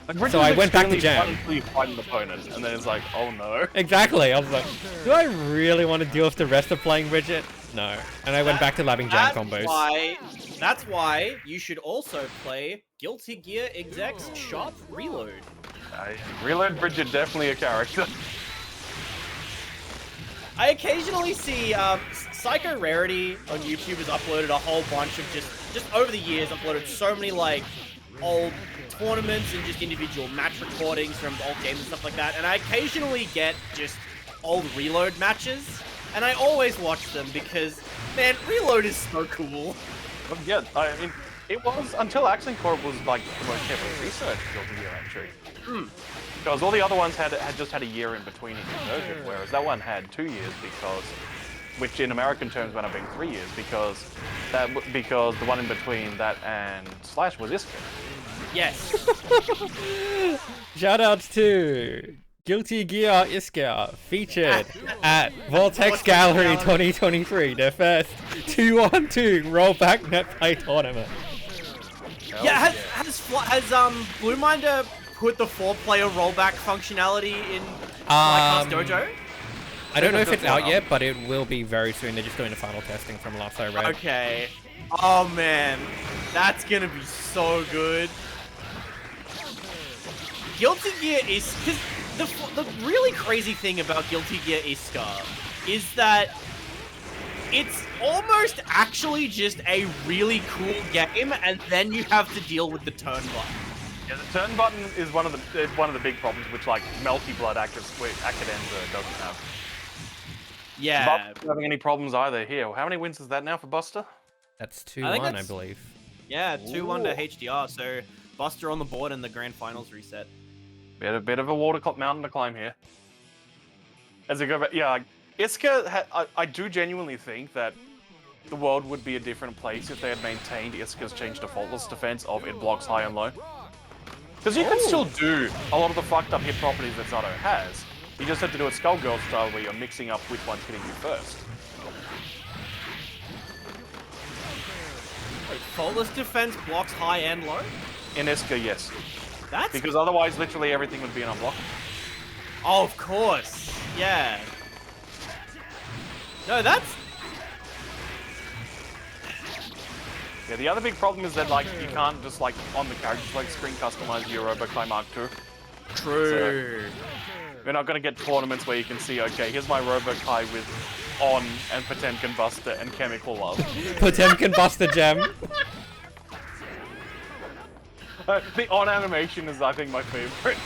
Like, So I went back to Jam. Jam. Until you fight an opponent, and then it's like, oh no. Exactly, I was like, do I really want to deal with the rest of playing Bridget? No. And I went back to labbing Jam combos. That's why you should also play Guilty Gear Exec's Sharp Reload. Reload Bridget, definitely a character. I occasionally see Psycho Rarity on YouTube has uploaded a whole bunch of just over the years uploaded so many like old tournaments and just individual match recordings from old games and stuff like that, and I occasionally get just old Reload matches, and I always watch them because, man, Reload is so cool. Yeah, I mean, it was until Accent Corp was like the most heavily researched Guilty Gear entry. Because all the other ones had just had a year in between each version, whereas that one had 2 years because, which in American terms wound up being 3 years because the one in between that and Slash was Iska. Yes. Shoutouts to Guilty Gear Iska, featured at Vortex Gallery 2023, the first 2-on-2 rollback Netplay tournament. Yeah, has Blue Minder put the 4-player rollback functionality in Cast Dojo? I don't know if it's out yet, but it will be very soon. They're just doing the final testing from last I read. Okay. Oh man, that's gonna be so good. Guilty Gear is because the really crazy thing about Guilty Gear Iska is that it's almost actually just a really cool game, and then you have to deal with the turn button. Yeah, the turn button is one of the big problems, which like Melty Blood Akadenza doesn't have. Yeah. Buster's not having any problems either here. How many wins is that now for Buster? That's 2-1, I that's- believe. Yeah, 2-1 to HDR, so Buster on the board in the grand finals reset. Bit of a mountain to climb here. As I go back, yeah, Iska, I do genuinely think that the world would be a different place if they had maintained Iska's change defaultless defense of it blocks high and low. Because you can still do a lot of the fucked up hit properties that Zato has. You just have to do it Skullgirl style where you're mixing up which one's hitting you first. Wait, faultless defense blocks high and low? In Iska, yes. That's... Because otherwise, literally everything would be an unblockable. Oh, of course. Yeah. No, that's... Yeah, the other big problem is that, like, you can't just, like, on the character select screen customize your Robokai Mark II. True. So, we're not going to get tournaments where you can see, okay, here's my Robokai with On and Potemkin Buster and Chemical Love. Potemkin Buster Gem. The On animation is, I think, my favorite.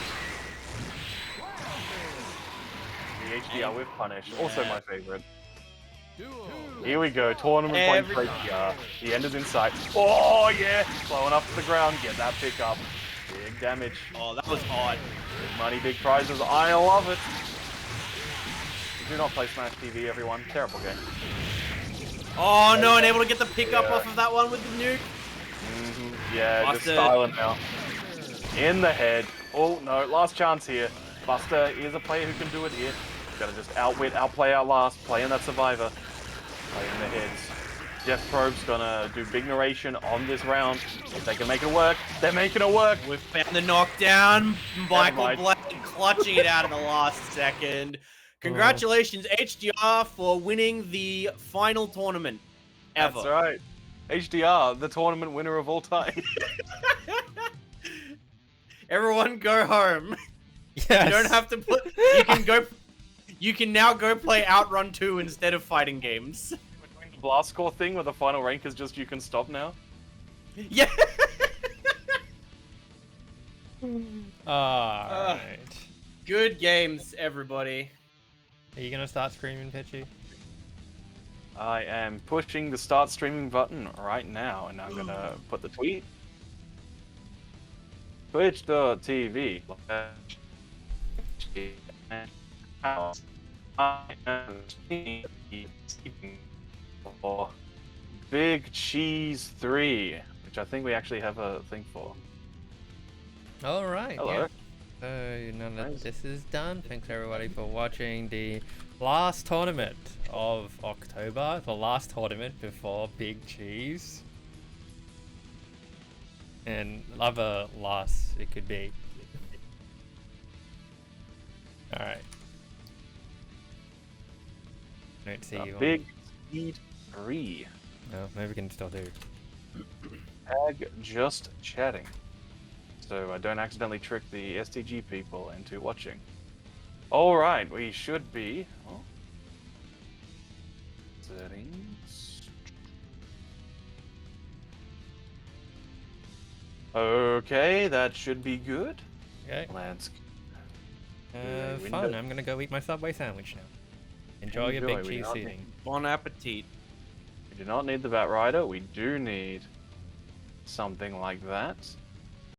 The HDR with Punish, also my favorite. Here we go, tournament point for HDR. The end is in sight. Oh yeah, blowing up to the ground, get that pick up. Big damage. Oh, that was odd. Big money, big prizes. I love it. Do not play Smash TV, everyone. Terrible game. Oh no, unable to get the pickup off of that one with the nuke. Yeah, Buster. just silent now. In the head. Oh no, last chance here. Buster is a player who can do it here. Gotta just outwit, outplay, outlast, play in that survivor. Play in the heads. Jeff Probe's gonna do big narration on this round. If they can make it work, they're making it work. We've found the knockdown. Michael mind. Blake clutching it out in the last second. Congratulations, HDR, for winning the final tournament ever. That's right. HDR, the tournament winner of all time. Everyone go home. Yes. You don't have to put. You can go. You can now go play Outrun 2 instead of fighting games. We're doing the blast score thing where the final rank is just you can stop now. Yeah. Alright. Good games, everybody. Are you gonna start screaming, Pitchy? I am pushing the start streaming button right now, and I'm gonna put the tweet. Twitch.tv. I am for Big Cheese 3, which I think we actually have a thing for. Alright, Hello. yeah. So now that this is done, thanks everybody for watching the last tournament of October, the last tournament before Big Cheese. And other loss it could be. Alright. Don't see you. Big Speed 3. No, maybe we can still do. Tag just chatting. So I don't accidentally trick the STG people into watching. Alright, we should be... Oh. Settings... Okay, that should be good. Okay. Let's... Fun. I'm gonna go eat my Subway sandwich now. Enjoy your Enjoy, Big we Cheese don't seating. Bon appetit. We do not need the Bat Rider, we do need something like that.